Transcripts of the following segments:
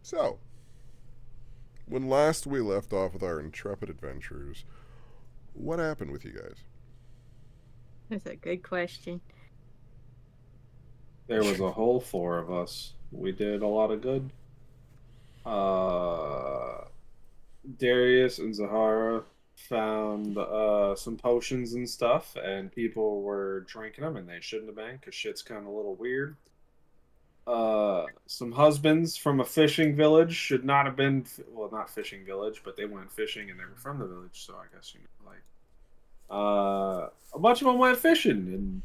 So, when last we left off with our intrepid adventurers, what happened with you guys? That's a good question. There was a whole four of us. We did a lot of good. Uh, Darius and Zahara found some potions and stuff, and people were drinking them, and they shouldn't have been because shit's kind of a little weird. Some husbands from a fishing village should not have been, well, not fishing village, but they went fishing and they were from the village, so I guess a bunch of them went fishing, and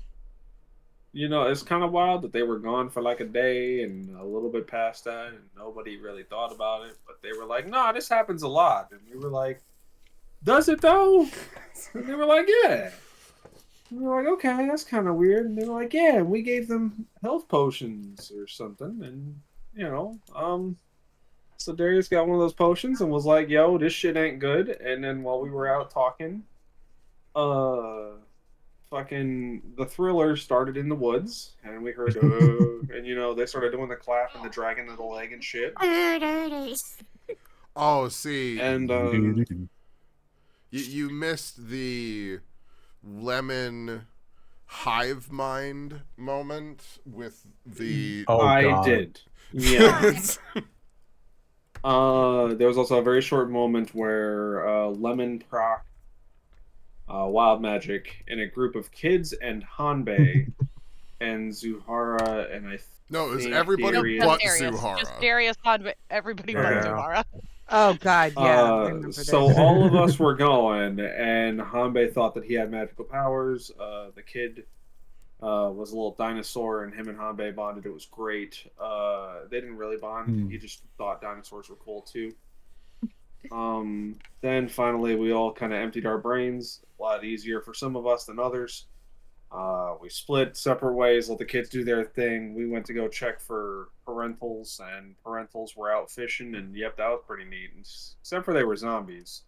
it's kind of wild that they were gone for like a day and a little bit past that, and nobody really thought about it. But they were like, "No, this happens a lot," and we were like, "Does it though?" And they were like, "Yeah." And we were like, "Okay, that's kind of weird." And they were like, "Yeah, we gave them health potions or something," and you know, um. So Darius got one of those potions and was like, "Yo, this shit ain't good." And then while we were out talking, uh fucking the thriller started in the woods and we heard and they started doing the clap and the dragging of the leg and shit. Oh, see, And you missed the lemon hive mind moment with the. Oh, I God. did. Yeah. There was also a very short moment where Lemon proc wild magic in a group of kids and Hanbei and Zuhara and I No, it was think everybody Darius. but Darius. Zuhara. Just Darius on everybody but Yeah. Zuhara. Oh God, yeah. I remember So this. all of us were going, and Hanbei thought that he had magical powers. The kid was a little dinosaur, and him and Hanbei bonded. It was great. They didn't really bond. He just thought dinosaurs were cool too. Then finally, we all kind of emptied our brains. A lot easier for some of us than others. We split separate ways, let the kids do their thing. We went to go check for parentals, and parentals were out fishing, and yep, that was pretty neat. Except for they were zombies.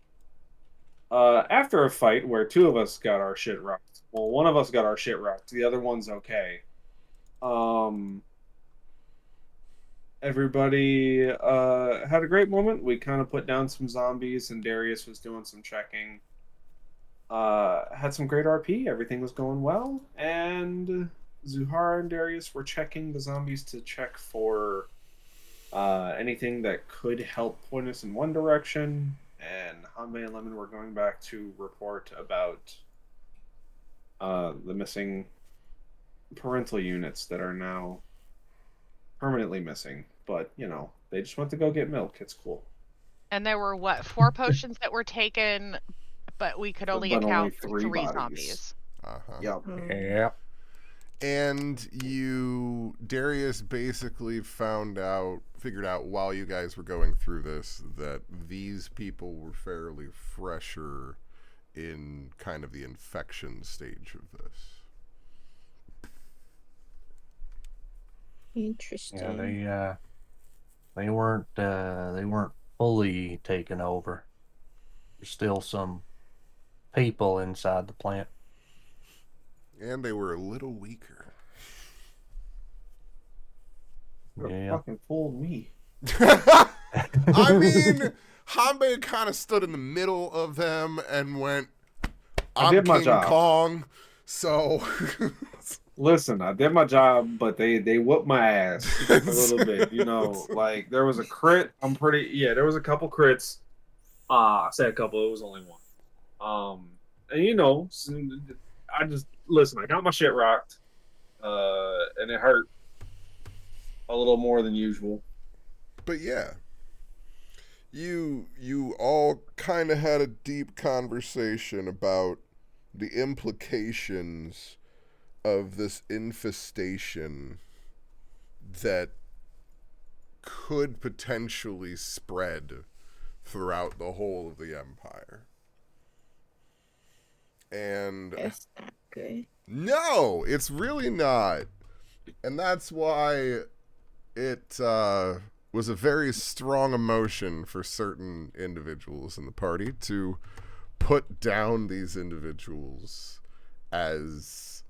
After a fight where two of us got our shit rocked, well, one of us got our shit rocked, the other one's okay. Everybody had a great moment. We kind of put down some zombies, and Darius was doing some checking. Had some great RP. Everything was going well, and Zuhara and Darius were checking the zombies to check for anything that could help point us in one direction. And Hanbei and Lemon were going back to report about the missing parental units that are now permanently missing. But they just went to go get milk. It's cool. And there were 4 potions that were taken, but we could only account for 3 bodies. zombies. Uh-huh. Yep. Yeah. And Darius basically figured out while you guys were going through this that these people were fairly fresher in kind of the infection stage of this. Interesting. Yeah, they weren't fully taken over. There's still some people inside the plant. And they were a little weaker. You fucking fooled me. I mean, Hanbei kind of stood in the middle of them and went, "I'm King Kong." So, listen, I did my job, but they whooped my ass a little bit. Like there was a crit. There was a couple crits. I said a couple. It was only one. And I just listen. I got my shit rocked, and it hurt a little more than usual. But yeah, you all kind of had a deep conversation about the implications of this infestation that could potentially spread throughout the whole of the empire. And That's not good. no, it's really not. And that's why it was a very strong emotion for certain individuals in the party to put down these individuals as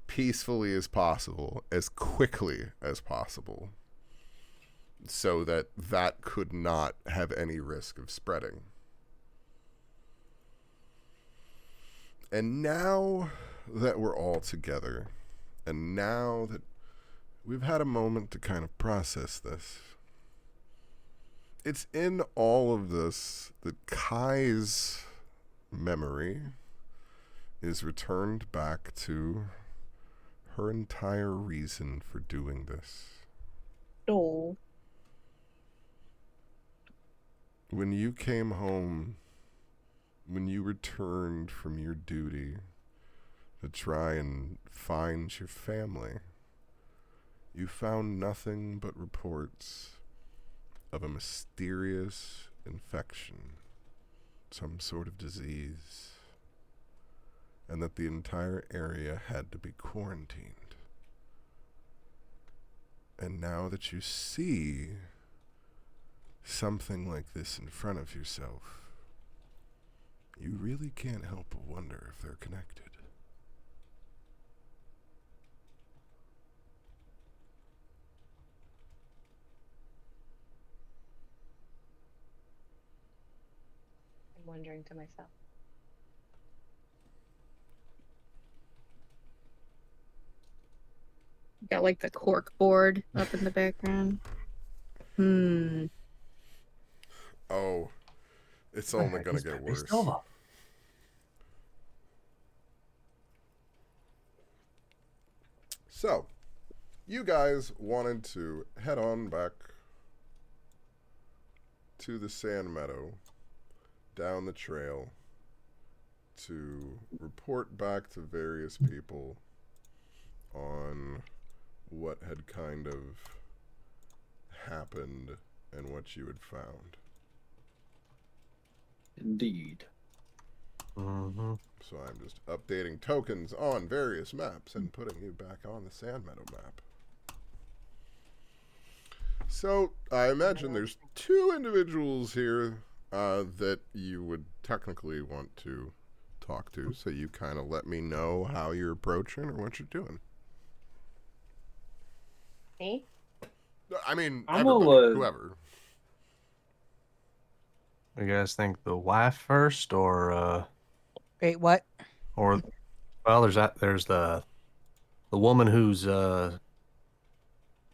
peacefully as possible, as quickly as possible. so that that could not have any risk of spreading. And now that we're all together, and now that we've had a moment to kind of process this, it's in all of this that Kai's memory is returned back to her entire reason for doing this. Oh. When you came home, when you returned from your duty to try and find your family, you found nothing but reports of a mysterious infection, some sort of disease, and that the entire area had to be quarantined. And now that you see something like this in front of yourself, you really can't help but wonder if they're connected. I'm wondering to myself. Got like the cork board up in the background. Oh, it's only gonna get worse. So, you guys wanted to head on back to the sand meadow, down the trail, to report back to various people on what had kind of happened and what you had found. Indeed. Mm-hmm. So I'm just updating tokens on various maps and putting you back on the Sand Meadow map. So I imagine there's two individuals here that you would technically want to talk to. So you kind of let me know how you're approaching or what you're doing. Me? I mean, I'm everybody, whoever. You guys think the wife first, or Wait, what? well, there's the woman whose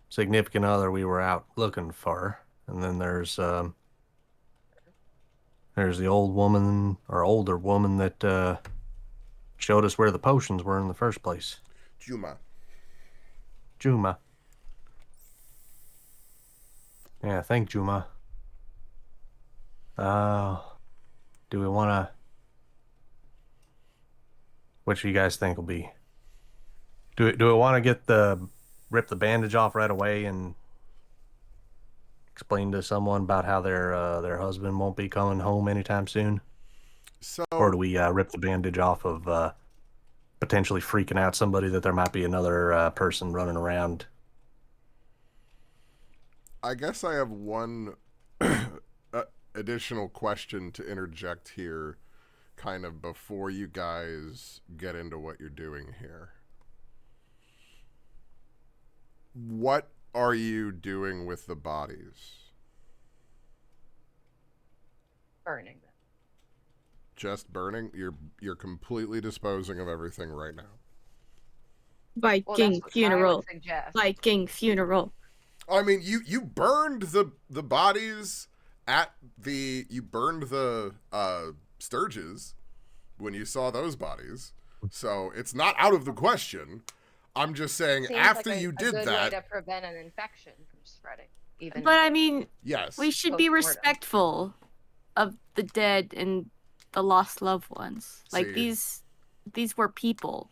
significant other we were out looking for, and then there's the old woman or older woman that showed us where the potions were in the first place. Juma. Yeah, I think Juma. Do we want to? Which do you guys think will be? Do we want to rip the bandage off right away and explain to someone about how their husband won't be coming home anytime soon? So, Or do we rip the bandage off of potentially freaking out somebody that there might be another person running around? I guess I have one additional question to interject here, kind of before you guys get into what you're doing here. What are you doing with the bodies? Burning them. Just burning? You're completely disposing of everything right now. Well, Viking that's what I funeral. would suggest. Viking funeral. I mean, you burned the bodies you burned the Sturges when you saw those bodies, so it's not out of the question. I'm just saying, Seems after like you a did good that, way to prevent an infection from spreading. Even But I mean, yes, we should be Post-mortem. respectful of the dead and the lost loved ones. Like See. these were people.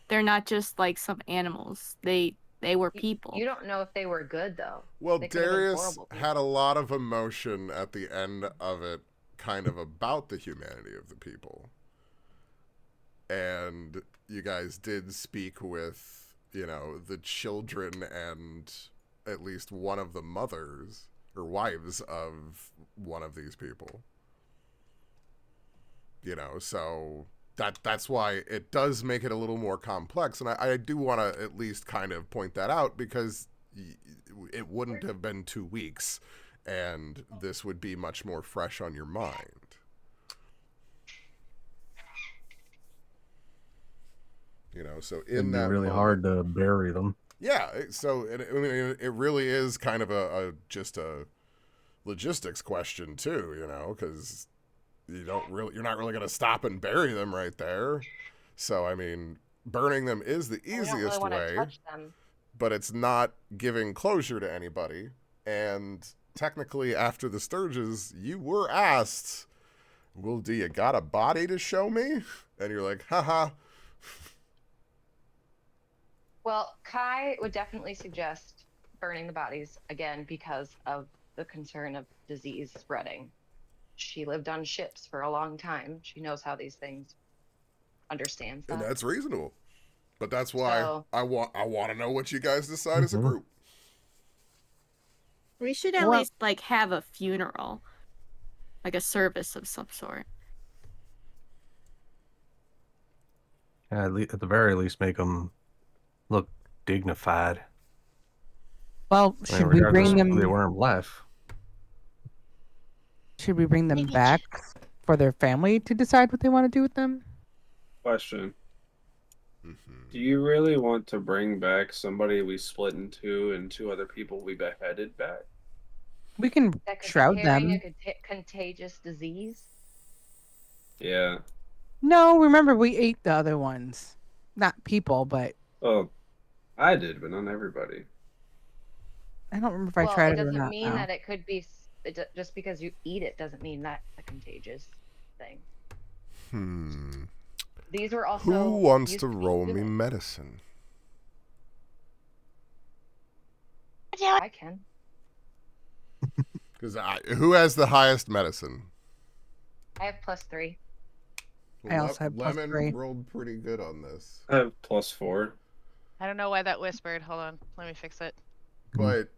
They're not just like some animals. They were people. You don't know if they were good though. Well, They could have been Darius horrible people. had a lot of emotion at the end of it, kind of about the humanity of the people. And you guys did speak with, the children and at least one of the mothers or wives of one of these people. So that's why it does make it a little more complex. And I do want to at least kind of point that out because, it wouldn't have been 2 weeks, and this would be much more fresh on your mind. You know, so in It'd be that really moment, hard to bury them. Yeah, so I mean, it really is kind of just a logistics question too, you know, because you're not really going to stop and bury them right there. So I mean, burning them is the We don't really easiest want to way, touch them. but it's not giving closure to anybody. And technically, after the Sturges, you were asked, "Well, do you got a body to show me?" And you're like, "Haha." Well, Kai would definitely suggest burning the bodies again because of the concern of disease spreading. She lived on ships for a long time. She knows how these things understands And that. that's reasonable. But that's why So- I want to know what you guys decide as a Mhm. group. We should at least like have a funeral, like a service of some sort. Yeah, at the very least, make them look dignified. Well, I mean, should we regardless bring of who they them? were in life. Should we bring them back for their family to decide what they want to do with them? Question. Mm-hmm. Do you really want to bring back somebody we split in two and 2 other people we beheaded back? We can That could shroud be carrying them. a contagious disease. Yeah. No, remember we ate the other ones, not people, but Oh, I did, but not everybody. I don't remember if I Well, tried it it or doesn't not. mean Now. that it could be just because you eat it doesn't mean that's a contagious thing. These were also. Who wants used to be roll me human. medicine? I can. Because who has the highest medicine? I have +3. I also have Lemon +3. rolled pretty good on this, I have +4. I don't know why that whispered. Hold on. Let me fix it. but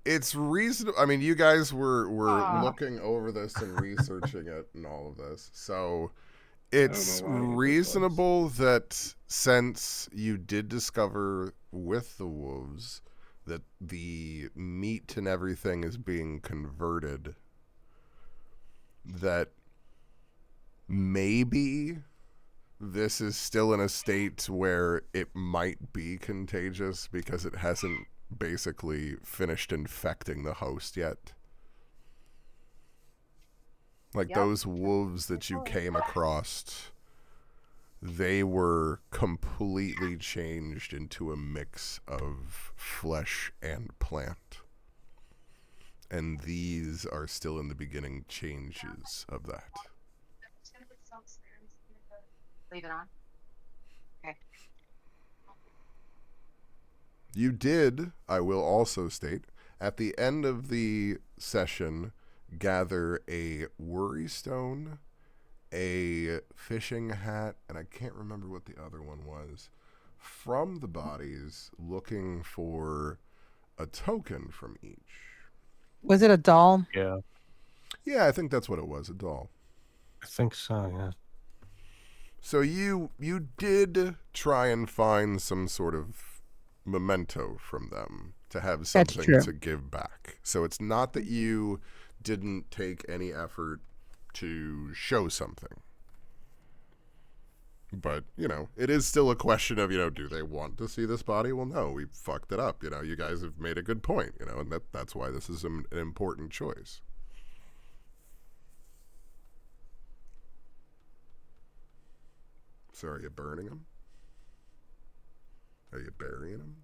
it's reasonable. I mean, you guys were Ah. looking over this and researching it and all of this, so it's know why I hate this reasonable that since you did discover with the wolves that the meat and everything is being converted, that maybe this is still in a state where it might be contagious because it hasn't basically finished infecting the host yet. Like Yep. those wolves that you came across, they were completely changed into a mix of flesh and plant. And these are still in the beginning changes of that. Leave it on. Okay. You did, I will also state, at the end of the session, gather a worry stone, a fishing hat, and I can't remember what the other one was, from the bodies, looking for a token from each. Was it a doll? Yeah, Yeah, I think that's what it was, a doll. I think so, yeah. So you did try and find some sort of memento from them to have something true. to give back. So it's not that you didn't take any effort to show something. But, you know, it is still a question of, you know, do they want to see this body? Well, no, we fucked it up. You know, you guys have made a good point, you know, and that's why this is an important choice. So are you burning them? Are you burying them?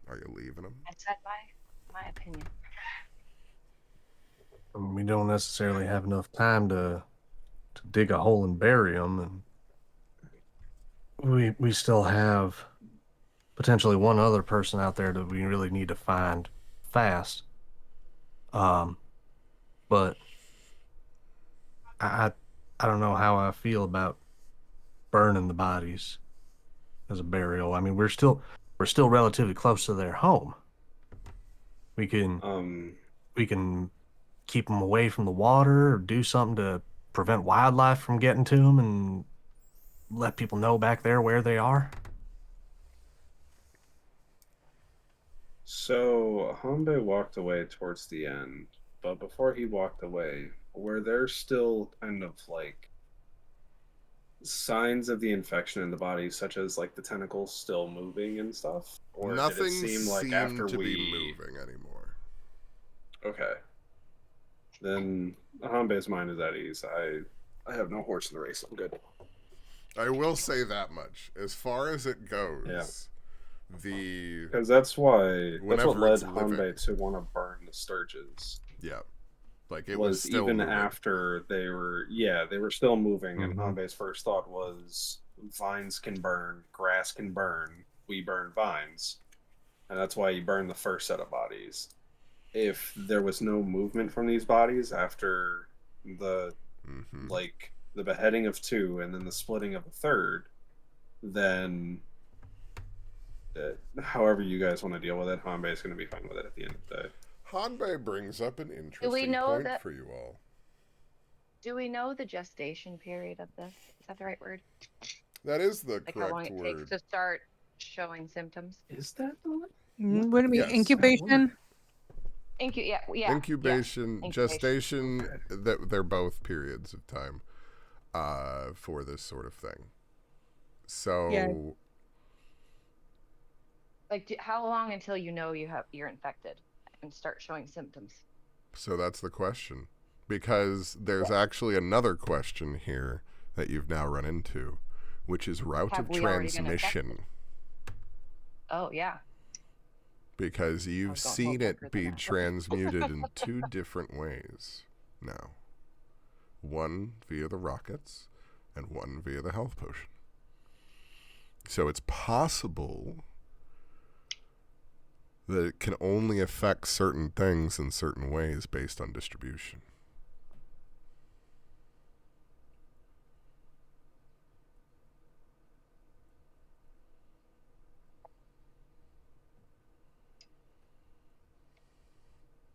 Are you leaving them? I said my opinion. I mean, we don't necessarily have enough time to dig a hole and bury them, and we still have potentially one other person out there that we really need to find fast. But I don't know how I feel about burning the bodies as a burial. I mean, we're still relatively close to their home. We can keep them away from the water or do something to prevent wildlife from getting to them and let people know back there where they are. So Hanbei walked away towards the end, but before he walked away, were there still kind of like signs of the infection in the body, such as like the tentacles still moving and stuff? Or did it Nothing seem like seemed after to be we. moving anymore. Okay. Then Hanbei's mind is at ease. I have no horse in the race. I'm good. I will say that much. As far as it goes, Yeah. the Because that's what whenever led it's living, Hanbei to want to burn the Sturges. yeah, like it was Was still even moving. after they were still moving, and Mhm. Hanbei's first thought was vines can burn, grass can burn, we burn vines. And that's why he burned the first set of bodies. If there was no movement from these bodies after the Mm-hmm. like the beheading of two and then the splitting of the third, then however you guys want to deal with it, Hanbei is going to be fine with it at the end of the day. Hanbei brings up an Do we interesting know point that? for you all. Do we know the gestation period of this? Is that the right word? That is the Like how long correct it takes word. to start showing symptoms? Is that the one? Would it be Yes. incubation? Yeah. Incubation, Incubation. gestation, Okay. they're both periods of time for this sort of thing. So, Yeah. Like, how long until you know you're infected and start showing symptoms? so that's the question. Because there's actually another question here that you've now run into, which is route Have of we already been transmission. Oh yeah. Because I you've was going seen a little it quicker be than that. transmuted in two different ways now. One via the rockets, and one via the health potion. So it's possible that it can only affect certain things in certain ways based on distribution.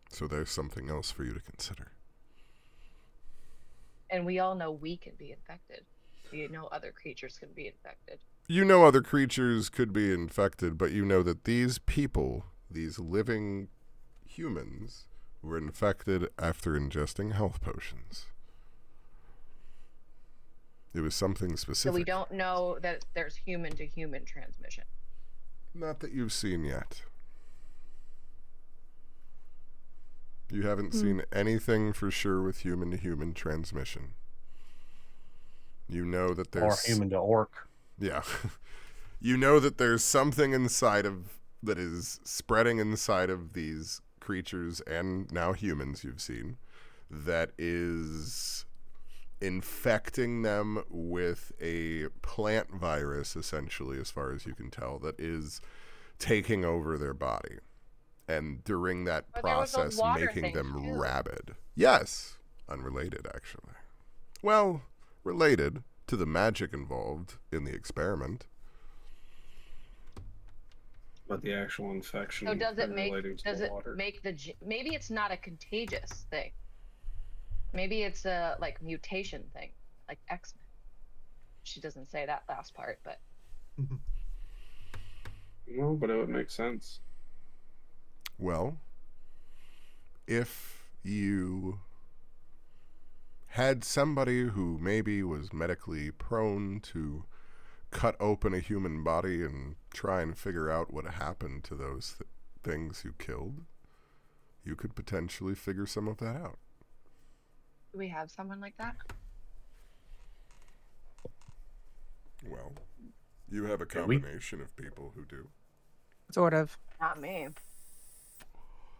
So there's something else for you to consider. And we all know we can be infected. We know other creatures can be infected. You know other creatures could be infected, but you know that these people, these living humans, were infected after ingesting health potions. It was something specific. So we don't know that there's human to human transmission. Not that you've seen yet. You haven't seen anything for sure with human to human transmission. You know that there's... Or human to orc. Yeah. You know that there's something inside of... that is spreading inside of these creatures and now humans you've seen that is infecting them with a plant virus, essentially, as far as you can tell, that is taking over their body. And during that But there was a process, water making thing, them too. rabid. Yes. Unrelated, actually. Well, related to the magic involved in the experiment. But the actual infection. So does it relating to the water. make maybe it's not a contagious thing. Maybe it's a like mutation thing, like X-Men. She doesn't say that last part, but No, but it would make sense. Well, if you had somebody who maybe was medically prone to cut open a human body and try and figure out what happened to those things you killed, you could potentially figure some of that out. do we have someone like that? Well, you have a Do we? combination of people who do. Sort of. Not me.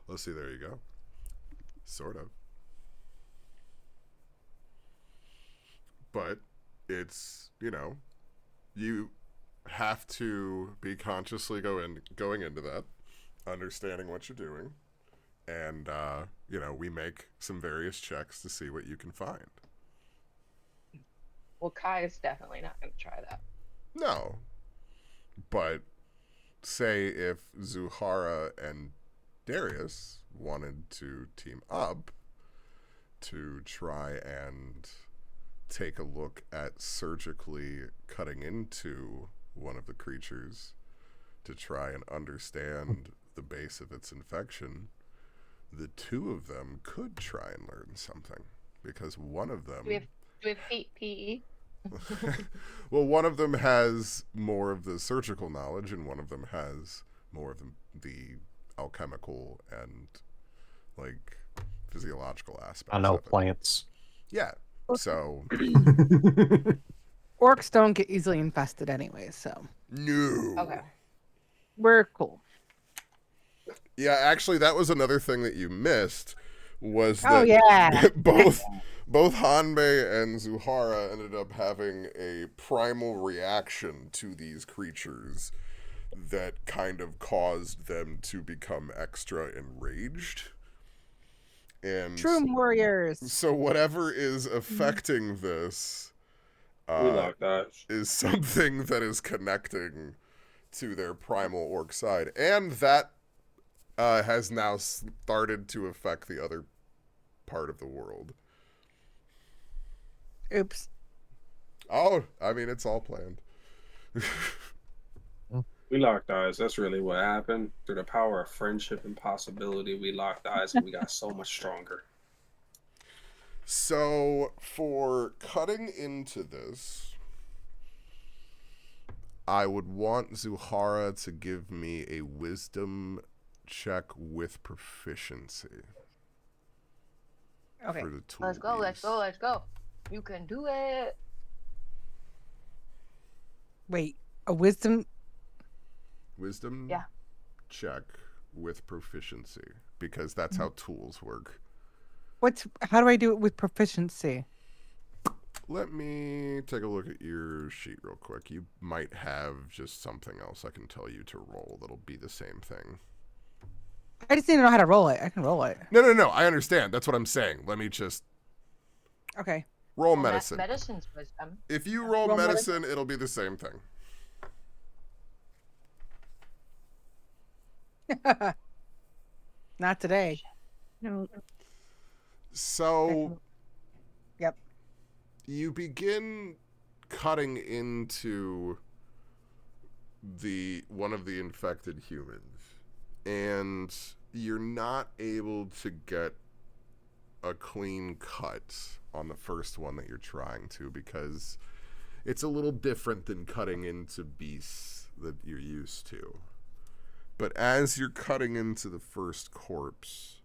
Let's see, there you go. Sort of. But it's, you have to be consciously going into that, understanding what you're doing, and, we make some various checks to see what you can find. Well, Kai is definitely not going to try that. No. But say if Zuhara and Darius wanted to team up to try and take a look at surgically cutting into one of the creatures to try and understand the base of its infection, the two of them could try and learn something. Because one of them... Do we have PE? Well, one of them has more of the surgical knowledge, and one of them has more of the alchemical and, like, physiological aspects I know of it. plants. Yeah. So... Orcs don't get easily infested anyway, so No. Okay. we're cool. Yeah, actually, that was another thing that you missed, was that Oh yeah. both Hanbei and Zuhara ended up having a primal reaction to these creatures that kind of caused them to become extra enraged. And True warriors. so whatever is affecting this We locked eyes. is something that is connecting to their primal orc side. And that has now started to affect the other part of the world. Oops. Oh, I mean, it's all planned. We locked eyes. That's really what happened. Through the power of friendship and possibility, we locked eyes and we got so much stronger. So, for cutting into this, I would want Zuhara to give me a wisdom check with proficiency. Okay. For the tool Let's go. Let's piece. go. Let's go. You can do it. Wait. A wisdom. Wisdom Yeah. check with proficiency, because that's how tools work. How do I do it with proficiency? Let me take a look at your sheet real quick. You might have just something else I can tell you to roll that'll be the same thing. I just need to know how to roll it. I can roll it. No. I understand. That's what I'm saying. Let me just Okay. roll Well, medicine. Medicine's wisdom. If you roll Roll medicine, it'll be the same thing. Not today. No. So, Yep. you begin cutting into one of the infected humans, and you're not able to get a clean cut on the first one that you're trying to, because it's a little different than cutting into beasts that you're used to. But as you're cutting into the first corpse,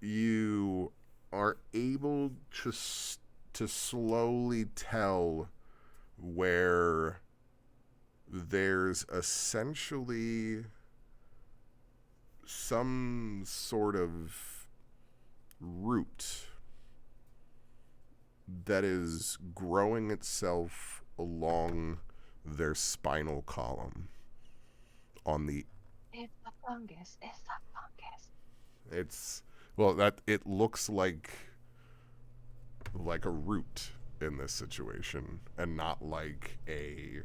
you are able to slowly tell where there's essentially some sort of root that is growing itself along their spinal column on the... It's a fungus. It's a fungus. It's... Well, that it looks like a root in this situation, and not like a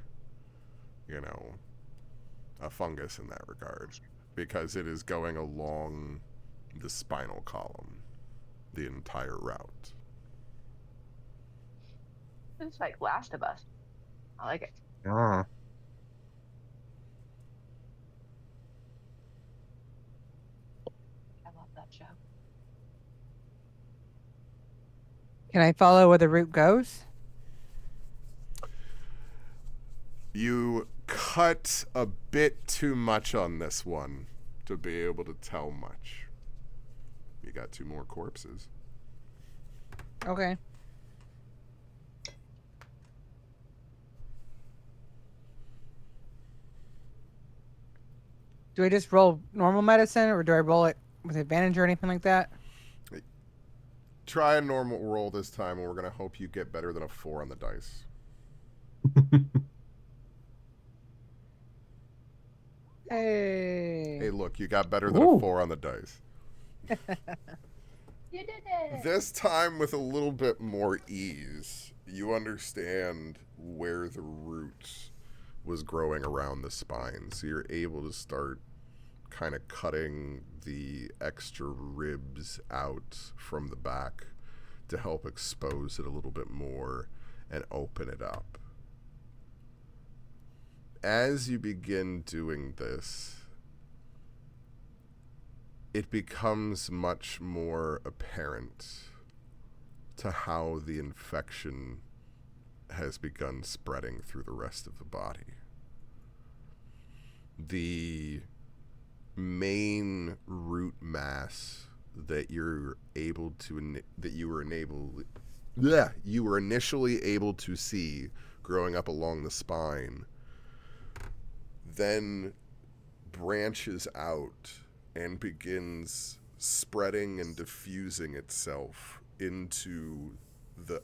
fungus in that regard, because it is going along the spinal column the entire route. It's like Last of Us. I like it. Ah. I love that show. Can I follow where the root goes? You cut a bit too much on this one to be able to tell much. You got 2 more corpses. Okay. Do I just roll normal medicine, or do I roll it with advantage or anything like that? Try a normal roll this time, and we're going to hope you get better than a 4 on the dice. Hey. Hey, look, you got better than Ooh. a 4 on the dice. You did it. This time with a little bit more ease, you understand where the root was growing around the spine. So you're able to start kind of cutting the extra ribs out from the back to help expose it a little bit more and open it up. As you begin doing this, it becomes much more apparent to how the infection has begun spreading through the rest of the body. The main root mass that you were initially able to see growing up along the spine then branches out and begins spreading and diffusing itself into the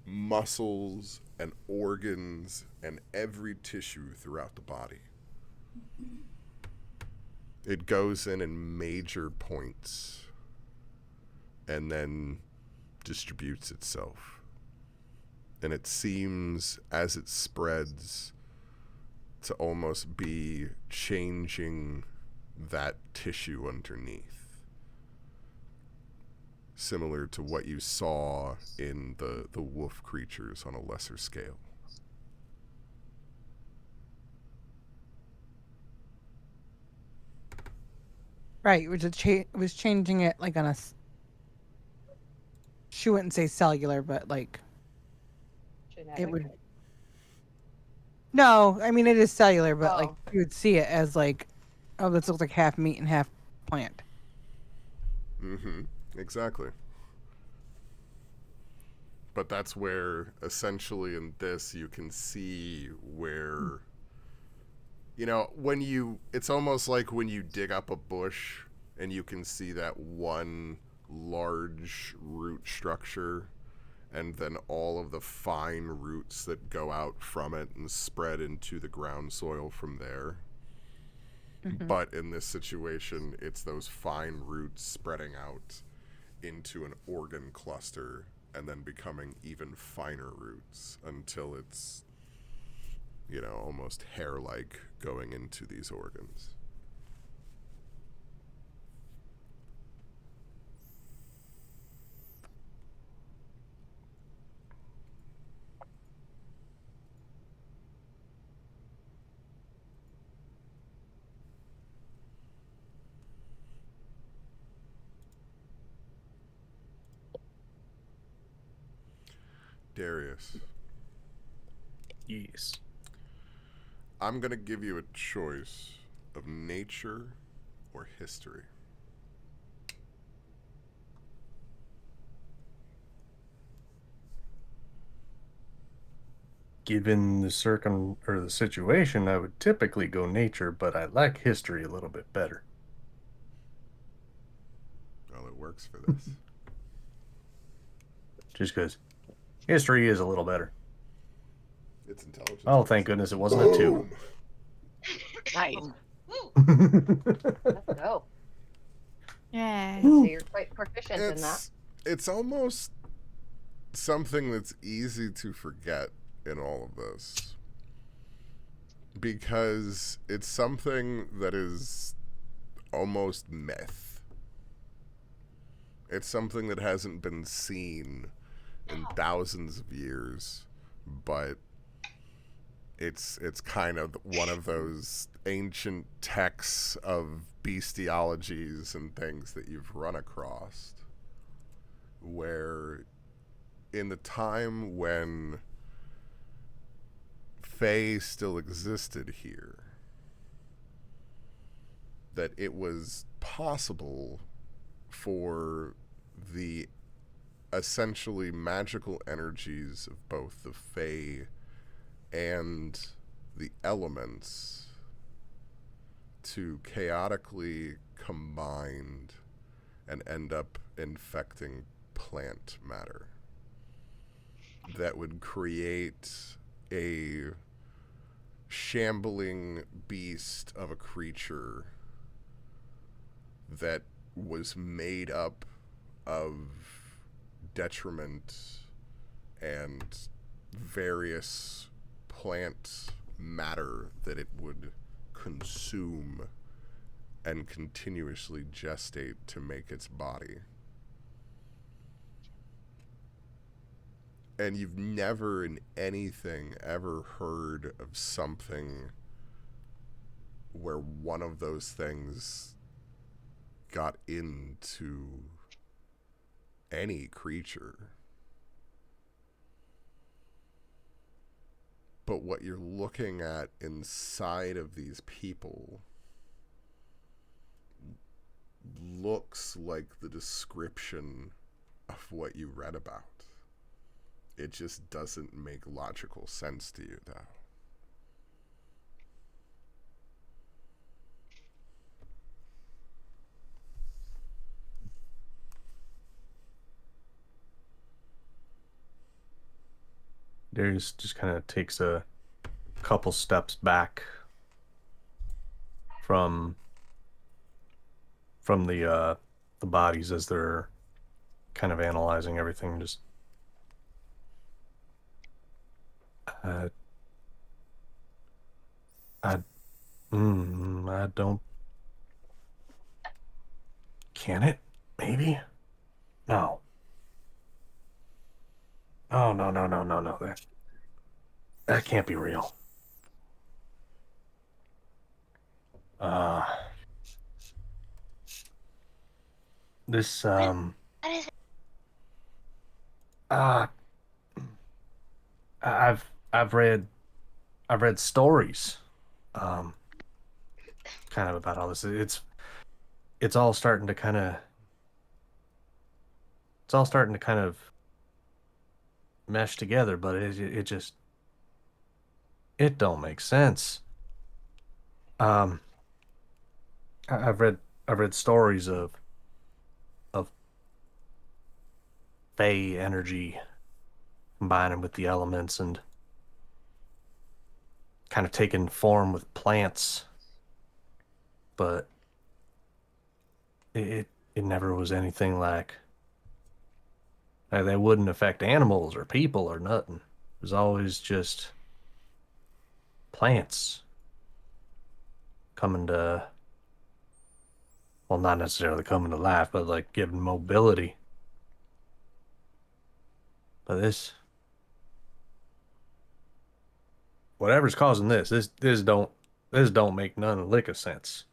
muscles and organs and every tissue throughout the body. It goes in major points and then distributes itself. And it seems, as it spreads, to almost be changing that tissue underneath. Similar to what you saw in the wolf creatures on a lesser scale. Right, which was changing it like on a. She wouldn't say cellular, but like Genetic. it would. No, I mean it is cellular, but like Oh. you would see it as like, oh, this looks like half meat and half plant. Mm-hmm. Exactly. But that's where, essentially in this, you can see where, you know, it's almost like when you dig up a bush and you can see that one large root structure and then all of the fine roots that go out from it and spread into the ground soil from there. Mm-hmm. But in this situation, it's those fine roots spreading out into an organ cluster and then becoming even finer roots until it's, you know, almost hair-like going into these organs. Darius. Yes. I'm going to give you a choice of nature or history. Given the the situation, I would typically go nature, but I like history a little bit better. Well, it works for this. Just because history is a little better. It's intelligence. Oh, thank goodness it wasn't a 2. Nice. Let's go. Yeah. So you're quite proficient in that. It's almost something that's easy to forget in all of this. Because it's something that is almost myth. It's something that hasn't been seen in thousands of years, but it's kind of one of those ancient texts of bestiologies and things that you've run across, where in the time when Fae still existed here, that it was possible for the essentially magical energies of both the Fae and the elements to chaotically combine and end up infecting plant matter that would create a shambling beast of a creature that was made up of detriment and various plant matter that it would consume and continuously gestate to make its body. And you've never in anything ever heard of something where one of those things got into any creature. But what you're looking at inside of these people looks like the description of what you read about. It just doesn't make logical sense to you, though. Darius just kind of takes a couple steps back from the bodies as they're kind of analyzing everything. Just I don't. Can it? Maybe. No. Oh no. That can't be real. This What is it? I've read stories kind of about all this. It's all starting to kind of mesh together, but it just don't make sense. I've read stories of Fey energy combining with the elements and kind of taking form with plants, but it never was anything like they wouldn't affect animals or people or nothing. It was always just plants coming to, well, not necessarily coming to life, but like giving mobility. But this, whatever's causing this don't make none of lick of sense.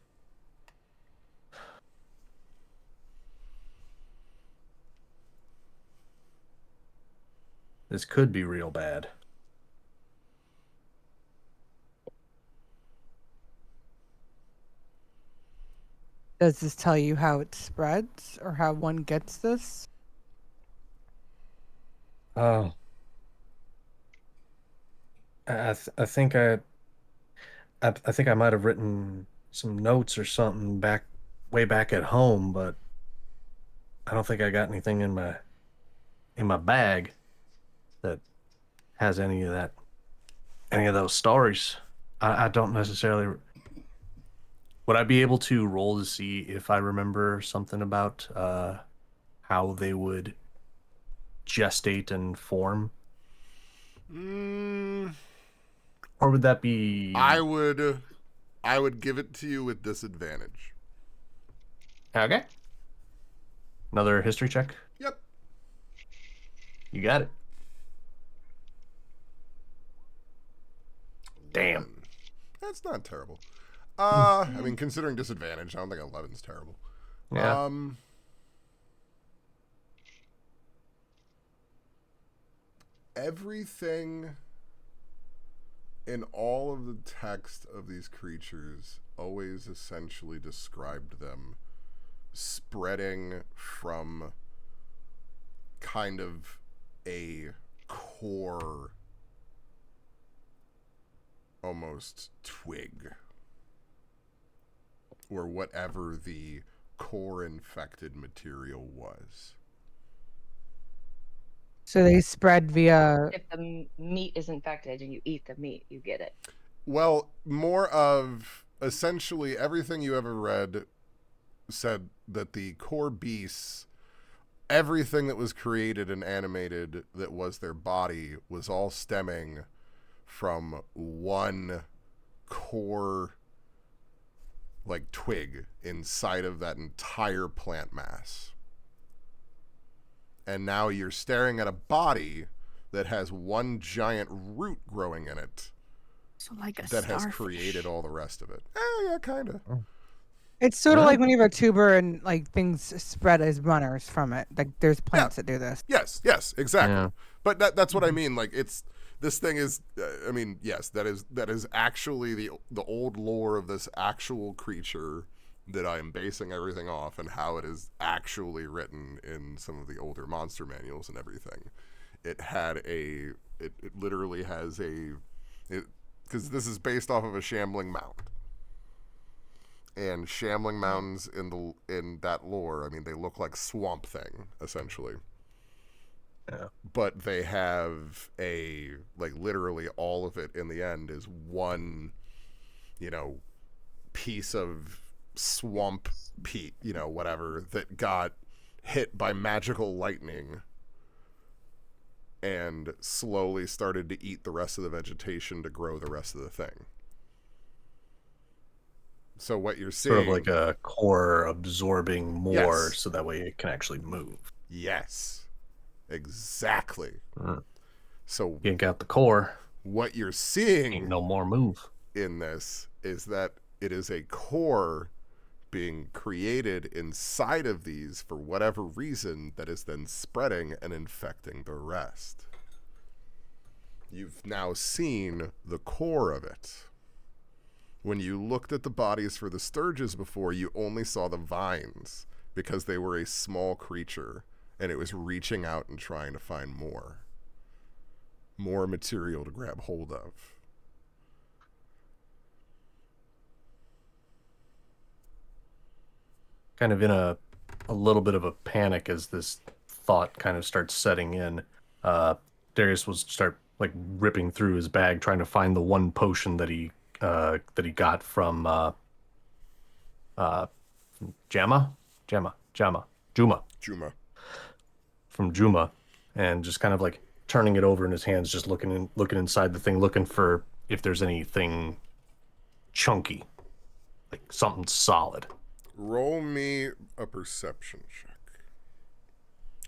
This could be real bad. Does this tell you how it spreads or how one gets this? Oh. I think I think I might have written some notes or something way back at home, but I don't think I got anything in my bag that has any of those stories. I don't necessarily. Would I be able to roll to see if I remember something about how they would gestate and form? Or would that be? I would give it to you with disadvantage. Okay. Another history check? Yep. You got it. Damn. That's not terrible. I mean, considering disadvantage, I don't think 11's terrible. Yeah. Everything in all of the text of these creatures always essentially described them spreading from kind of a core, almost twig, or whatever the core infected material was. So they spread via. If the meat is infected and you eat the meat, you get it. Well, more of essentially everything you ever read said that the core beasts, everything that was created and animated that was their body, was all stemming from one core, like, twig inside of that entire plant mass. And now you're staring at a body that has one giant root growing in it. So like a that starfish. has created all the rest of it. Yeah, kind of. It's sort of like when you have a tuber and like things spread as runners from it. Like there's plants that do this. Yes, exactly. Yeah. But that's what I mean. Like this thing is. I mean, yes, that is actually the old lore of this actual creature that I am basing everything off, and how it is actually written in some of the older monster manuals and everything. It literally has because this is based off of a shambling mound. And shambling mounds in that lore, I mean, they look like Swamp Thing, essentially. Yeah. But they have literally all of it in the end is one, piece of swamp peat, whatever, that got hit by magical lightning and slowly started to eat the rest of the vegetation to grow the rest of the thing. So what you're seeing... Sort of like a core absorbing more, so that way it can actually move. Yes. Exactly. So... yank out the core. What you're seeing... ain't no more move. ...in this is that it is a core being created inside of these for whatever reason that is then spreading and infecting the rest. You've now seen the core of it. When you looked at the bodies for the Sturges before, you only saw the vines because they were a small creature and it was reaching out and trying to find more material to grab hold of. Kind of in a little bit of a panic as this thought kind of starts setting in. Darius will start like ripping through his bag, trying to find the one potion that he got from Juma, from Juma, and just kind of like turning it over in his hands, just looking inside the thing, looking for if there's anything chunky, like something solid. Roll me a perception check.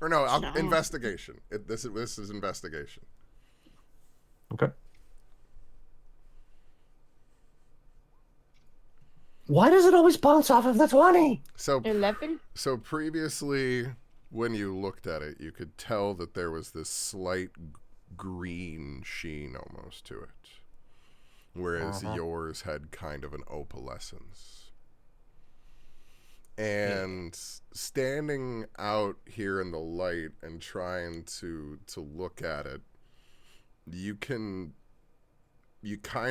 Or no, investigation. This is investigation. Okay. Why does it always bounce off of the 20? So 11? So previously, when you looked at it, you could tell that there was this slight green sheen almost to it. Whereas yours had kind of an opalescence. And standing out here in the light and trying to look at it, you kind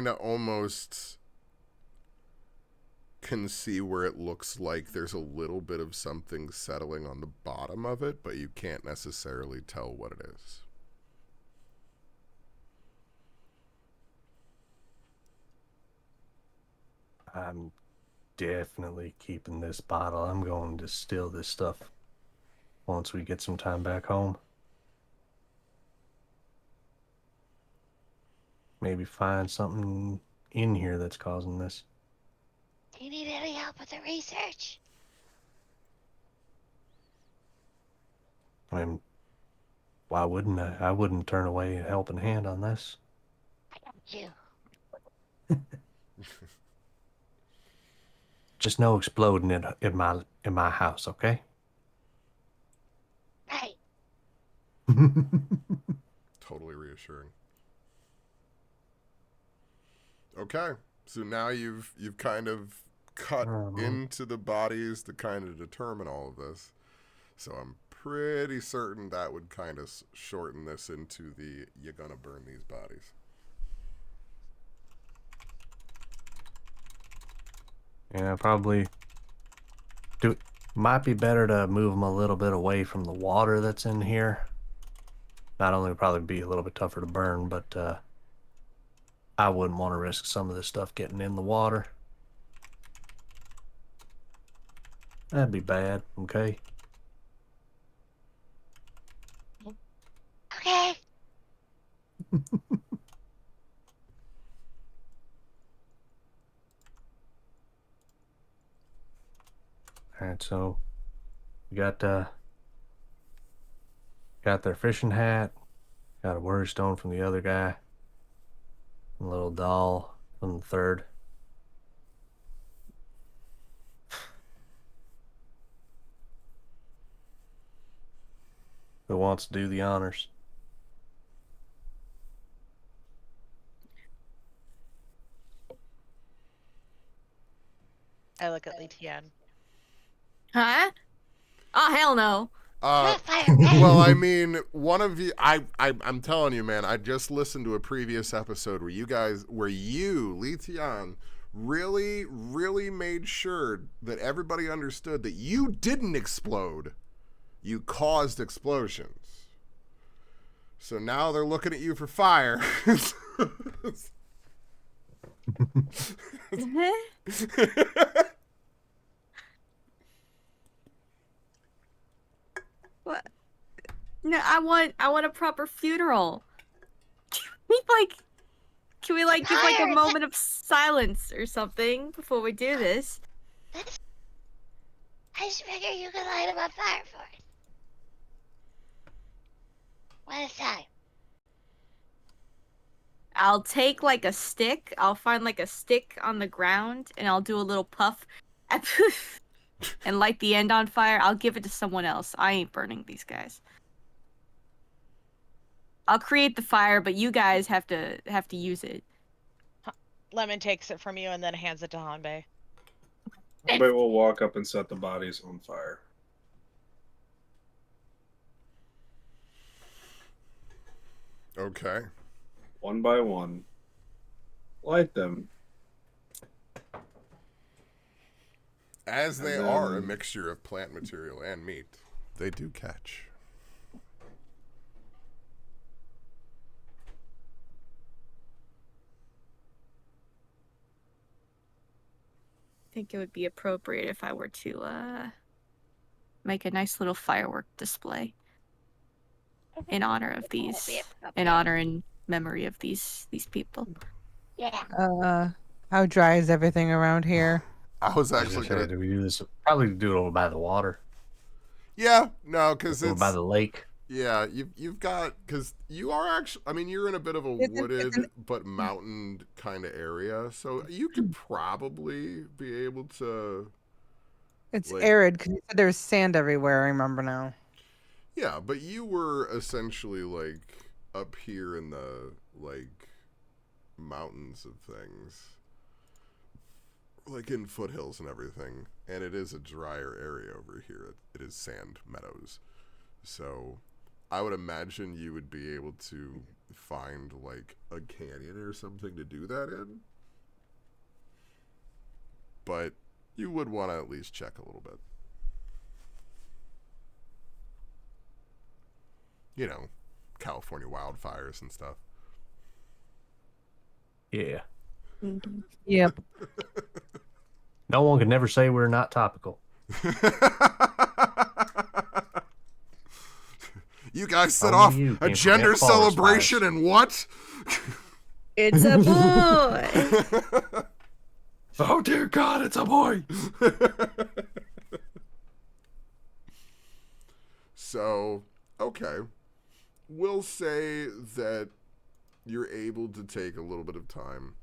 of almost can see where it looks like there's a little bit of something settling on the bottom of it, but you can't necessarily tell what it is. I'm definitely keeping this bottle. I'm going to distill this stuff once we get some time back home. Maybe find something in here that's causing this. Do you need any help with the research? I mean, why wouldn't I? I wouldn't turn away a helping hand on this. I got you. Just no exploding in my house, okay? Right. Totally reassuring. Okay, so now you've kind of cut into the bodies to kind of determine all of this. So I'm pretty certain that would kind of shorten this into the you're gonna burn these bodies. Yeah, probably. Might be better to move them a little bit away from the water that's in here. Not only would probably be a little bit tougher to burn, but I wouldn't want to risk some of this stuff getting in the water. That'd be bad, okay? Okay. Alright, so we got their fishing hat, got a worry stone from the other guy, a little doll from the third. Who wants to do the honors? I look at Letian. Huh? Oh, hell no. Well, I mean, one of you, I'm telling you, man, I just listened to a previous episode where you, Letian, really made sure that everybody understood that you didn't explode. You caused explosions. So now they're looking at you for fire. What? No, I want a proper funeral. Can we give like a moment of silence or something before we do this? I just figure you could light him on fire for us. One at a time. I'll take like a stick. I'll find like a stick on the ground and I'll do a little puff and light the end on fire. I'll give it to someone else. I ain't burning these guys. I'll create the fire, but you guys have to use it. Lemon takes it from you and then hands it to Hanbei. Hanbei will walk up and set the bodies on fire. Okay. One by one. Light them. As they are a mixture of plant material and meat, they do catch. I think it would be appropriate if I were to make a nice little firework display in honor of in honor and memory of these people. Yeah. How dry is everything around here? I was actually gonna. Do we do this? Probably do it over by the water. Yeah, no, because over it's by the lake. Yeah, you've got, because you are actually, I mean, you're in a bit of a wooded but mountain kind of area, so you could probably be able to. It's arid because you said there's sand everywhere. I remember now. Yeah, but you were essentially up here in the mountains of things, in foothills and everything, and it is a drier area over here. It is sand meadows, so I would imagine you would be able to find a canyon or something to do that in, but you would want to at least check a little bit. You know, California wildfires and stuff. Yeah. Mm-hmm. Yep. No one can never say we're not topical. You guys set off a gender celebration and what? It's a boy. Oh dear God, it's a boy. So, okay. We'll say that you're able to take a little bit of time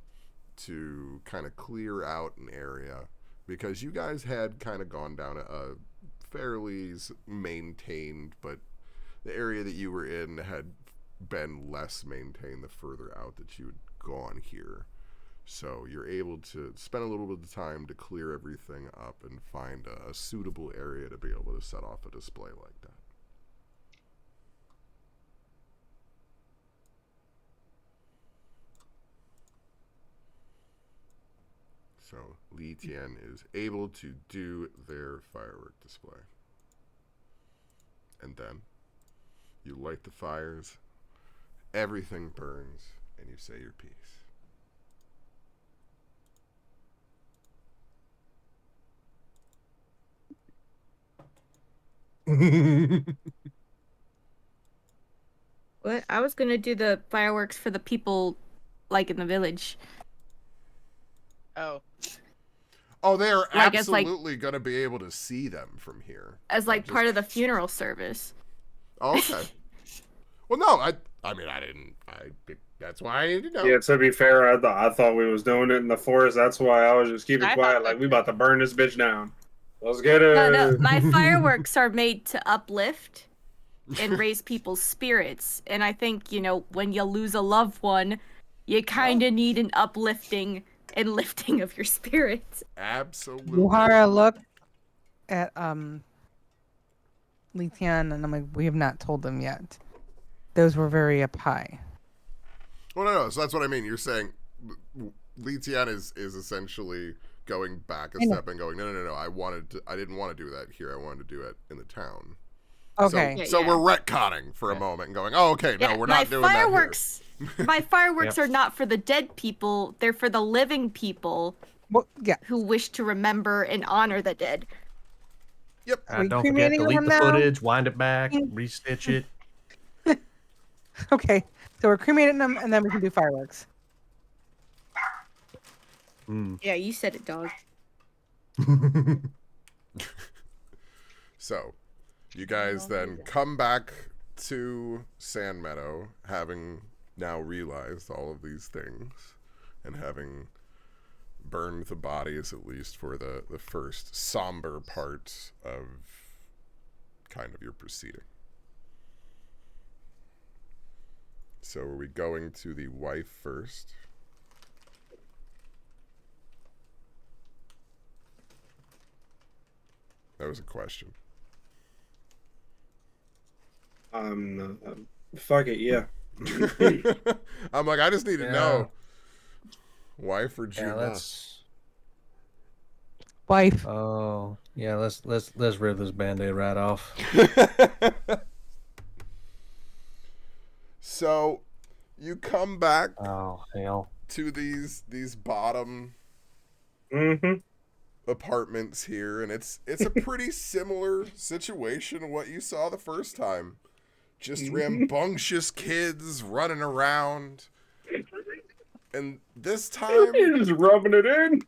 to kind of clear out an area, because you guys had kind of gone down a fairly maintained, but the area that you were in had been less maintained the further out that you had gone here. So you're able to spend a little bit of time to clear everything up and find a suitable area to be able to set off a display like that. So Li Tian is able to do their firework display. And then you light the fires, everything burns, and you say your piece. What? I was gonna do the fireworks for the people, in the village. Oh. Oh, they are absolutely going to be able to see them from here. As part of the funeral service. Oh, okay. Well, no, I mean, that's why I need to know. Yeah, to be fair, I thought we was doing it in the forest. That's why I was just keeping quiet. We about to burn this bitch down. Let's get it. No, my fireworks are made to uplift and raise people's spirits. And I think, you know, when you lose a loved one, you kind of need an uplifting and lifting of your spirits. Absolutely. Buhara look at Litian, and I'm like, we have not told them yet. Those were very up high. Well, no. So that's what I mean. You're saying Litian is essentially going back a step and going, no. I didn't want to do that here. I wanted to do it in the town. Okay. So we're retconning for a moment and going, oh, okay, no, we're not doing fireworks, that here. My fireworks are not for the dead people. They're for the living people who wish to remember and honor the dead. Yep. Don't forget to delete the footage, wind it back, restitch it. Okay. So we're cremating them, and then we can do fireworks. Yeah, you said it, dog. So, you guys then come back to Sand Meadow, having now realized all of these things, and having burned the bodies, at least for the first somber part of kind of your proceeding. So are we going to the wife first? That was a question. Fuck it, yeah. I'm like, I just need to know. Wife or Juma? Wife. Oh, yeah. Let's rip this Band-Aid right off. So, you come back. Oh hell. To these bottom apartments here, and it's a pretty similar situation to what you saw the first time. Just rambunctious kids running around, and this time you're just rubbing it in.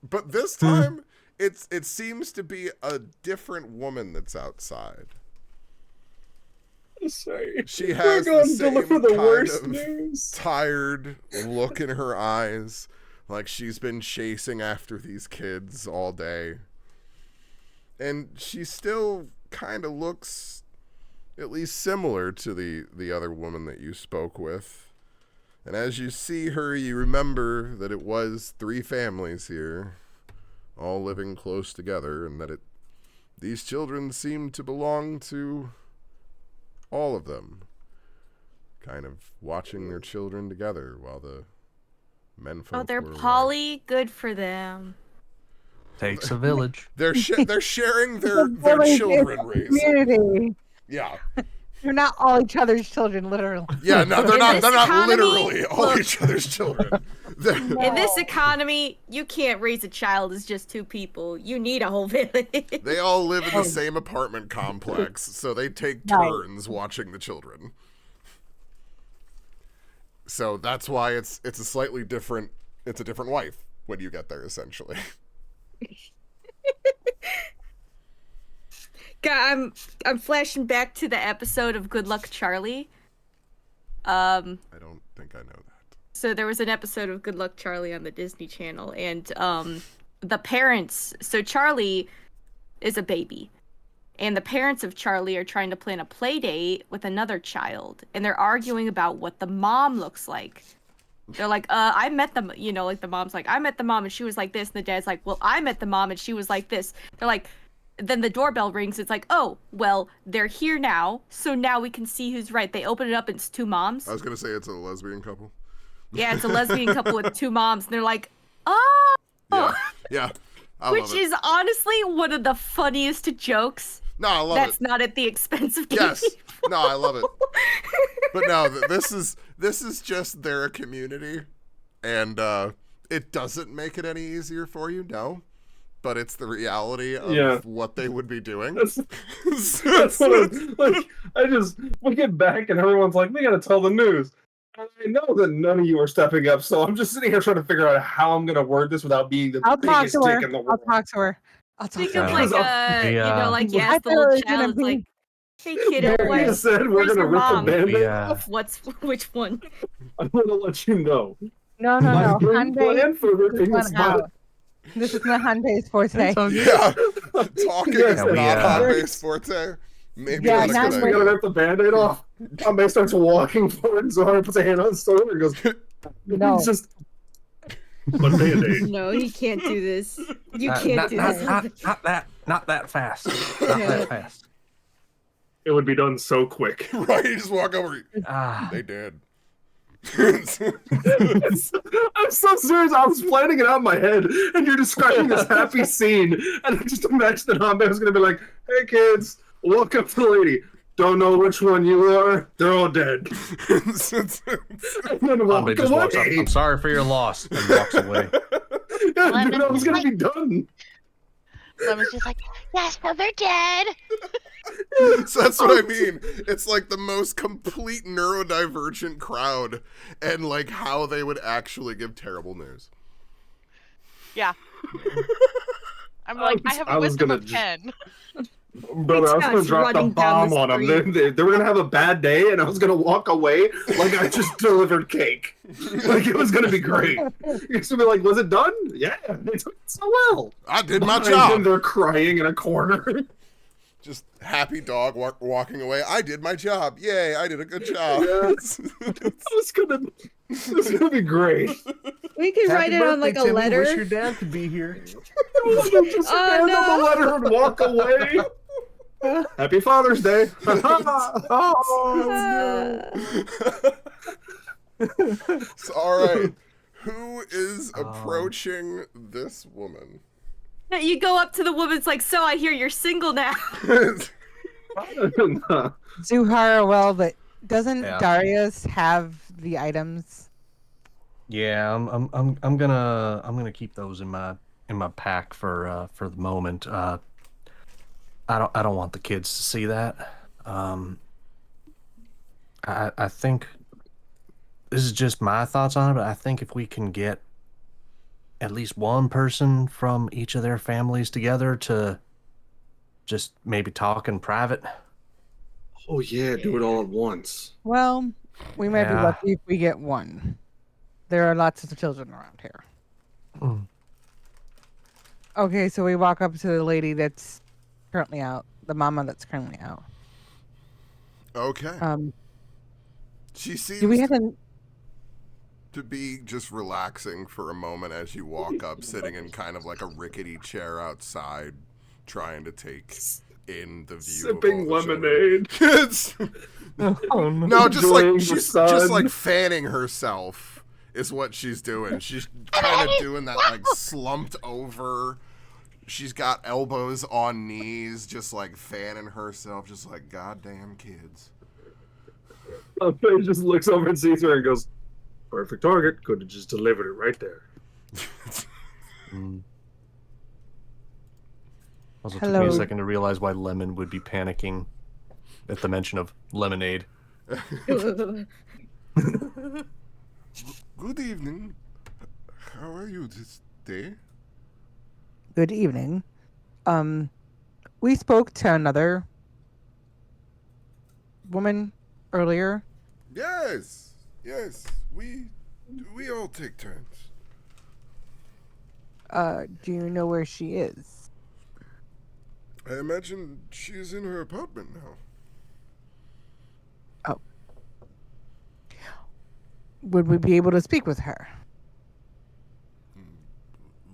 But this time it seems to be a different woman that's outside. Sorry. She has the same worst kind of news. tired look in her eyes, like she's been chasing after these kids all day. And she still kind of looks at least similar to the other woman that you spoke with. And as you see her, you remember that it was 3 families here, all living close together, and that these children seemed to belong to all of them, kind of watching their children together while the menfolk they're were poly. Good for them. Takes a village. They're sharing their children raising. Yeah. They're not all each other's children, literally. Yeah, no, they're not literally all each other's children. In this economy, you can't raise a child as just 2 people. You need a whole village. They all live in the same apartment complex, so they take turns watching the children. So that's why it's a slightly different. It's a different wife when you get there, essentially. God, I'm flashing back to the episode of Good Luck Charlie. I don't think I know that. So there was an episode of Good Luck Charlie on the Disney Channel, and the parents. So Charlie is a baby, and the parents of Charlie are trying to plan a play date with another child, and they're arguing about what the mom looks like. They're like, I met the, like the mom's like, I met the mom and she was like this, and the dad's like, well, I met the mom and she was like this. They're like, then the doorbell rings. It's like, oh, well, they're here now, so now we can see who's right. They open it up, and it's 2 moms. I was gonna say it's a lesbian couple. Yeah, it's a lesbian couple with 2 moms, and they're like, oh. Yeah. Which is honestly one of the funniest jokes. No, I love it. That's not at the expense of gay Yes. people. No, I love it. But no, this is just their community, and it doesn't make it any easier for you, no. But it's the reality of what they would be doing. That's what I just we get back and everyone's like, we gotta tell the news. I know that none of you are stepping up, so I'm just sitting here trying to figure out how I'm gonna word this without being the biggest dick in the world. I'll talk to her. Think of like you ask the little child, like, hey kiddo, Mary said we're gonna rip the Band-Aid off. Which one? I'm gonna let you know. No. This is not Hyundai's forte. Yeah, talking is not Hyundai's forte. Maybe Yeah, not a not good We gotta idea. rip the band-aid off. May starts walking forward, and Zahara puts a hand on his shoulder and goes, No. It's just one band-aid. No, he can't do this. You not, can't do this. not that fast. Not that fast. It would be done so quick. Right, you just walk over. Ah, They did. I'm so serious. I was planning it out in my head, and you're describing this happy scene, and I just imagine that Hanbei was gonna be like, "Hey kids, welcome to the lady. Don't know which one you are. They're all dead." And then walk Hanbei just walks up. away. I'm sorry for your loss, and walks away. Yeah, dude, I was gonna be done. Lemon's just like, yes, no, they're dead. So that's what I mean. It's like the most complete neurodivergent crowd, and like how they would actually give terrible news. Yeah. I'm like, I have a was wisdom gonna of just- 10. Brother, I was gonna Starts drop the running down bomb the on them. street. They were gonna have a bad day, and I was gonna walk away like I just delivered cake. Like it was gonna be great. You're gonna be like, "Was it done?" Yeah, they took it so well. I did my And job. they're crying in a corner. Just happy dog walking away. I did my job. Yay, I did a good job. Yeah. It's gonna be great. We could write it on like a letter. Wish your dad could be here. Just Oh, hand them no. a letter and walk away. Happy Father's Day. So, all right. Who is approaching this woman? You go up to the woman's like, so I hear you're single now. Zuhara, well, but doesn't Yeah. Darius have the items? Yeah, I'm gonna keep those in my pack for the moment. I don't want the kids to see that. I think this is just my thoughts on it, but I think if we can get at least one person from each of their families together to just maybe talk in private. Oh yeah, do it all at once. Well, we might be Yeah. lucky if we get one. There are lots of children around here. Mm. Okay, so we walk up to the lady that's currently out, the mama that's currently out. Okay. Um, She seems do we have a? to be just relaxing for a moment as you walk up, sitting in kind of like a rickety chair outside, trying to take in the view. Sipping of all the lemonade. Kids. Oh, no. No, just Enjoying like the she's sun. just like fanning herself is what she's doing. She's kind of doing that like slumped over. She's got elbows on knees, just like fanning herself, just like goddamn kids. He just looks over and sees her and goes, "Perfect target. Could have just delivered it right there." Mm. Also took me Hello. a second to realize why Lemon would be panicking at the mention of lemonade. Good evening. How are you this day? Good evening. We spoke to another woman earlier. Yes, yes. We all take turns. Do you know where she is? I imagine she's in her apartment now. Would we be able to speak with her?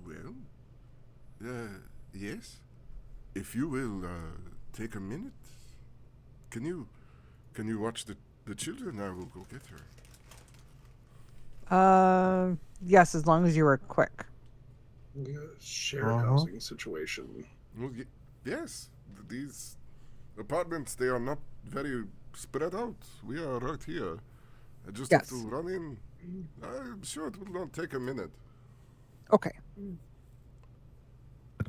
Well, yes. If you will take a minute, can you watch the children? I will go get her. Yes, as long as you were quick. Shared Uh-huh. housing situation. Well, yes. These apartments, they are not very spread out. We are right here. I just Yes. have to run in. I'm sure it will not take a minute. Okay.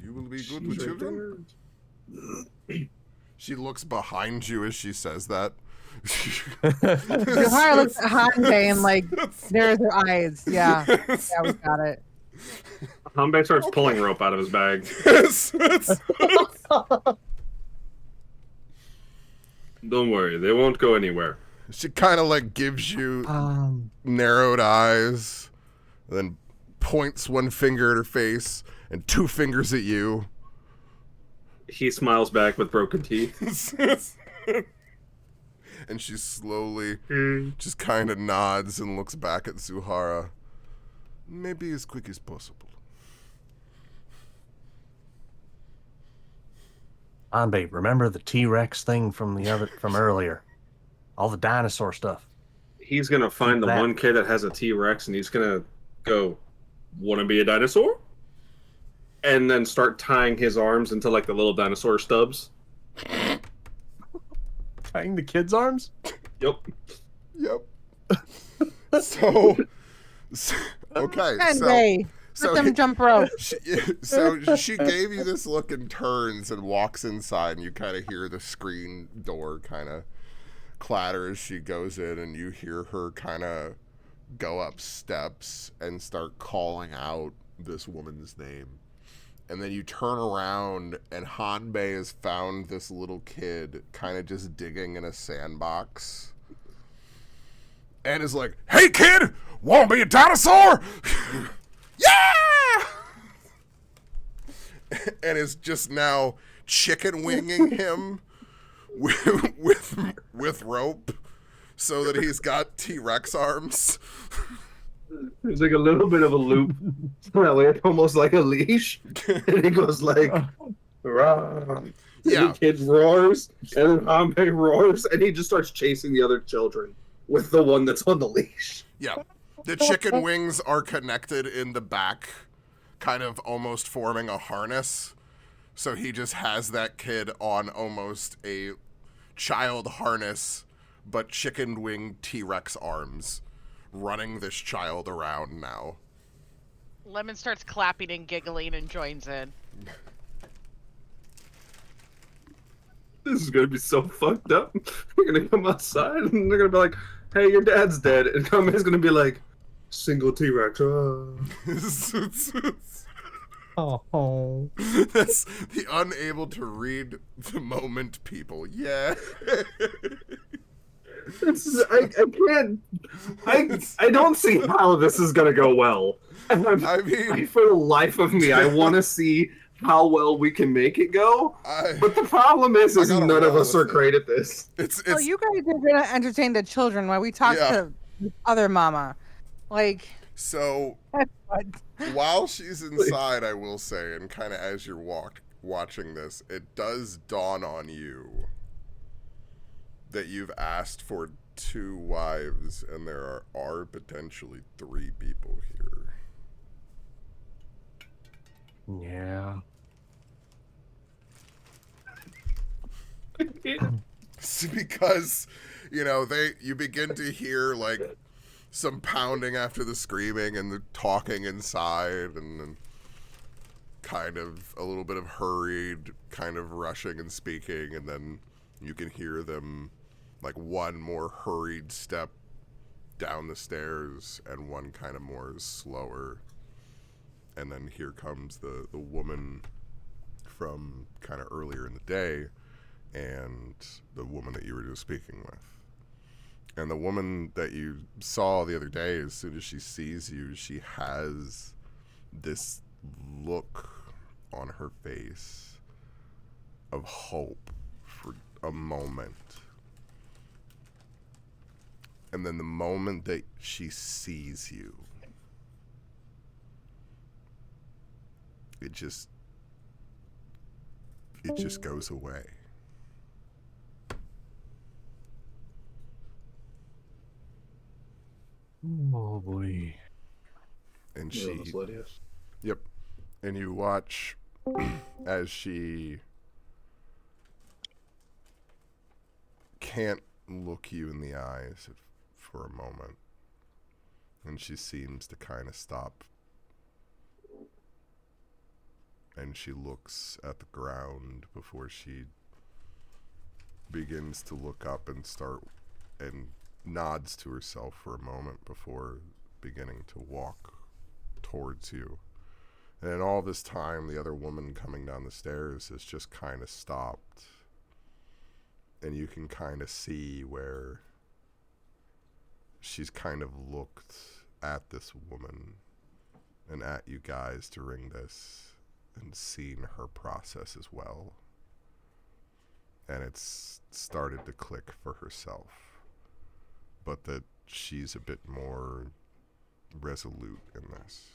You will be good with children? She looks behind you as she says that. Zuhara looks at Hanbei and like, there's her eyes. Yeah. Yeah, we got it. Hanbei starts pulling rope out of his bag. Don't worry, they won't go anywhere. She kind of like gives you Um, narrowed eyes, then points one finger at her face and two fingers at you. He smiles back with broken teeth. And she slowly just kind of nods and looks back at Zuhara. Maybe as quick as possible. Babe, remember the T-Rex thing from earlier? All the dinosaur stuff. He's gonna find the one kid that has a T-Rex, and he's gonna go, "Want to be a dinosaur?" And then start tying his arms into like the little dinosaur stubs. Tying the kid's arms? Yep. So okay, so let them jump rope. She gave you this look and turns and walks inside, and you kind of hear the screen door kind of clatter as she goes in, and you hear her kind of go up steps and start calling out this woman's name. And then you turn around, and Hanbei has found this little kid kind of just digging in a sandbox. And is like, "Hey, kid! Wanna be a dinosaur?" Yeah! And is just now chicken winging him with rope so that he's got T-Rex arms. There's like a little bit of a loop. That way it's almost like a leash. And he goes like, "Rah." Yeah. The kid roars, and then Hanbei roars, and he just starts chasing the other children with the one that's on the leash. Yeah. The chicken wings are connected in the back, kind of almost forming a harness. So he just has that kid on almost a child harness, but chicken wing T-Rex arms, running this child around now. Lemon starts clapping and giggling and joins in. This is gonna be so fucked up. We're gonna come outside and they're gonna be like, "Hey, your dad's dead," and Kame's gonna be like, "Single T-Rex." Oh. That's the unable to read the moment people. Yeah. I don't see how this is gonna go well. I mean, for the life of me, I want to see how well we can make it go. But the problem is none of us are great at this. So you guys are gonna entertain the children while we talk to the other mama. Like, so while she's inside, I will say, and kind of as you're watching this, it does dawn on you that you've asked for 2 wives, and there are potentially 3 people here. Yeah. Because, you begin to hear like some pounding after the screaming and the talking inside, and then kind of a little bit of hurried, kind of rushing and speaking, and then you can hear them like one more hurried step down the stairs and one kind of more slower. And then here comes the woman from kind of earlier in the day and the woman that you were just speaking with. And the woman that you saw the other day, as soon as she sees you, she has this look on her face of hope for a moment. And then the moment that she sees you, it just goes away. Oh boy. And yep. And you watch as she can't look you in the eyes for a moment. And she seems to kind of stop. And she looks at the ground before she begins to look up and nods to herself for a moment before beginning to walk towards you. And in all this time, the other woman coming down the stairs has just kind of stopped. And you can kind of see where she's kind of looked at this woman and at you guys during this and seen her process as well. And it's started to click for herself, but that she's a bit more resolute in this.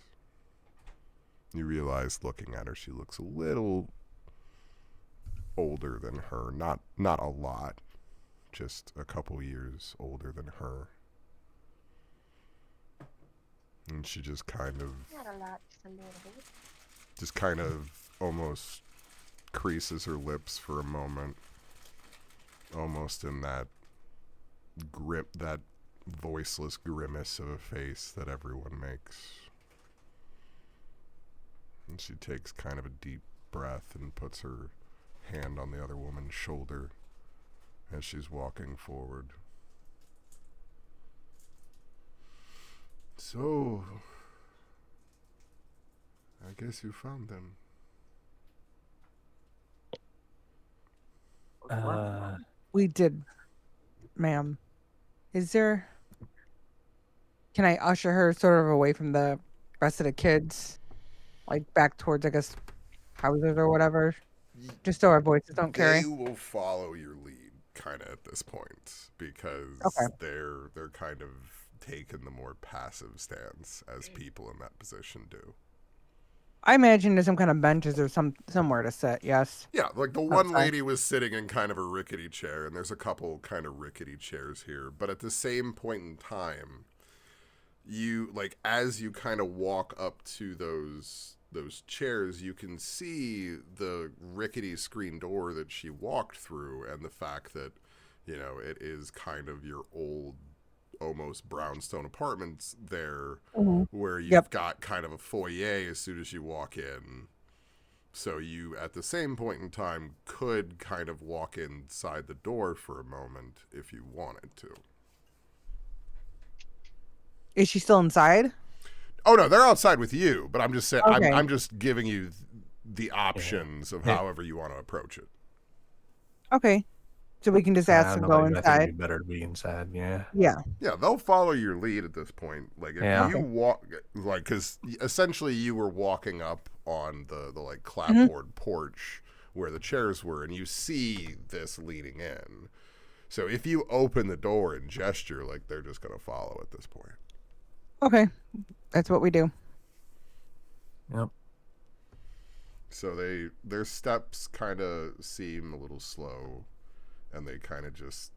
You realize, looking at her, she looks a little older than her. Not a lot, just a couple years older than her. And she just kind of, Not a lot, just a little bit. just kind of almost creases her lips for a moment, almost in that that voiceless grimace of a face that everyone makes. And she takes kind of a deep breath and puts her hand on the other woman's shoulder as she's walking forward. So, I guess you found them. We did, ma'am. Can I usher her sort of away from the rest of the kids? Like back towards, I guess, houses or whatever? Just so our voices don't carry. They will follow your lead, kind of at this point, because they're kind of taking the more passive stance as people in that position do. I imagine there's some kind of benches or somewhere to sit. Yes. Yeah, like the one lady was sitting in kind of a rickety chair, and there's a couple kind of rickety chairs here. But at the same point in time, you, like, as you kind of walk up to those chairs, you can see the rickety screen door that she walked through, and the fact that, you know, it is kind of your old, almost brownstone apartments there, where you've got kind of a foyer as soon as you walk in. So you, at the same point in time, could kind of walk inside the door for a moment if you wanted to. Is she still inside? Oh no, they're outside with you, but I'm just saying, Okay. I'm just giving you the options of however you want to approach it. Okay. So we can just ask them to go I think inside. it'd be better to be inside. Yeah. Yeah. Yeah, they'll follow your lead at this point. Like if you walk, like, because essentially you were walking up on the like clapboard porch where the chairs were, and you see this leading in. So if you open the door and gesture, like, they're just gonna follow at this point. Okay, that's what we do. Yep. So their steps kind of seem a little slow, and they kind of just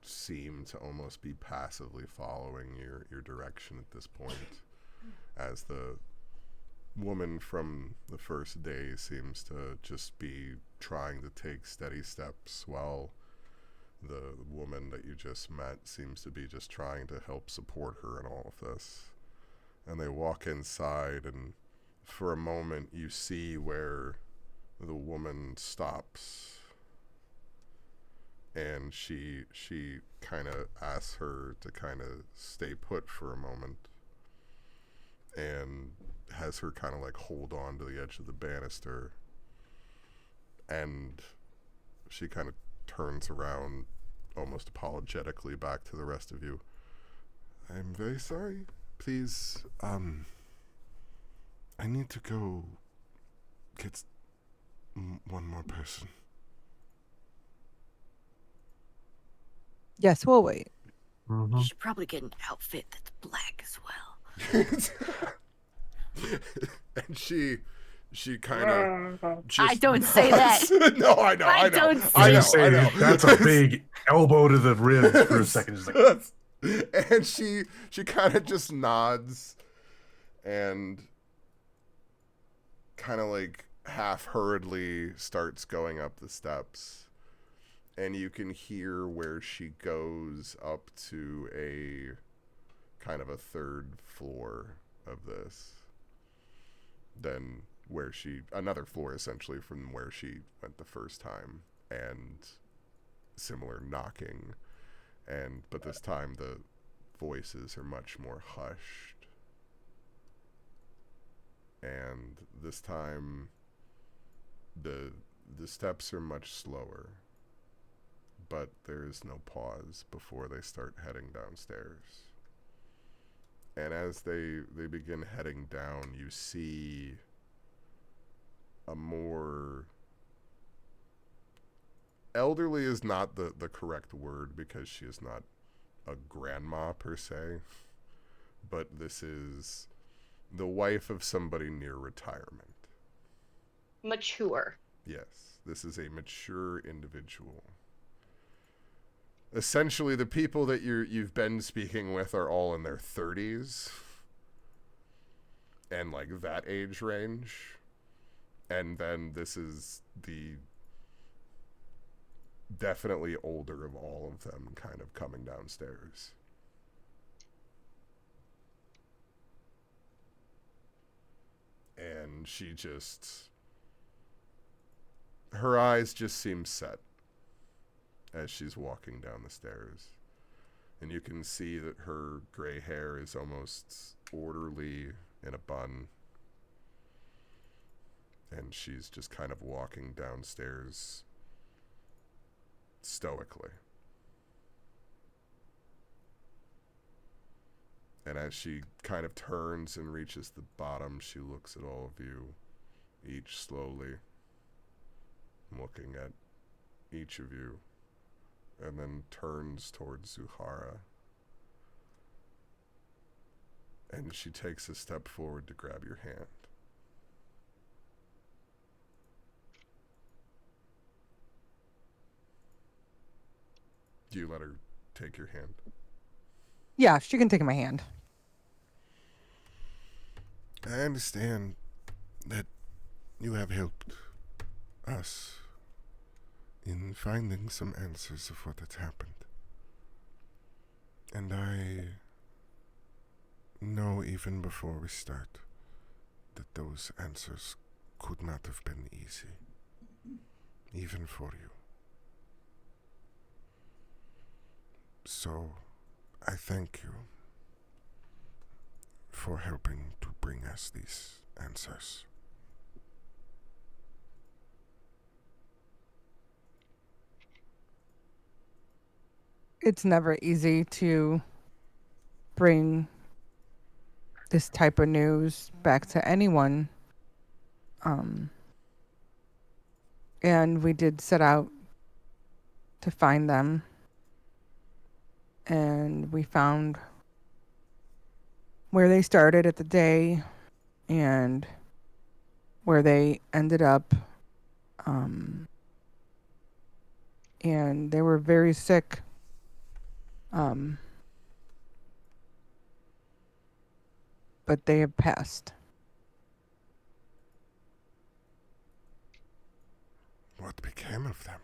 seem to almost be passively following your direction at this point, as the woman from the first day seems to just be trying to take steady steps, while the woman that you just met seems to be just trying to help support her in all of this. And they walk inside, and for a moment you see where the woman stops, and she kind of asks her to kind of stay put for a moment, and has her kind of like hold on to the edge of the banister, and she kind of turns around almost apologetically back to the rest of you. I'm very sorry. Please, I need to go get one more person. Yes, we'll wait. You should probably get an outfit that's black as well. And she kind of I don't say that. No, I know. I know. That's a big elbow to the ribs for a second. Just like, and she kind of just nods and kind of like half hurriedly starts going up the steps, and you can hear where she goes up to a kind of a third floor of this, then where another floor essentially from where she went the first time, and similar knocking, but this time the voices are much more hushed, and this time the steps are much slower, but there is no pause before they start heading downstairs. And as they begin heading down, you see a more elderly is not the correct word because she is not a grandma per se, but this is the wife of somebody near retirement. Mature. Yes, this is a mature individual. Essentially, the people that you've been speaking with are all in their 30s and like that age range. And then this is the definitely older of all of them kind of coming downstairs. And she just... her eyes just seem set as she's walking down the stairs. And you can see that her gray hair is almost orderly in a bun. And she's just kind of walking downstairs stoically. And as she kind of turns and reaches the bottom, she looks at all of you, each slowly, looking at each of you, and then turns towards Zuhara. And she takes a step forward to grab your hand. Do you let her take your hand? Yeah, she can take my hand. I understand that you have helped us in finding some answers of what has happened. And I know even before we start that those answers could not have been easy, even for you. So, I thank you for helping to bring us these answers. It's never easy to bring this type of news back to anyone. And we did set out to find them. And we found where they started at the day and where they ended up. And they were very sick. But they have passed. What became of them?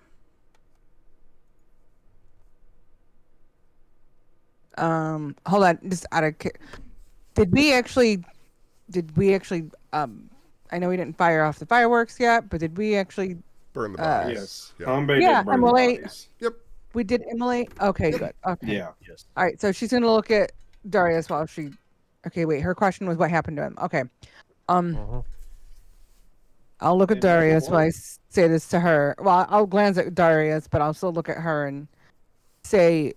Hold on, just out of did we actually I know we didn't fire off the fireworks yet, but did we actually burn the bodies? Yes. Yeah. Harambe Yeah, did burn the immolate. bodies. Yep. We did immolate? Okay, good. Okay. Yeah. Yes. All right, so she's gonna look at Darius while she okay, wait, her question was what happened to him. Okay. I'll look at They made Darius while I say this to her. Well, I'll glance at Darius, but I'll still look at her and say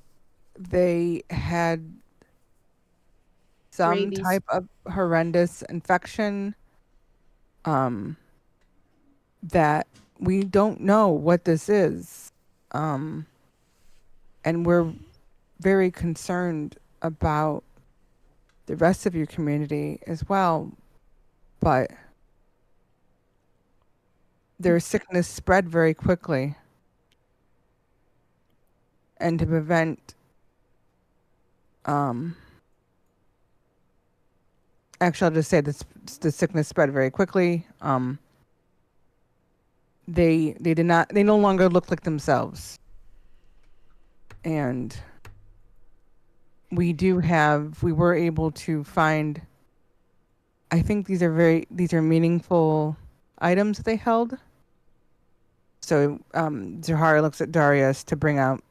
they had some Rabies. type of horrendous infection that we don't know what this is. And we're very concerned about the rest of your community as well. But their sickness spread very quickly. And to prevent actually I'll just say this the sickness spread very quickly. They no longer look like themselves. And we were able to find, I think these are meaningful items that they held. So Zuhara looks at Darius to bring out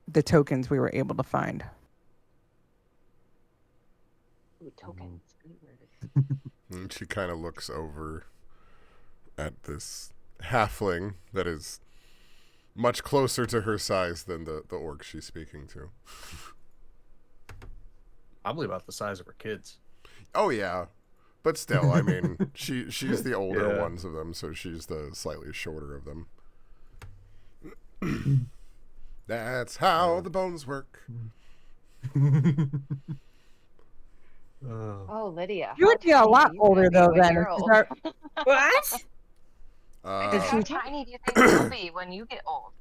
the tokens we were able to find. Ooh, tokens. And she kind of looks over at this halfling that is much closer to her size than the orc she's speaking to. Probably about the size of her kids. Oh yeah, but still, I mean, she's the older Yeah. ones of them, so she's the slightly shorter of them. That's how the bones work. Oh, Lydia. You would be a lot older though then. If you start... What? How tiny do you think you'll be when you get old?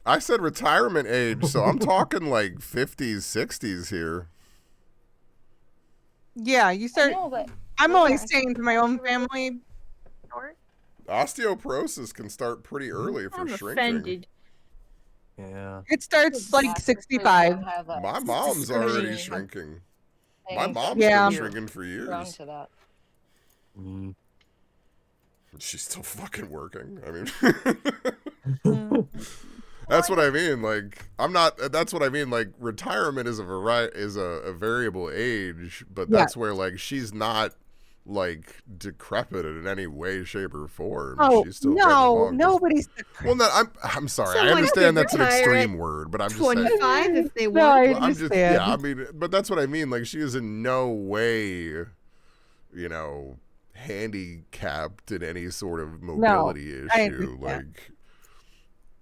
I said retirement age, so I'm talking like 50s, 60s here. Yeah, you start. No, but I'm only saying to my own family. Osteoporosis can start pretty early for I'm shrinking. offended. Yeah. It starts like 65. My mom's already shrinking. My mom's been shrinking for years. To that. She's still fucking working. I mean, that's what I mean. Like, I'm not. That's what I mean. Like, retirement is a variable age, but that's where like she's not like decrepit in any way, shape, or form. Oh She's still no, nobody's. Well, no, I'm sorry. I Someone understand could that's an retire extreme at word, but I'm just saying. 25 if they No, want. I Well, I'm just understand. I mean, but that's what I mean. Like, she is in no way, handicapped in any sort of mobility issue. Like,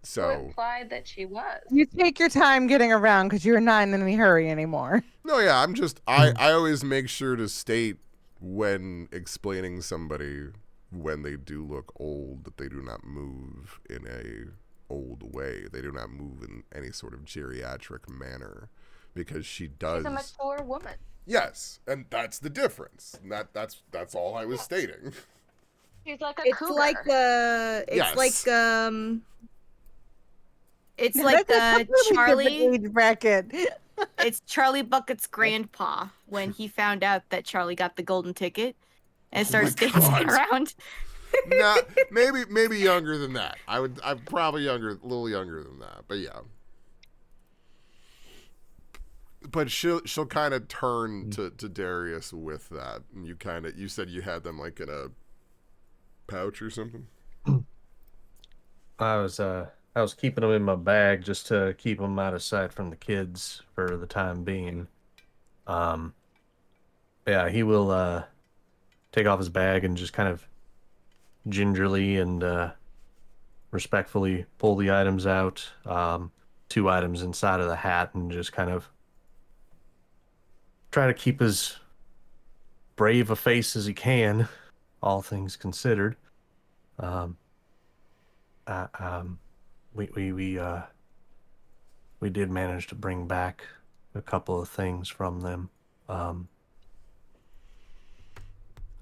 so Who implied that she was? You take your time getting around because you're not in any hurry anymore. no, yeah, I'm just I always make sure to state when explaining somebody when they do look old that they do not move in a old way. They do not move in any sort of geriatric manner, because she does. She's a mature woman. Yes, and that's the difference. And that's all I was stating. She's like a It's cougar. like Yes. it's like That's a completely different Charlie. age bracket. It's Charlie Bucket's grandpa when he found out that Charlie got the golden ticket and starts dancing God. around. Nah, maybe younger than that. I'm probably a little younger than that. But yeah. But she'll kind of turn to Darius with that. And you said you had them like in a pouch or something? I was keeping them in my bag just to keep them out of sight from the kids for the time being. Yeah, he will take off his bag and just kind of gingerly and respectfully pull the items out. 2 items inside of the hat, and just kind of try to keep as brave a face as he can, all things considered. We did manage to bring back a couple of things from them.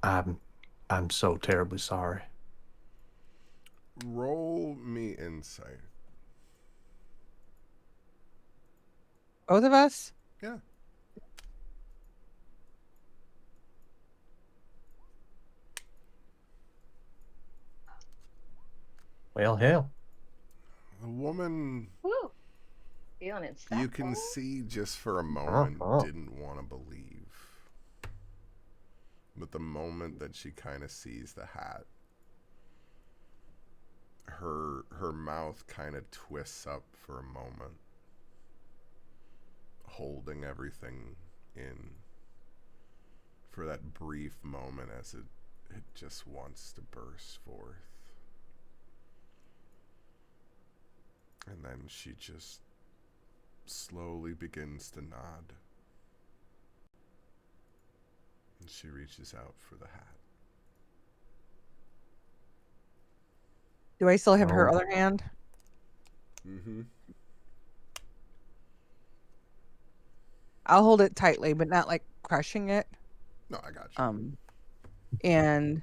I'm so terribly sorry. Roll me insight. Both of us? Yeah. Well, hell. The woman Woo. Feeling it. you can see just for a moment didn't want to believe. But the moment that she kind of sees the hat, her mouth kind of twists up for a moment, holding everything in for that brief moment as it just wants to burst forth. And then she just slowly begins to nod. And she reaches out for the hat. Do I still have her other hand? Mm-hmm. I'll hold it tightly, but not like crushing it. No, I got you. And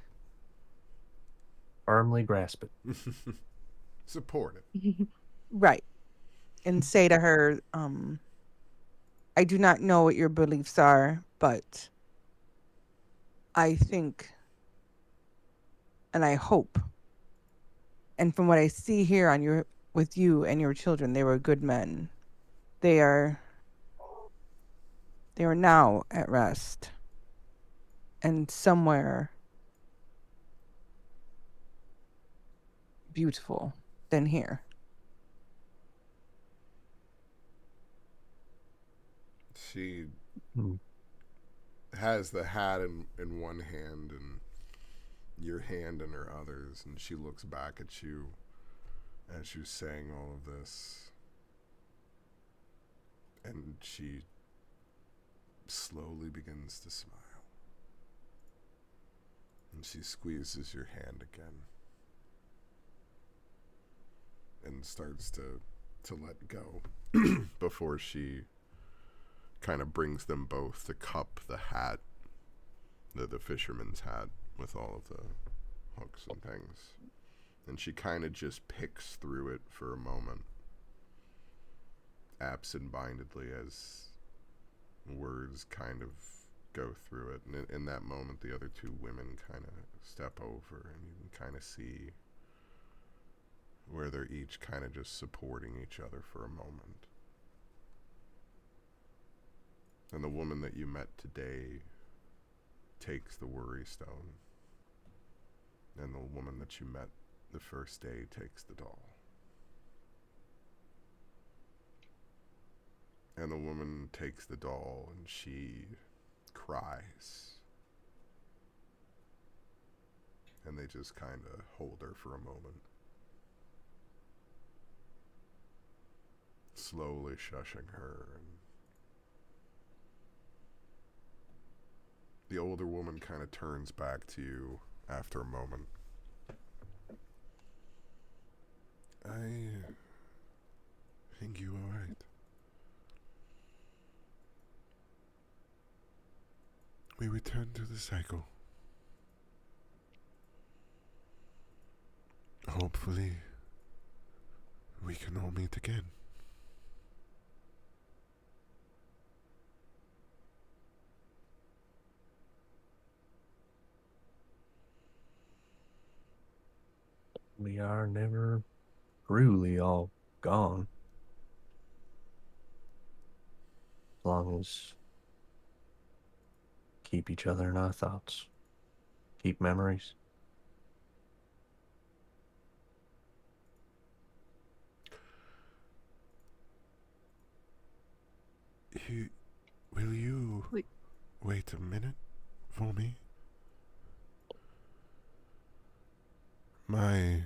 Firmly grasp it. Support it. right. And say to her, I do not know what your beliefs are, but I think and I hope, and from what I see here with you and your children, they were good men. They are now at rest and somewhere beautiful than here. She has the hat in one hand and your hand in her others, and she looks back at you as she's saying all of this. And she slowly begins to smile. And she squeezes your hand again. And starts to let go before she kind of brings them both the cup, the hat, the fisherman's hat with all of the hooks and things. And she kind of just picks through it for a moment, absent-mindedly, as words kind of go through it. And in that moment, the other two women kind of step over, and you can kind of see where they're each kind of just supporting each other for a moment. And the woman that you met today takes the worry stone. And the woman that you met the first day takes the doll. And the woman takes the doll and she cries. And they just kind of hold her for a moment. Slowly shushing her. And the older woman kind of turns back to you after a moment. I think you are right. We return to the cycle. Hopefully, we can all meet again. We are never truly all gone. As long as keep each other in our thoughts. Keep memories. Will you wait a minute for me? My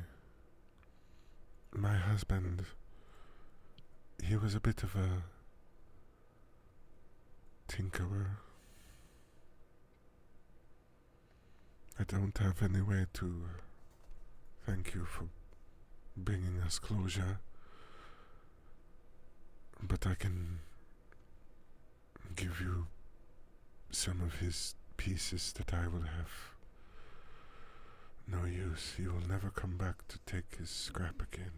husband, he was a bit of a tinkerer. I don't have any way to thank you for bringing us closure, but I can give you some of his pieces that I will have no use. He will never come back to take his scrap again.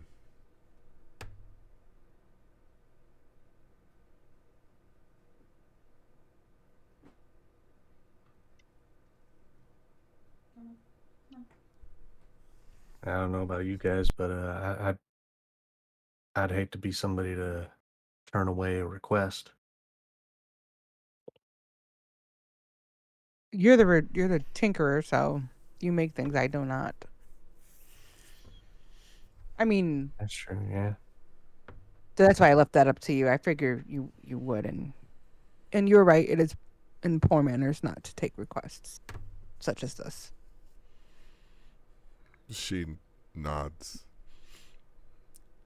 I don't know about you guys, but I'd hate to be somebody to turn away a request. You're the tinkerer, so you make things. I do not. I mean, That's true, yeah. that's why I left that up to you. I figure you would, and you're right. It is in poor manners not to take requests such as this. She nods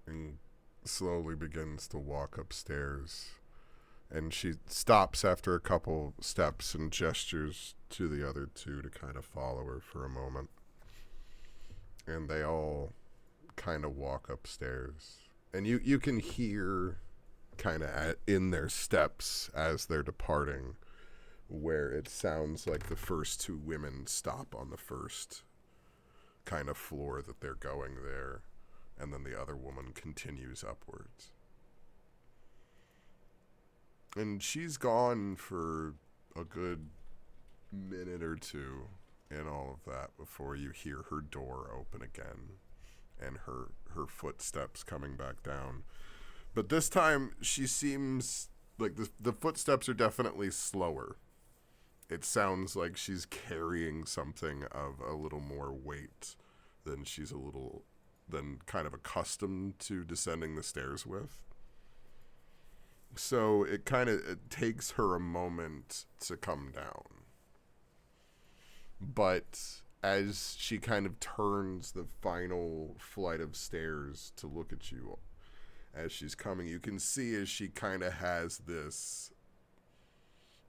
and slowly begins to walk upstairs. And she stops after a couple steps and gestures to the other two to kind of follow her for a moment. And they all kind of walk upstairs. And you can hear kind of in their steps as they're departing where it sounds like the first two women stop on the first kind of floor that they're going there. And then the other woman continues upwards. And she's gone for a good minute or two in all of that before you hear her door open again and her footsteps coming back down. But this time she seems like the footsteps are definitely slower. It sounds like she's carrying something of a little more weight than kind of accustomed to descending the stairs with. So it takes her a moment to come down. But as she kind of turns the final flight of stairs to look at you as she's coming, you can see as she kind of has this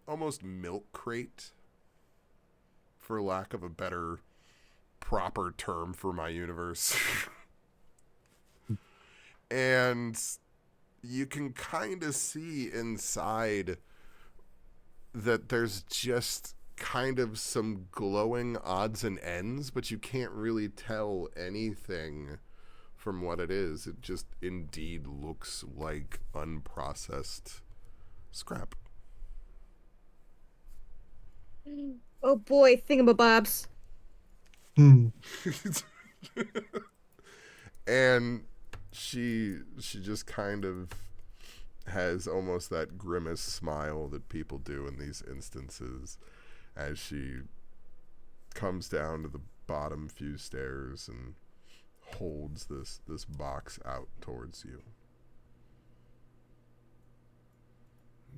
almost milk crate, for lack of a better proper term for my universe. And you can kind of see inside that there's just kind of some glowing odds and ends, but you can't really tell anything from what it is. It just indeed looks like unprocessed scrap. Oh boy, thingamabobs. And she just kind of has almost that grimace smile that people do in these instances as she comes down to the bottom few stairs and holds this box out towards you.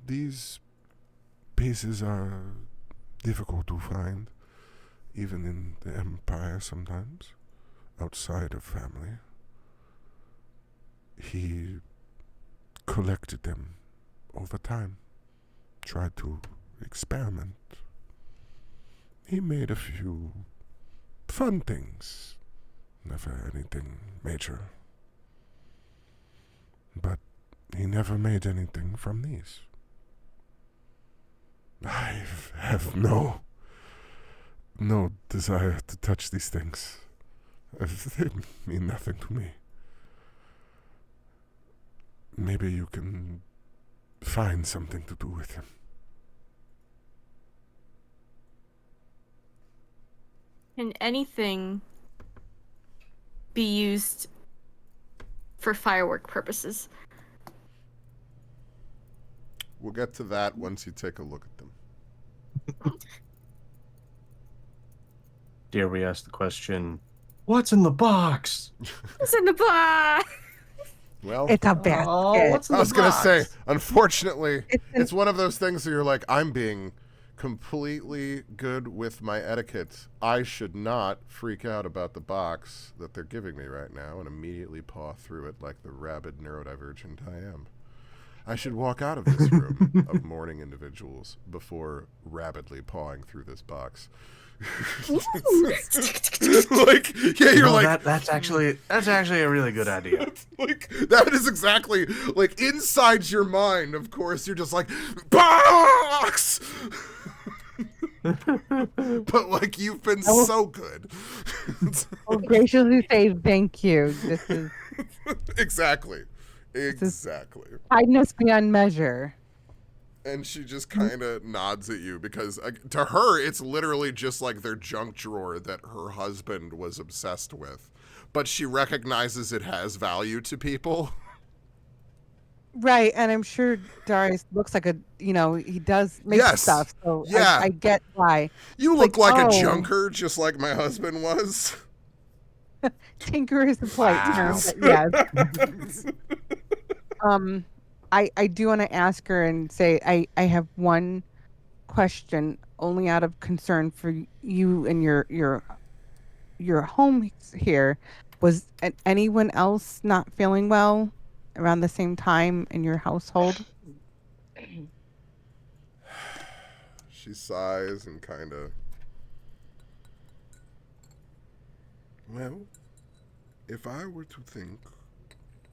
These pieces are difficult to find, even in the Empire sometimes, outside of family. He collected them over time, tried to experiment. He made a few fun things, never anything major. But he never made anything from these. I have no desire to touch these things. They mean nothing to me. Maybe you can find something to do with him. Can anything be used for firework purposes? We'll get to that once you take a look at them. Dare we ask the question, what's in the box? What's in the box? Well, It's a basket. Oh, what's in I the was going to box? say, unfortunately, It's it's one of those things where you're like, I'm being completely good with my etiquette. I should not freak out about the box that they're giving me right now and immediately paw through it like the rabid neurodivergent I am. I should walk out of this room of mourning individuals before rabidly pawing through this box. Like, yeah, you're like, that's actually a really good idea. like, that is exactly, like, inside your mind, of course, you're just like, box! But, like, you've been so good. I'll graciously say thank you. This is Exactly. is- Exactly. kindness beyond measure. And she just kind of nods at you because to her, it's literally just like their junk drawer that her husband was obsessed with. But she recognizes it has value to people. Right, and I'm sure Darius looks like he does make Yes. stuff, so Yeah. I get why. You look like a oh. junker, just like my husband was. Tinker is a polite term, Wow. but yes. I do want to ask her and say I have one question only out of concern for you and your home here. Was anyone else not feeling well around the same time in your household? She sighs and kind of... Well, if I were to think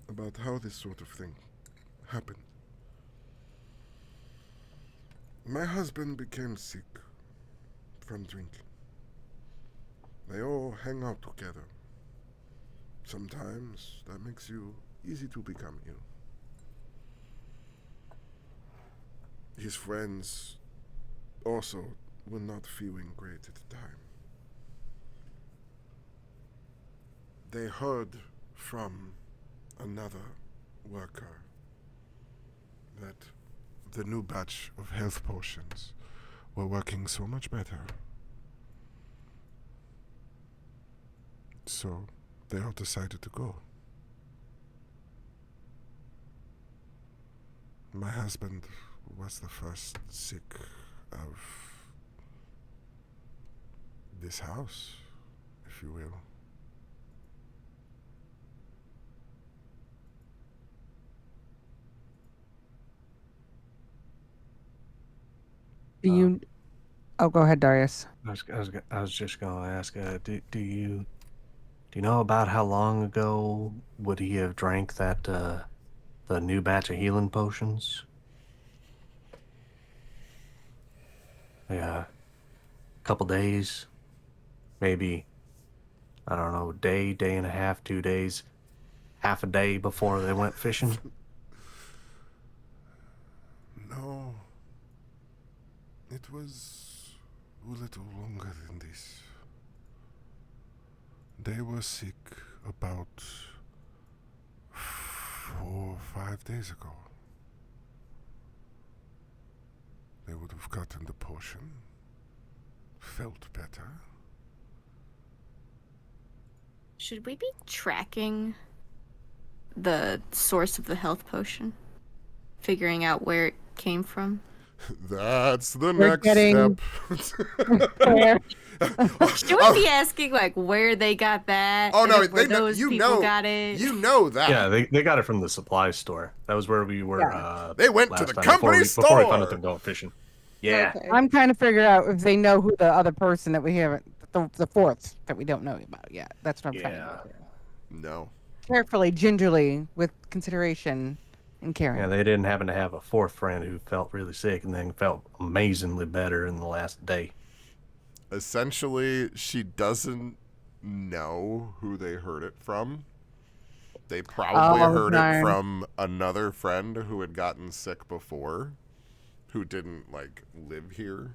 about how this sort of thing happened. My husband became sick from drinking. They all hang out together. Sometimes that makes you easy to become ill. His friends also were not feeling great at the time. They heard from another worker that the new batch of health potions were working so much better. So they all decided to go. My husband was the first sick of this house, if you will. Do you? Oh, go ahead, Darius. I was just going to ask, do you know about how long ago would he have drank that the new batch of healing potions? Yeah, a couple days, maybe. I don't know, day and a half, 2 days, half a day before they went fishing. No. It was a little longer than this. They were sick about 4 or 5 days ago. They would have gotten the potion, felt better. Should we be tracking the source of the health potion? Figuring out where it came from? That's the We're next getting- step. Should we be asking, like, where they got that? Oh, and no, where they know, those you people know, got it? you know that. Yeah, they got it from the supply store. That was where we were. They went to last the time, company before we found out store. them going fishing. Yeah. Okay. I'm trying to figure out if they know who the other person that we haven't, the fourth that we don't know about yet. That's what I'm trying to do. No. Carefully, gingerly, with consideration and caring. Yeah, they didn't happen to have a fourth friend who felt really sick and then felt amazingly better in the last day. Essentially, she doesn't know who they heard it from. They probably heard it from another friend who had gotten sick before, who didn't, like, live here.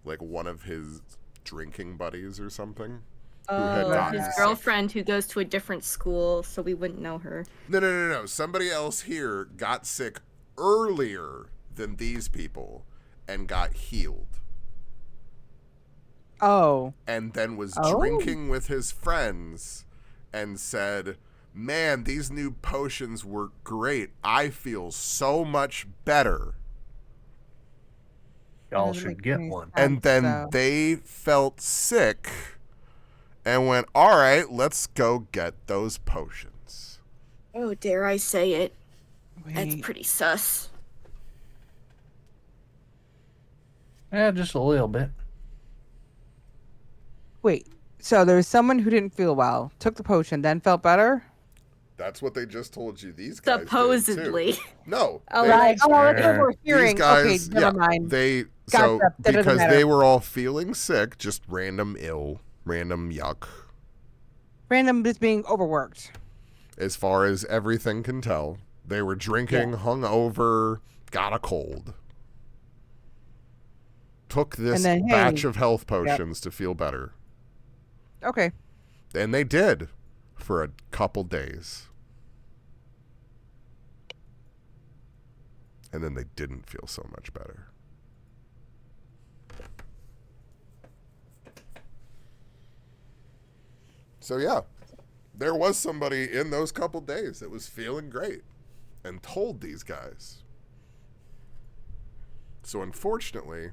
Like, one of his drinking buddies or something. Who had gotten his sick. girlfriend who goes to a different school, so we wouldn't know her. No. Somebody else here got sick earlier than these people and got healed. Oh. And then was drinking with his friends and said, "Man, these new potions work great. I feel so much better." Y'all should get one. And then they felt sick and went, "All right, let's go get those potions." Oh, dare I say it? That's Wait. pretty sus. Yeah, just a little bit. Wait. So there was someone who didn't feel well, took the potion, then felt better? That's what they just told you. These guys Supposedly. did too. No. Oh, they- Right. Oh, that's what we're These hearing. guys, Okay, never mind. They Gotcha. That doesn't because matter. they were all feeling sick, just random ill, random yuck, Random just being overworked. as far as everything can tell. They were drinking, hungover, got a cold. Took this And then, batch of health potions to feel better. Okay. And they did for a couple days. And then they didn't feel so much better. So yeah, there was somebody in those couple days that was feeling great and told these guys. So unfortunately,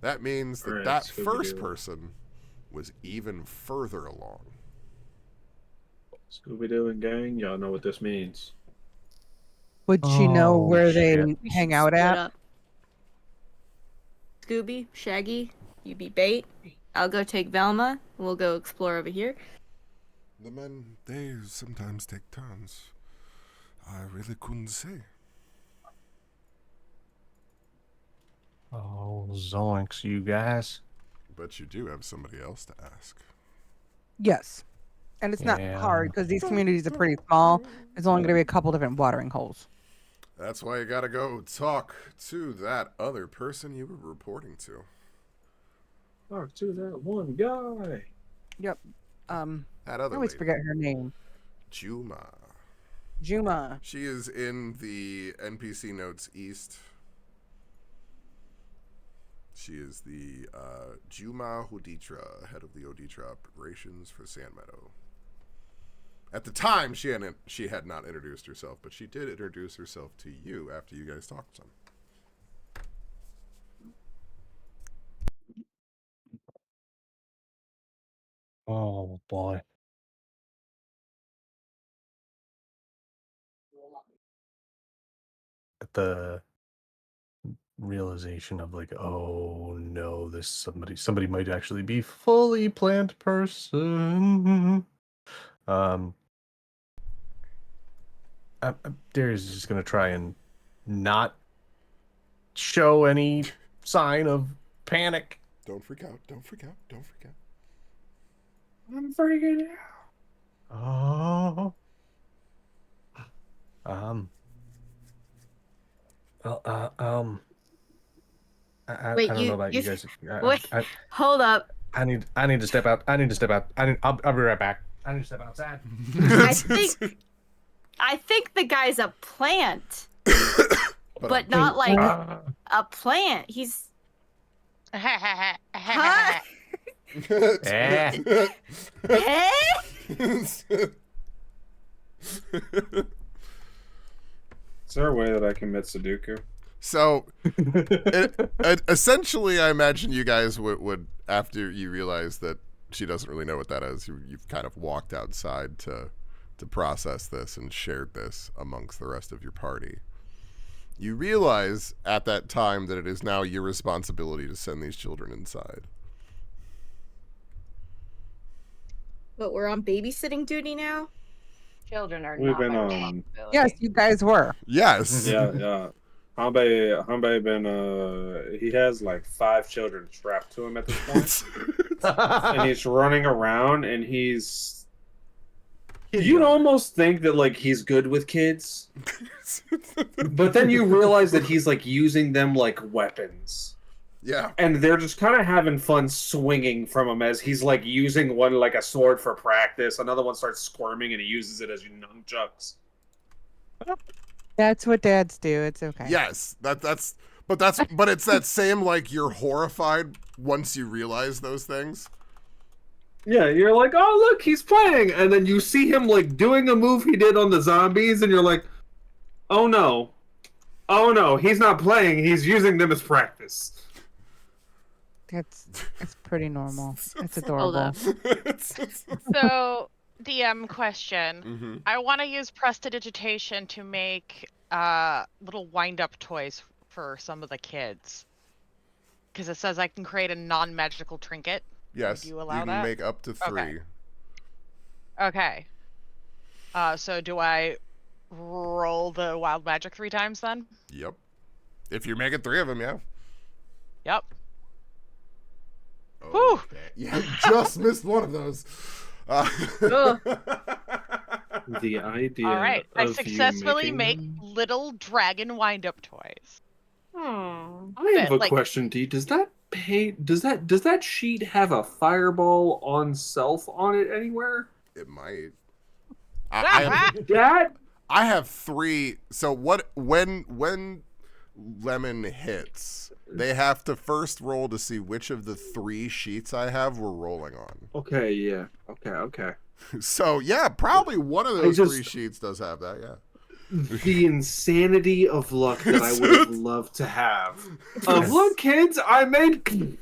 that means that that first person was even further along. Scooby-Doo and gang, y'all know what this means. Would she know Oh, where they shit. We hang should out split at? up. Scooby, Shaggy, you be bait. I'll go take Velma. We'll go explore over here. The men, they sometimes take turns. I really couldn't say. Oh, zoinks, you guys. But you do have somebody else to ask. Yes. And it's not Yeah. hard because these communities are pretty small. There's only going to be a couple different watering holes. That's why you gotta go talk to that other person you were reporting to. Talk to that one guy. Yep. That I other always lady, forget her name. Juma. Juma. She is in the NPC notes east. She is the Juma Hoditra, head of the Oditra operations for Sand Meadow. At the time, she had not introduced herself, but she did introduce herself to you after you guys talked some. Oh boy. At the realization of like, oh no, this somebody might actually be fully plant person. Darius is just gonna try and not show any sign of panic. Don't freak out. Don't freak out. Don't freak out. I'm freaking Oh. out. Wait, I don't know about you guys. Wait, hold up. I need to step out. I'll be right back. I need to step outside. I think the guy's a plant, but not like a plant. He's. Huh? Eh. Eh? Is there a way that I can admit Sudoku? So, essentially, I imagine you guys would, after you realize that she doesn't really know what that is, you've kind of walked outside to process this and shared this amongst the rest of your party. You realize at that time that it is now your responsibility to send these children inside. But we're on babysitting duty now? Children are We've not been my on. responsibility. Yes, you guys were. Yes. Yeah. Hanbei been he has like 5 children strapped to him at this point. And he's running around and you'd almost think that like he's good with kids. But then you realize that he's like using them like weapons. Yeah. And they're just kind of having fun swinging from him as he's like using one like a sword for practice. Another one starts squirming and he uses it as nunchucks. That's what dads do. It's okay. Yes. But it's that same like you're horrified once you realize those things. Yeah, you're like, oh look, he's playing, and then you see him like doing a move he did on the zombies, and you're like, oh no, he's not playing, he's using them as practice. It's pretty normal. It's Hold adorable. up. So, DM question. Mm-hmm. I want to use prestidigitation to make little wind-up toys for some of the kids. Because it says I can create a non-magical trinket. Yes. Do you allow can that? make up to 3. Okay. So do I roll the wild magic 3 times then? Yep. If you're making 3 of them, yeah. Yep. Okay. Yeah, just missed one of those. The idea. All right. I of you successfully making make little dragon wind-up toys. I have a like- question, D. Does that sheet have a fireball on self on it anywhere? It might. I have 3. So when Lemon hits, they have to first roll to see which of the 3 sheets I have we're rolling on. Okay, yeah. Okay. So yeah, probably one of those 3 sheets does have that. Yeah. The insanity of luck that I would have loved to have. Look, kids, I made.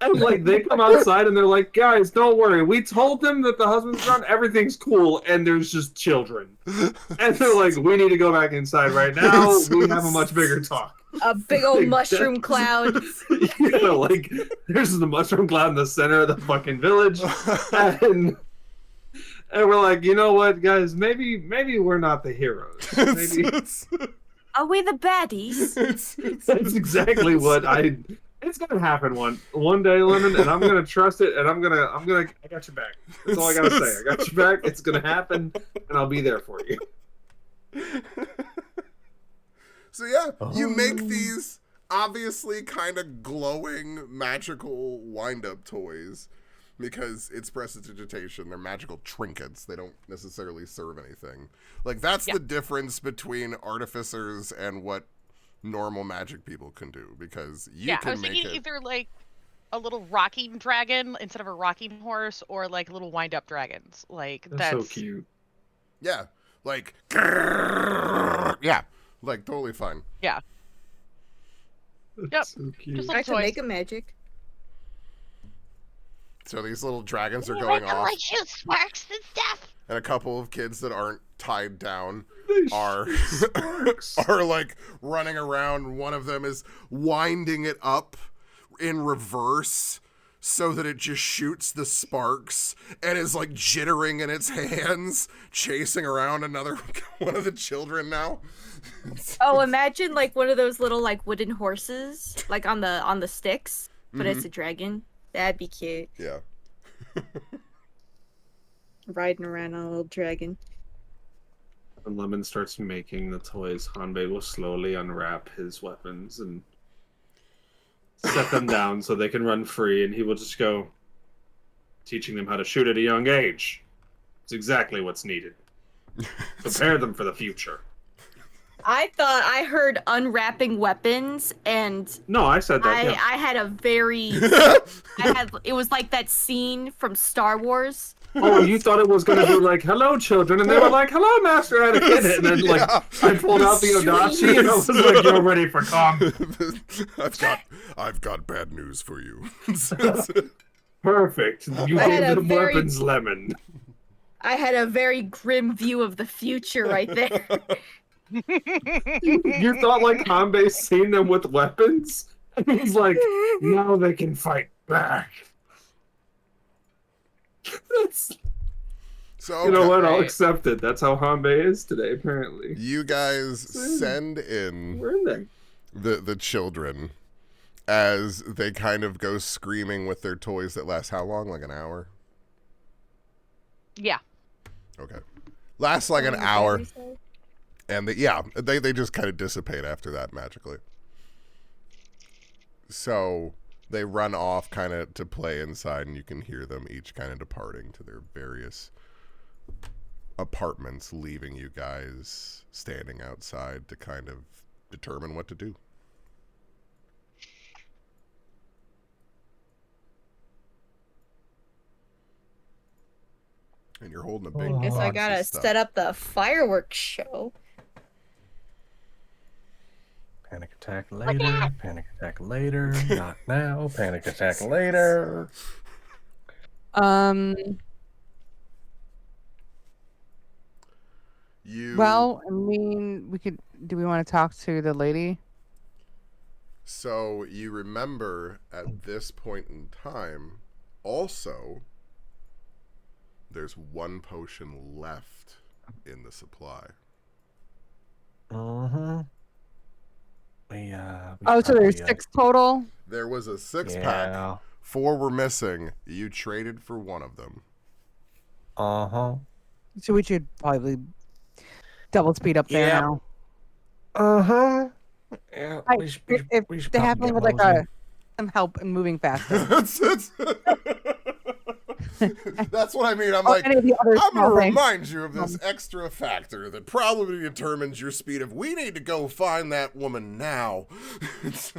And like they come outside and they're like, guys, don't worry. We told them that the husband's gone, everything's cool, and there's just children. And they're like, we need to go back inside right now. We have a much bigger talk. A big old Like mushroom cloud. Yeah, like there's the mushroom cloud in the center of the fucking village. And we're like, you know what, guys? Maybe we're not the heroes. Maybe Are we the baddies? that's exactly what It's gonna happen one day, Lemon, and I'm gonna trust it, and I got your back. That's all I gotta say. I got your back. It's gonna happen, and I'll be there for you. So yeah, you make these obviously kind of glowing magical wind-up toys. Because it's prestidigitation, they're magical trinkets. They don't necessarily serve anything. Like, that's the difference between artificers and what normal magic people can do. Because you can I was make thinking it... either, like, a little rocking dragon instead of a rocking horse, or, like, little wind-up dragons. Like, that's so cute. Yeah. Like, yeah. Like, totally fine. Yeah. That's so cute. Just I little can toys. make a magic. So these little dragons are You going make them off, like shoot sparks and stuff. and a couple of kids that aren't tied down They are shoot sparks. are like running around. One of them is winding it up in reverse so that it just shoots the sparks and is like jittering in its hands, chasing around another one of the children now. Oh, imagine like one of those little like wooden horses, like on the sticks, but it's a dragon. That'd be cute. Yeah. Riding around on a little dragon. When Lemon starts making the toys, Hanbei will slowly unwrap his weapons and set them down so they can run free, and he will just go, teaching them how to shoot at a young age. It's exactly what's needed. Prepare them for the future. I thought I heard unwrapping weapons, and No, I said that. Yeah. I had a very it was like that scene from Star Wars. Oh, you thought it was going to be like, hello, children, and they were like, hello, master, I had a kid, and then, like, I pulled out the Odachi, and I was like, you're ready for combat. I've got bad news for you. Perfect. You I had gave a them very- weapons, Lemon. I had a very grim view of the future right there. You thought, like, Hanbei's seen them with weapons? And he's like, now they can fight back. That's, So you know what? I'll Right. accept it. That's how Hanbei is today, apparently. you guys send in We're in there. the children as they kind of go screaming with their toys that last how long? Like an hour? Yeah. Okay. Lasts like an hour. And they just kind of dissipate after that magically. So they run off kind of to play inside, and you can hear them each kind of departing to their various apartments, leaving you guys standing outside to kind of determine what to do. And you're holding a big Guess I box gotta of stuff. set up the fireworks show. Panic attack later. Panic attack later. Not now. Panic attack later. You Well, I mean, we could. Do we want to talk to the lady? So you remember at this point in time, also, there's one potion left in the supply. Mm-hmm. We Oh, so there's probably, 6 total. There was a 6-pack. Yeah. 4 were missing. You traded for one of them. Uh-huh. So we should probably double speed up there Yeah. now. Uh-huh. Yeah. I- we should if we should they probably happen get with like Mosey. some help in moving faster. That's what I mean. I'm Or like, any of the other I'm going small to things. remind you of this extra factor that probably determines your speed. If we need to go find that woman now. Yes.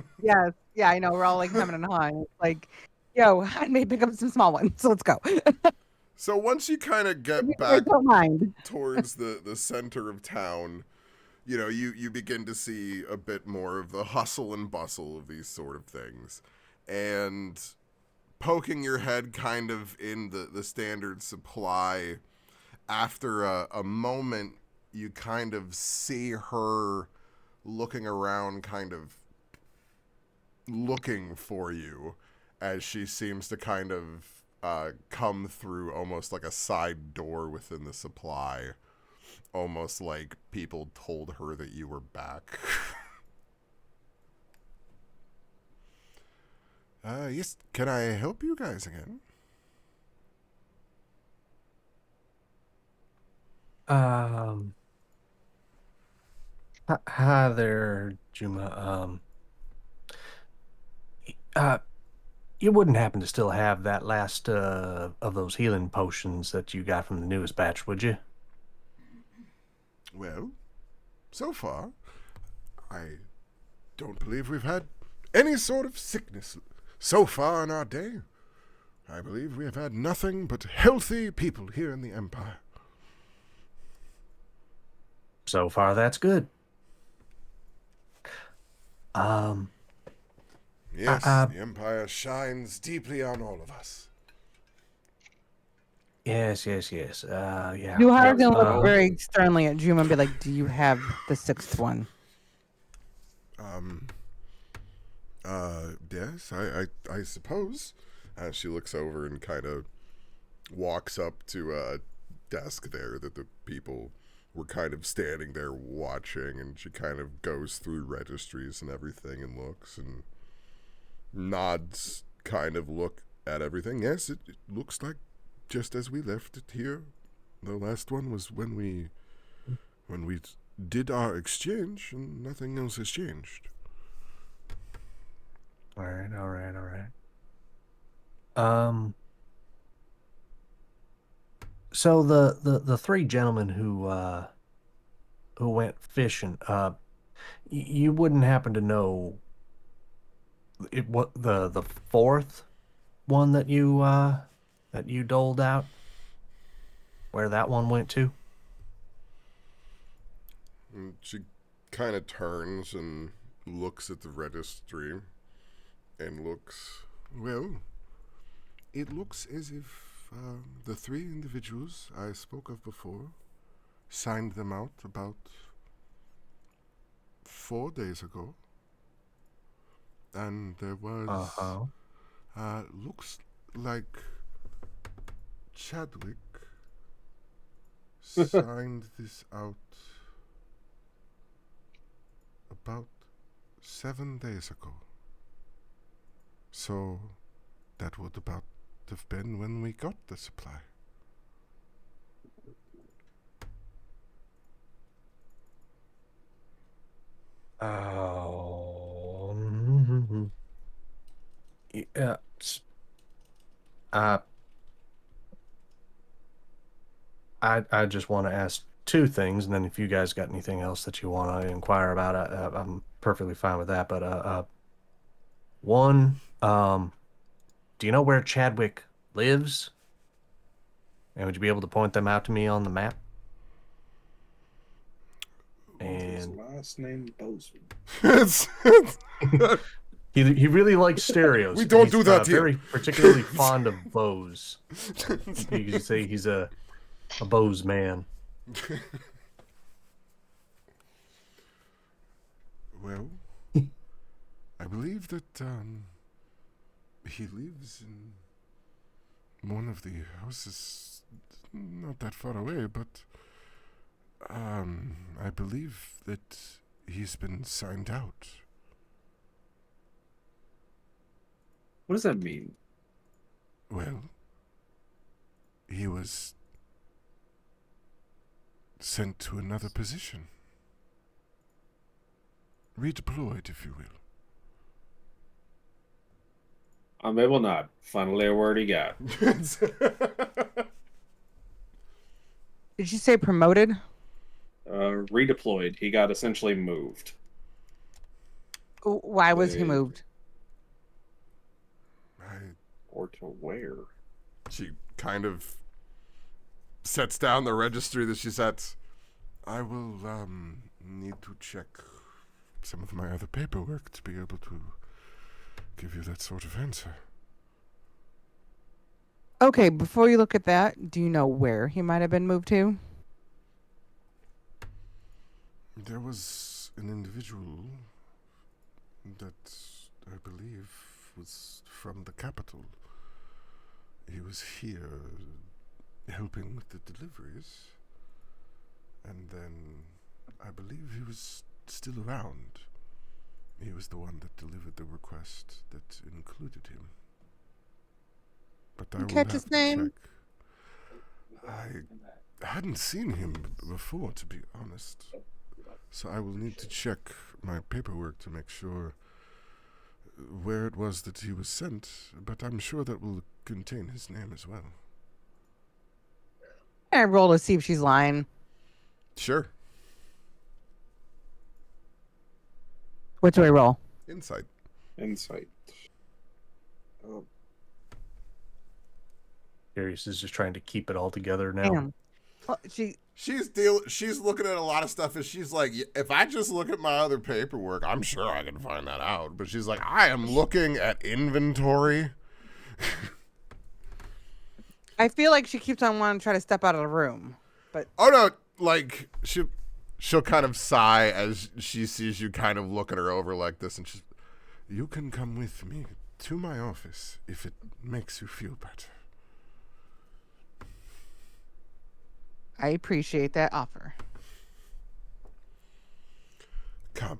Yeah, I know. We're all like hemming and hawing. It's like, yo, I may pick up some small ones. So let's go. So once you kind of get I back don't mind. towards the center of town, you know, you begin to see a bit more of the hustle and bustle of these sort of things. And poking your head kind of in the standard supply, after a moment, you kind of see her looking around, kind of looking for you, as she seems to kind of come through almost like a side door within the supply. Almost like people told her that you were back. Yes, can I help you guys again? Hi there, Juma. You wouldn't happen to still have that last of those healing potions that you got from the newest batch, would you? Well, so far, I don't believe we've had any sort of sickness so far in our day. I believe we have had nothing but healthy people here in the Empire. So far, that's good. Yes, Uh, the Empire shines deeply on all of us. Yes. Yeah. Duhar's Well, gonna look very sternly at Juma and be like, "Do you have the sixth one?" Yes, I suppose. She looks over and kind of walks up to a desk there that the people were kind of standing there watching, and she kind of goes through registries and everything and looks and nods, kind of look at everything. Yes, it looks like just as we left it here. The last one was when we did our exchange, and nothing else has changed. All right. So the three gentlemen who went fishing, you wouldn't happen to know what the fourth one that you doled out, where that one went to? And she kind of turns and looks at the registry and looks, well, it looks as if the three individuals I spoke of before signed them out about 4 days ago. And there was, looks like Chadwick signed this out about 7 days ago. So that would about have been when we got the supply. Oh. Yeah. I just want to ask two things, and then if you guys got anything else that you want to inquire about, I'm perfectly fine with that. But one, do you know where Chadwick lives? And would you be able to point them out to me on the map? His And last name Bozeman. he really likes stereos. We don't do that here. Very particularly fond of bows. You could say he's a bows man. Well, I believe that he lives in one of the houses not that far away, but I believe that he's been signed out. What does that mean? Well, he was sent to another position. Redeployed, if you will. Maybe not. Finally, a word he got. Did you say promoted? Redeployed. He got essentially moved. Why was he moved? Or to where? She kind of sets down the registry that she's at. I will need to check some of my other paperwork to be able to give you that sort of answer. Okay, before you look at that, do you know where he might have been moved to? There was an individual that I believe was from the capital. He was here helping with the deliveries, and then I believe he was still around. He was the one that delivered the request that included him. But I will Catch have his to name? check. I hadn't seen him before, to be honest. So I will need to check my paperwork to make sure where it was that he was sent, but I'm sure that will contain his name as well. I roll to see if she's lying. Sure. What do I roll? Insight. Darius is just trying to keep it all together now. Damn. Well, She's looking at a lot of stuff, and she's like, if I just look at my other paperwork, I'm sure I can find that out. But she's like, I am looking at inventory. I feel like she keeps on wanting to try to step out of the room, but Oh no, like she'll kind of sigh as she sees you kind of looking her over like this, and she's, you can come with me to my office if it makes you feel better. I appreciate that offer. Come.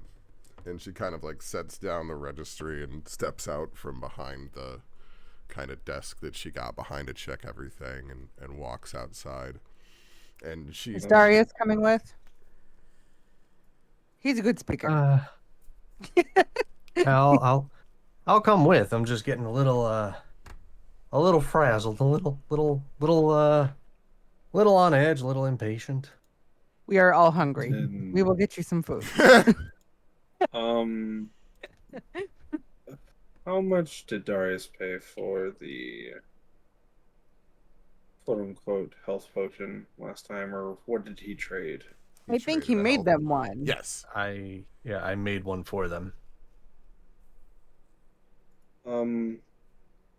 And she kind of like sets down the registry and steps out from behind the kind of desk that she got behind to check everything, and walks outside. And she Is Darius coming with? He's a good speaker. I'll come with. I'm just getting a little frazzled, a little on edge, a little impatient. We are all hungry. We will get you some food. How much did Darius pay for the quote unquote health potion last time, or what did he trade? I think he made them one. Yes. I made one for them.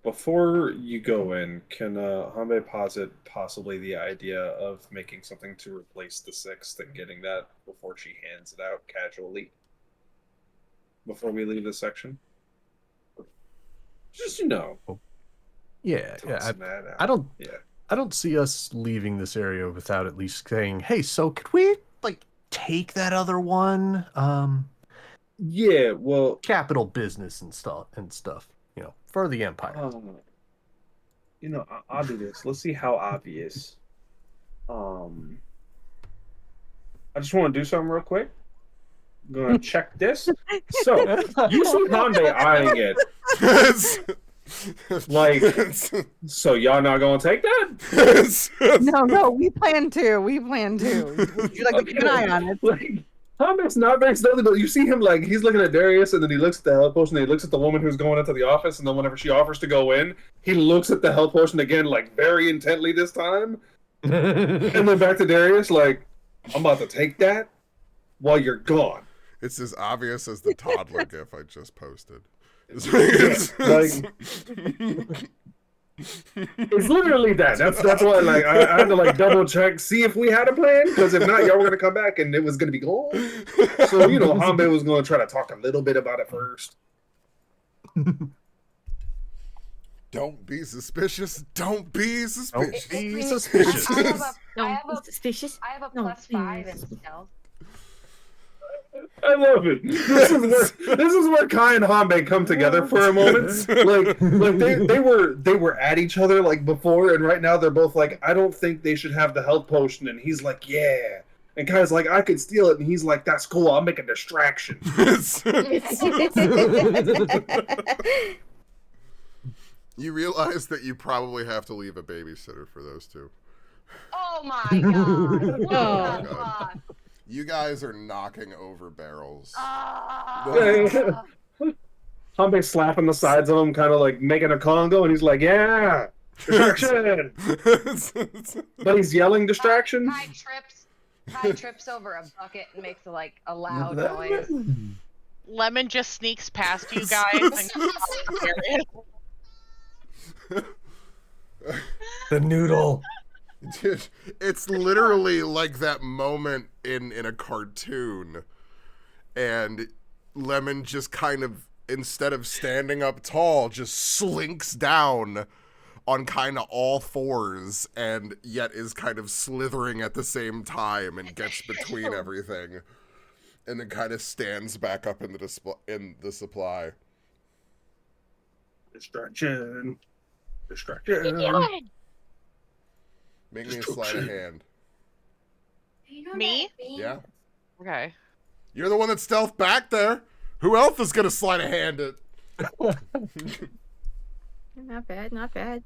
Before you go in, can Hanbei posit possibly the idea of making something to replace the 6th and getting that before she hands it out casually? Before we leave this section? Just, Yeah. I don't see us leaving this area without at least saying, "Hey, so could we take that other one?" Yeah, well, capital business and stuff, for the Empire. I'll do this. Let's see how obvious. I just want to do something real quick. I'm gonna check this. So you see Hanbei eyeing it. So y'all not gonna take that? No, we plan to. Would you like to keep an eye on it? Hanbei's not very stealthy, but you see him he's looking at Darius, and then he looks at the health potion, and he looks at the woman who's going into the office, and then whenever she offers to go in, he looks at the health potion again, very intently this time, and then back to Darius, I'm about to take that while you're gone. It's as obvious as the toddler gif I just posted. It's literally that. That's why I had to double check, see if we had a plan, because if not, y'all were gonna come back and it was gonna be gone. So Hanbei was gonna try to talk a little bit about it first. Don't be suspicious. Don't be suspicious. Don't be suspicious. I have a +5 in stealth. I love it. This is where Kai and Hanbei come together for a moment. They were at each other before, and right now they're both I don't think they should have the health potion, and he's yeah. And Kai's I could steal it, and he's that's cool, I'll make a distraction. You realize that you probably have to leave a babysitter for those two. Oh my god. What the fuck? You guys are knocking over barrels. Hanbei slapping the sides of him, kind of making a Congo, and he's yeah, distraction. But he's yelling distraction. Kai trips over a bucket and makes a loud noise. Lemon just sneaks past you guys and the noodle. Dude, it's literally like that moment in a cartoon, and Lemon just kind of, instead of standing up tall, just slinks down on kind of all fours, and yet is kind of slithering at the same time and gets between everything, and then kind of stands back up in the supply. Distraction. Make me a sleight of hand. Me? Yeah. Okay. You're the one that's stealth back there. Who else is gonna sleight of hand it? Not bad.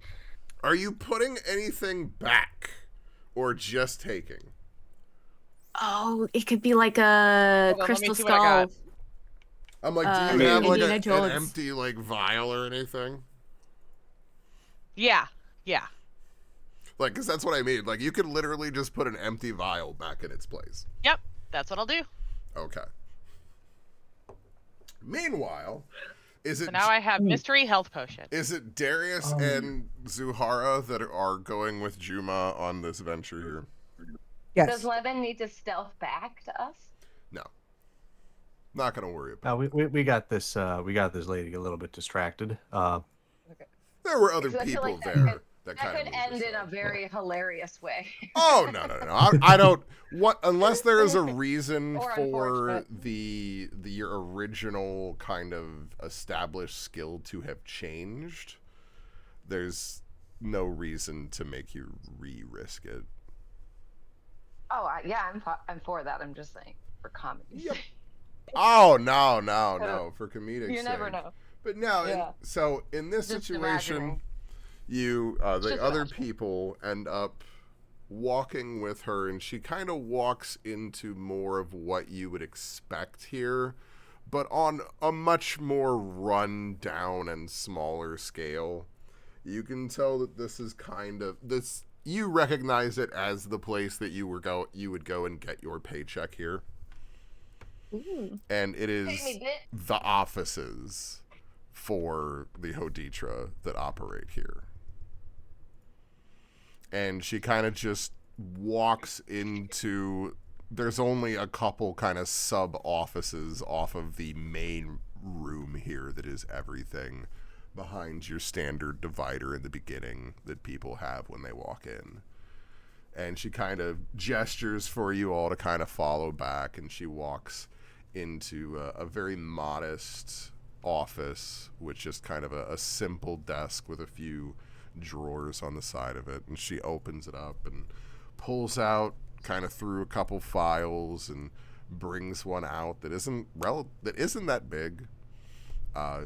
Are you putting anything back, or just taking? Oh, it could be a crystal skull. I'm do you have Indiana an Jones. empty vial or anything? Yeah. Because that's what I mean. You could literally just put an empty vial back in its place. Yep. That's what I'll do. Okay. Meanwhile, Is it So now I have mystery health potion. is it Darius and Zuhara that are going with Juma on this venture here? Yes. Does Levin need to stealth back to us? No. Not gonna worry about No, we got this. We got this lady a little bit distracted. There were other 'Cause I feel people like that there could- that That kind could of end in a very hilarious way. Oh no. I don't unless there is a reason Or for unfortunate. your original kind of established skill to have changed. There's no reason to make you risk it. Oh, yeah, I'm for that. I'm just saying for comedy's Yep. sake. Oh no, for comedic You never sake. know. But no, Yeah. so in this Just situation, imagining. you the Just other imagining. people end up walking with her, and she kind of walks into more of what you would expect here, but on a much more run down and smaller scale. You can tell that this is kind of this. You recognize it as the place that you would go and get your paycheck here. Ooh. And it is Pay me, bitch. the offices for the Hoditra that operate here. And she kind of just walks into, there's only a couple kind of sub offices off of the main room here that is everything behind your standard divider in the beginning that people have when they walk in. And she kind of gestures for you all to kind of follow back, and she walks into a very modest office with just kind of a simple desk with a few drawers on the side of it. And she opens it up and pulls out kind of through a couple files and brings one out that isn't that big.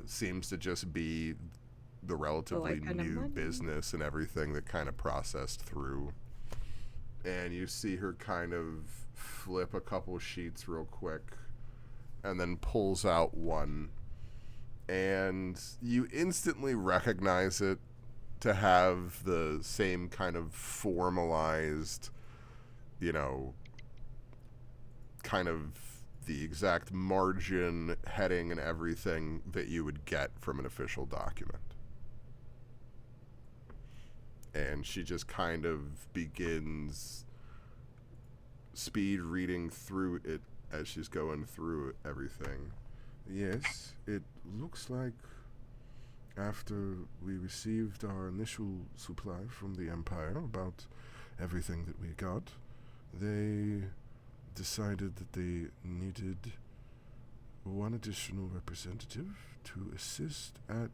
Seems to just be the relatively kind of new money. business and everything that kind of processed through. And you see her kind of flip a couple sheets real quick and then pulls out one. And you instantly recognize it to have the same kind of formalized, kind of the exact margin, heading, and everything that you would get from an official document. And she just kind of begins speed reading through it as she's going through everything. Yes, it looks like after we received our initial supply from the Empire about everything that we got, they decided that they needed one additional representative to assist at,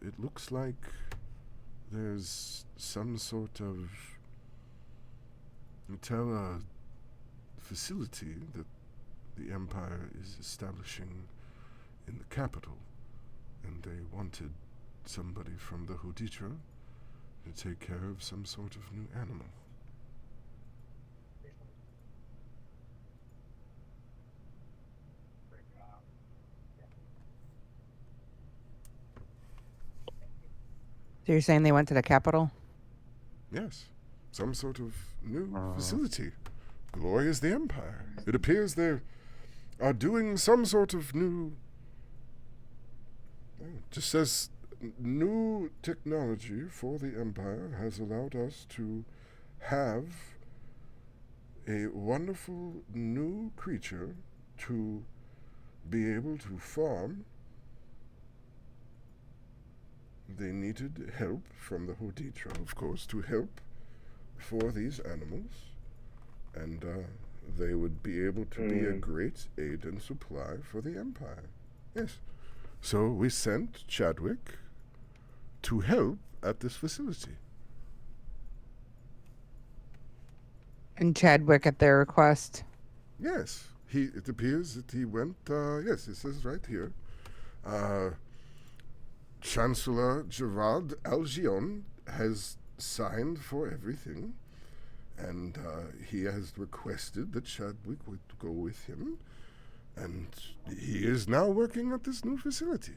it looks like there's some sort of facility that the Empire is establishing in the capital, and they wanted somebody from the Hoditra to take care of some sort of new animal. So you're saying they went to the capital? Yes, some sort of new facility. Glory is the Empire. It appears they are doing some sort of new, just says new technology for the Empire has allowed us to have a wonderful new creature to be able to farm. They needed help from the Hoditra, of course, to help for these animals, and they would be able to be a great aid and supply for the Empire. Yes. So we sent Chadwick to help at this facility. And Chadwick at their request? Yes. It appears that he went, yes, it says right here. Chancellor Gerard Algion has signed for everything, and he has requested that Chadwick would go with him, and he is now working at this new facility.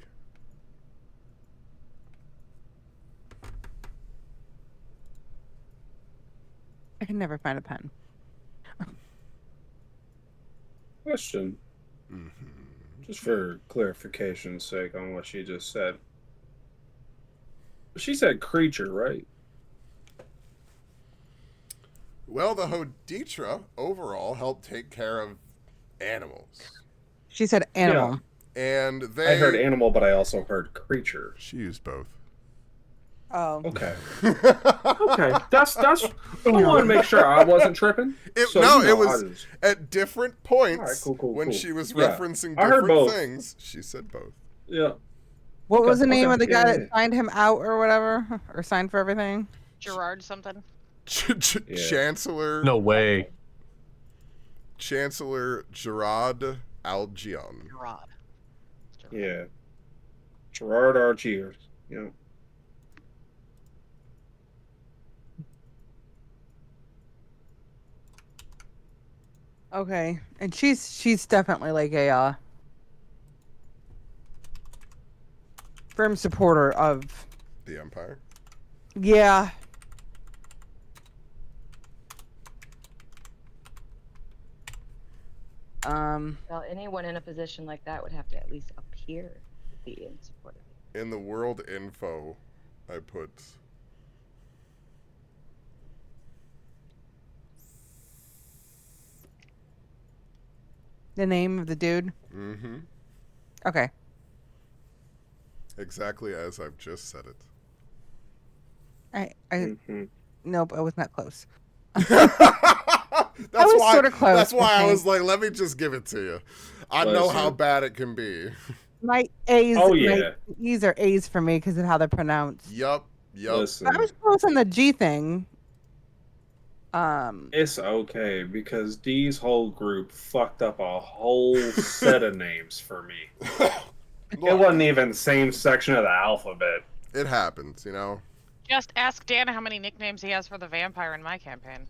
I can never find a pen. Question. Just for clarification's sake on what she just said. She said creature, right? Well, the Hoditra overall helped take care of animals. She said animal. And they... I heard animal, but I also heard creature. She used both. Oh. Okay. Okay. That's I want to make sure I wasn't tripping. It was at different points when she was referencing different things. She said both. Yeah. What was the name of the guy that signed him out or whatever? Or signed for everything? Gerard something. Chancellor. No way. Chancellor Gerard Algion. Gerard. Yeah. Gerard Argiers. Yeah. Okay, and she's definitely like a firm supporter of the Empire. Yeah. Well, anyone in a position like that would have to at least appear to be in support of it. In the world info, I put the name of the dude. Mm-hmm. Okay. Exactly as I've just said it. Nope, I was not close. That's why sort of close. That's why I was like, let me just give it to you. I know how bad it can be. My A's. Oh yeah. My E's are A's for me because of how they're pronounced. Yup. I was close on the G thing. It's okay because D's whole group fucked up a whole set of names for me. It wasn't even the same section of the alphabet. It happens, you know. Just ask Dan how many nicknames he has for the vampire in my campaign.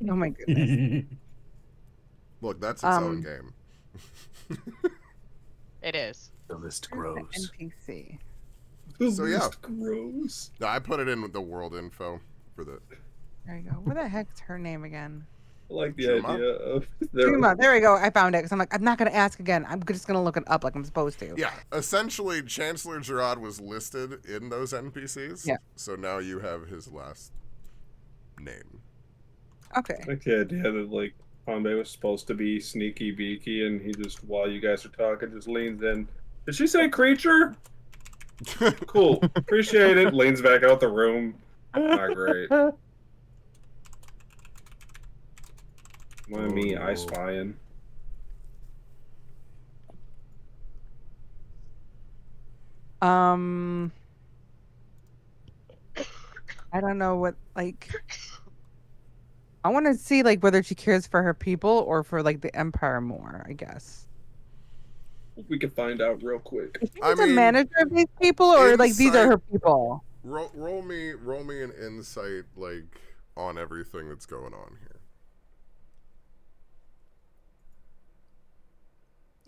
Oh my goodness. Look, that's its own game. It is. The list grows. NPC. So yeah, grows. No, I put it in with the world info for the. There you go. What the heck's her name again? I like the Juma? idea of Juma. There we go. I found it because I'm like, I'm not gonna ask again. I'm just gonna look it up like I'm supposed to. Yeah, essentially, Chancellor Gerard was listed in those NPCs. Yeah. So now you have his last name. Okay. like the idea that like Pombe was supposed to be sneaky beaky, and he just while you guys are talking just leans in. Did she say creature? Cool. Appreciate it. Leans back out the room. Not great. Me, I spying. I don't know what like. I want to see like whether she cares for her people or for like the Empire more. I guess. We can find out real quick. Is she a manager of these people, or like these are her people? Roll me an insight like on everything that's going on here.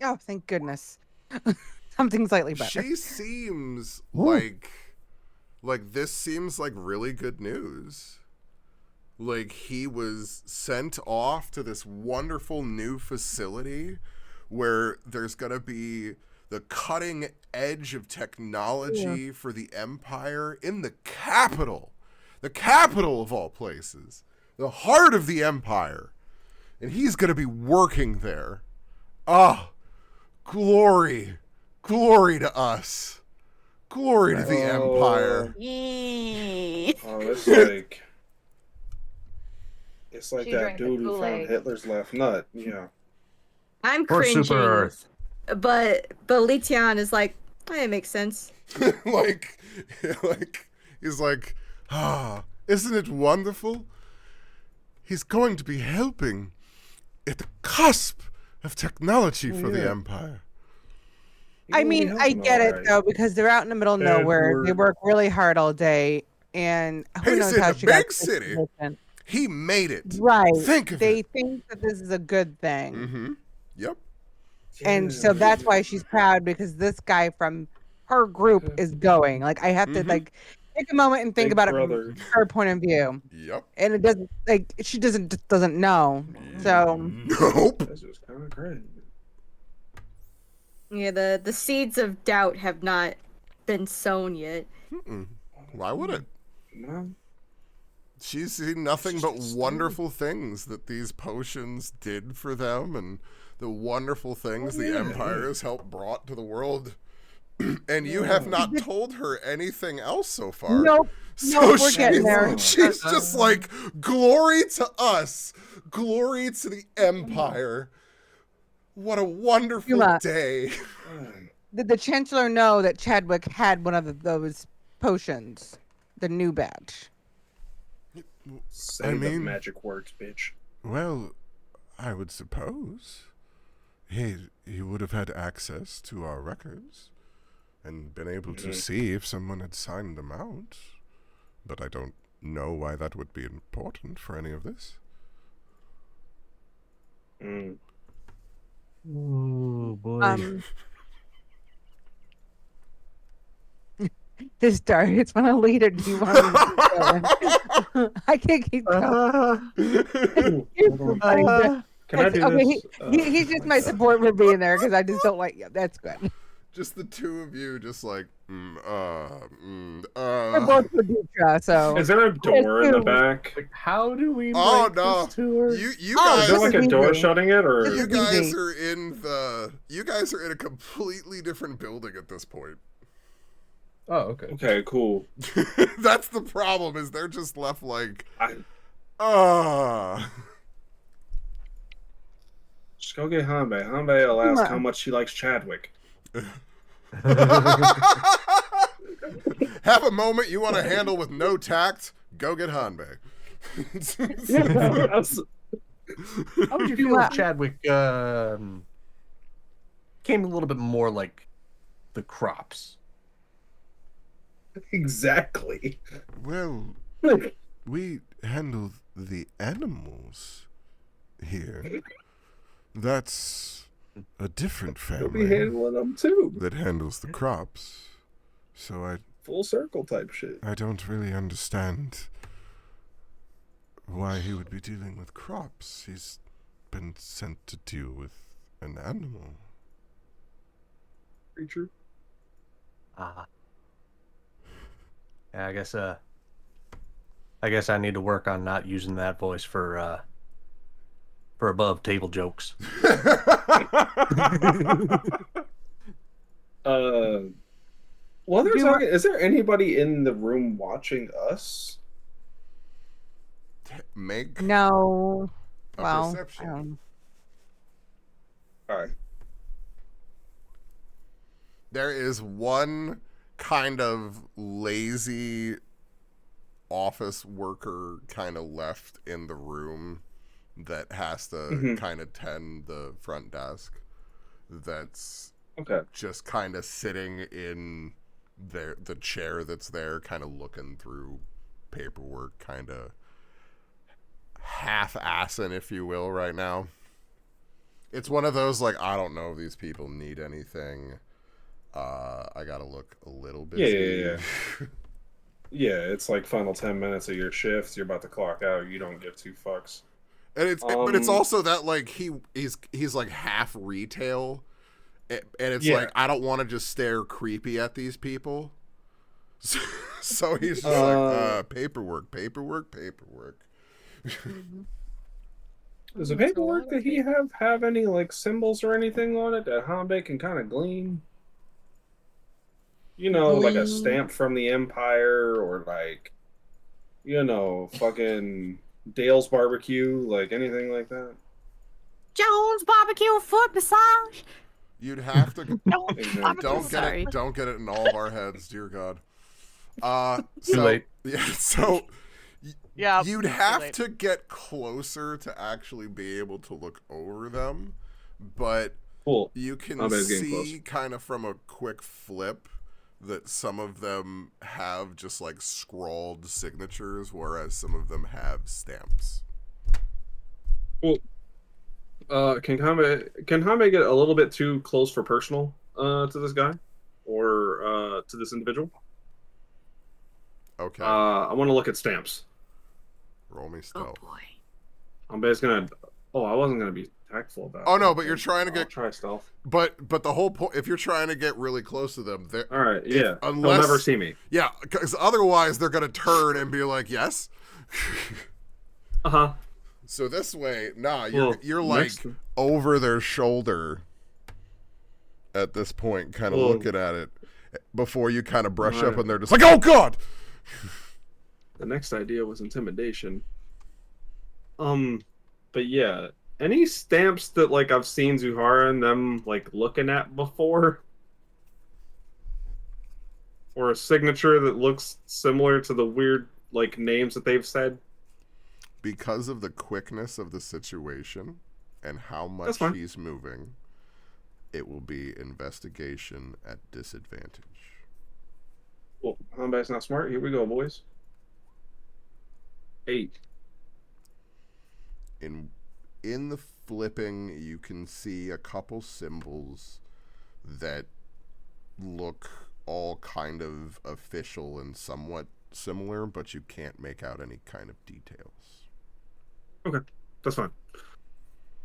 Oh, thank goodness. Something slightly better. She seems like this seems like really good news. Like he was sent off to this wonderful new facility where there's going to be the cutting edge of technology for the Empire in the capital of all places, the heart of the Empire. And he's going to be working there. Ah, glory to us. Glory to the Empire. Oh, it's like She that drank the dude who found Kool-Aid. Hitler's left nut. Yeah. I'm Or cringing. Super Earth. But Litian is like, it makes sense. like he's like, isn't it wonderful? He's going to be helping at the cusp of technology for the Empire. I mean, I get it though because they're out in the middle of nowhere. They work really hard all day, and who knows how she got big city. He made it. Right. Think of they it. think that this is a good thing. Mm-hmm. Yep. And so that's why she's proud because this guy from her group is going. Like I have to like take a moment and think about it from her point of view. Yep. And it doesn't like she doesn't know. So nope. This is kind of great. Yeah, the seeds of doubt have not been sown yet. Why would it? No. She's seen nothing but Just wonderful things that these potions did for them, and the wonderful things the Empire has helped brought to the world. And you have not told her anything else so far. Nope. So We're getting there. she's just like, glory to us, glory to the Empire. What a wonderful Yuma. day. Did the Chancellor know that Chadwick had one of those potions? The new batch. Say the magic words, bitch. Well, I would suppose he would have had access to our records and been able to see if someone had signed them out. But I don't know why that would be important for any of this. Oh boy. This Dargouth want to lead or do you want me to keep going? I can't keep going. Can I do okay, this? he's just my support for being there because I just don't like you. That's good. Just the two of you, just like, We're both Paducah, so. Is there a door in the back? Like, how do we oh make no, this tour? you Oh, guys, Is there like a door shutting it, or you guys easy. are you guys are in a completely different building at this point. Oh, okay. okay, cool. That's the problem, is they're just left like, Just go get Hanbei. Hanbei will ask how much she likes Chadwick. Have a moment you want to handle with no tact, go get Hanbei. How would you feel if Chadwick came a little bit more like the crops? Exactly. Well, we handle the animals here. That's a different You'll be family handling them too. that handles the crops. So Full circle type shit. I don't really understand why he would be dealing with crops. He's been sent to deal with an animal. Creature. Yeah, I guess I need to work on not using that voice for above table jokes. Well, is there anybody in the room watching us? Make No. a Well, perception. All right. There is one kind of lazy office worker kind of left in the room that has to kind of tend the front desk. That's just kind of sitting in the chair that's there, kind of looking through paperwork, kind of half-assing, if you will, right now. It's one of those, like, I don't know if these people need anything. I gotta look a little busy. Yeah. Yeah, it's like final 10 minutes of your shift. You're about to clock out. You don't give two fucks. And but it's also that, like, he's like half retail, and it's like, I don't want to just stare creepy at these people. So he's just like, paperwork. Does the paperwork that he have any like symbols or anything on it that Hanbei can kind of glean? You know, like a stamp from the Empire, or like, you know, fucking Dale's Barbecue, like anything like that. Jones Barbecue Foot Massage. You'd have to don't Sorry. get it in all of our heads, dear God. Too late. Yeah, so Yeah, you'd have to get closer to actually be able to look over them, but you can see kind of from a quick flip that some of them have just like scrawled signatures, whereas some of them have stamps. Cool. Can Hanbei get a little bit too close for personal to this guy, or to this individual? Okay. I want to look at stamps. Roll me stealth. Oh boy. Hanbei's gonna. Oh, I wasn't gonna be tactful about. Oh no, that, but you're then trying to I'll get. try stealth. But the whole point, if you're trying to get really close to them, All right, yeah, unless they'll never see me. Yeah, because otherwise they're gonna turn and be like, yes. Uh-huh. So this way, nah, Well, you're like next- over their shoulder at this point, kind of Well- looking at it before you kind of brush up, Right. and they're just like, oh god. The next idea was intimidation. But yeah, any stamps that like I've seen Zuhara and them like looking at before, or a signature that looks similar to the weird like names that they've said. Because of the quickness of the situation and how That's much fine. he's moving, it will be investigation at disadvantage. Well, combat's not smart. Here we go, boys. 8. In the flipping, you can see a couple symbols that look all kind of official and somewhat similar, but you can't make out any kind of details. Okay, that's fine.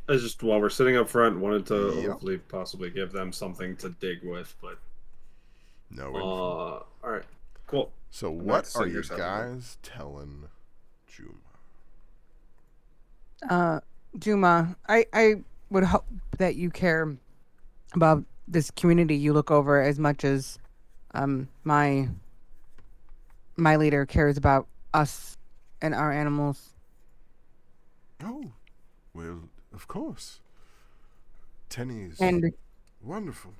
I just while we're sitting up front, wanted to Yep. hopefully possibly give them something to dig with, but No. all right, cool. So I'm what not are sitting you here selling guys telling Juma? Juma, I would hope that you care about this community you look over as much as my leader cares about us and our animals. Oh, well, of course. Tenny's And wonderful.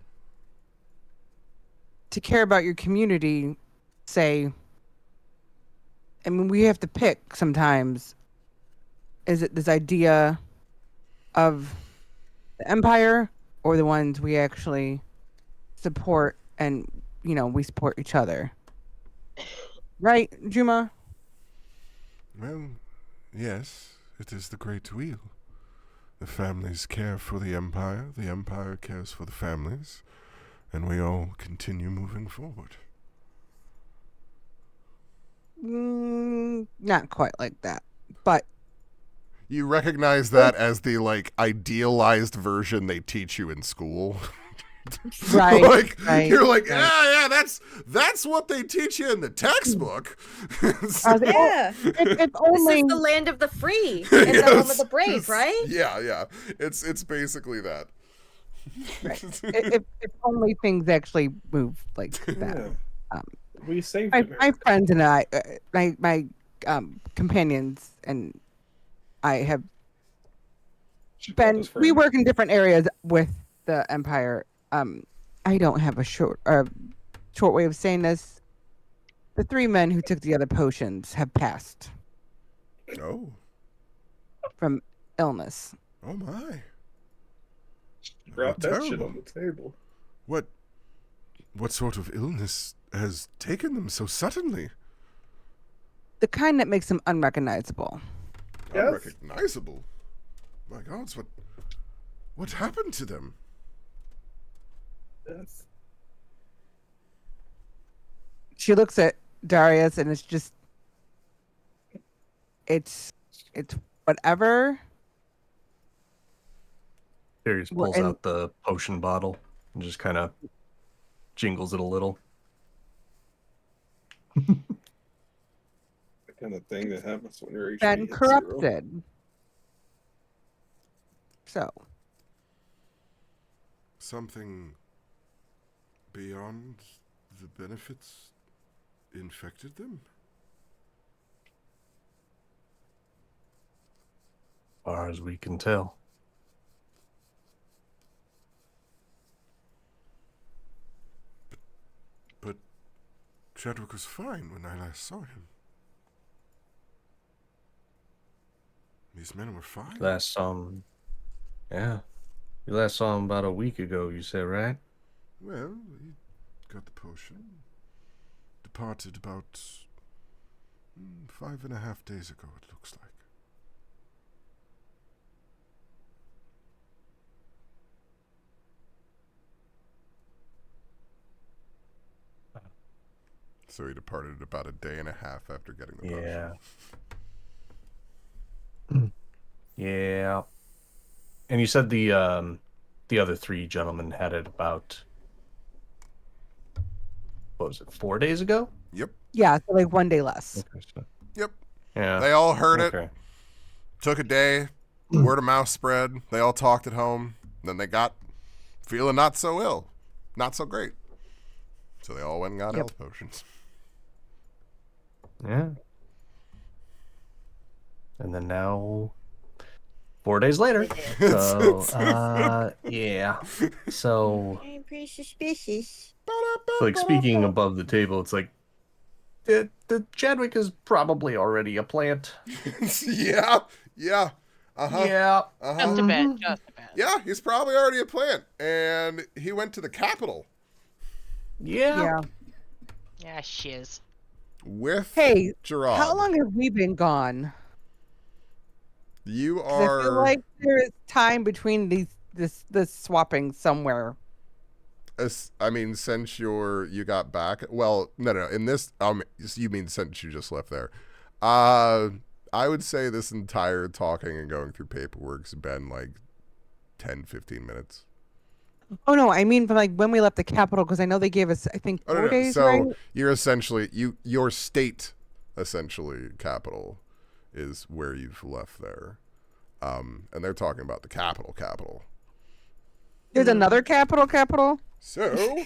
to care about your community, say, I mean, we have to pick sometimes. Is it this idea of the Empire or the ones we actually support and, we support each other? Right, Juma? Well, yes, it is the great wheel. The families care for the Empire cares for the families, and we all continue moving forward. Not quite like that, but You recognize that as the, like, idealized version they teach you in school. Right, like, right, you're like, right. yeah, that's what they teach you in the textbook. I was like, Yeah. If This only is the land of the free and the home of Yes, the brave, yes. right? Yeah. It's basically that. right. if only things actually move like that. Yeah. We saved My, him. my friends and I, my companions and I have She called been. us We friend. work in different areas with the Empire. I don't have a short way of saying this. The 3 men who took the other potions have passed Oh, from illness. oh my. Brought that shit Terrible. on the table. What sort of illness has taken them so suddenly? The kind that makes them unrecognizable. Yes. Unrecognizable. My gods, what happened to them? Yes. She looks at Darius and it's whatever. Darius Well, pulls and- out the potion bottle and just kind of jingles it a little. The kind of thing that happens when your HP Been hits 0. corrupted. So Something beyond the benefits infected them? As far as we can tell. But Chadwick was fine when I last saw him. These men were fine. Last saw him. Yeah. You last saw him about a week ago, you said, right? Well, he got the potion. Departed about 5.5 days ago, it looks like. So he departed about a day and a half after getting the potion. Yeah. Yeah. And you said the other three gentlemen had it about, what was it, 4 days ago? Yep. Yeah, so like 1 day less. Okay, so, Yep. yeah. They all heard it. Okay. Took a day. Word of mouth spread. They all talked at home. Then they got feeling not so ill. Not so great. So they all went and got health potions. Yeah. And then now, 4 days later. So, yeah. So, I'm pretty suspicious. like, speaking above the table, it's like, the Chadwick is probably already a plant. Yeah. Yeah. Uh-huh. Yeah. Just a bit. Just a bit. Yeah, he's probably already a plant. And he went to the capital Yeah. Yeah, shiz. with Hey, Gerard. how long have we been gone? You 'Cause I feel are... like there is time between this swapping somewhere. I mean, since you got back. Well, no. In this, you mean since you just left there? I would say this entire talking and going through paperwork's been like 10, 15 minutes. Oh no, I mean from like when we left the capital, because I know they gave us, I think, 4 days, So right? you're essentially your state, essentially capital, is where you've left there, and they're talking about the capital. There's another capital. So,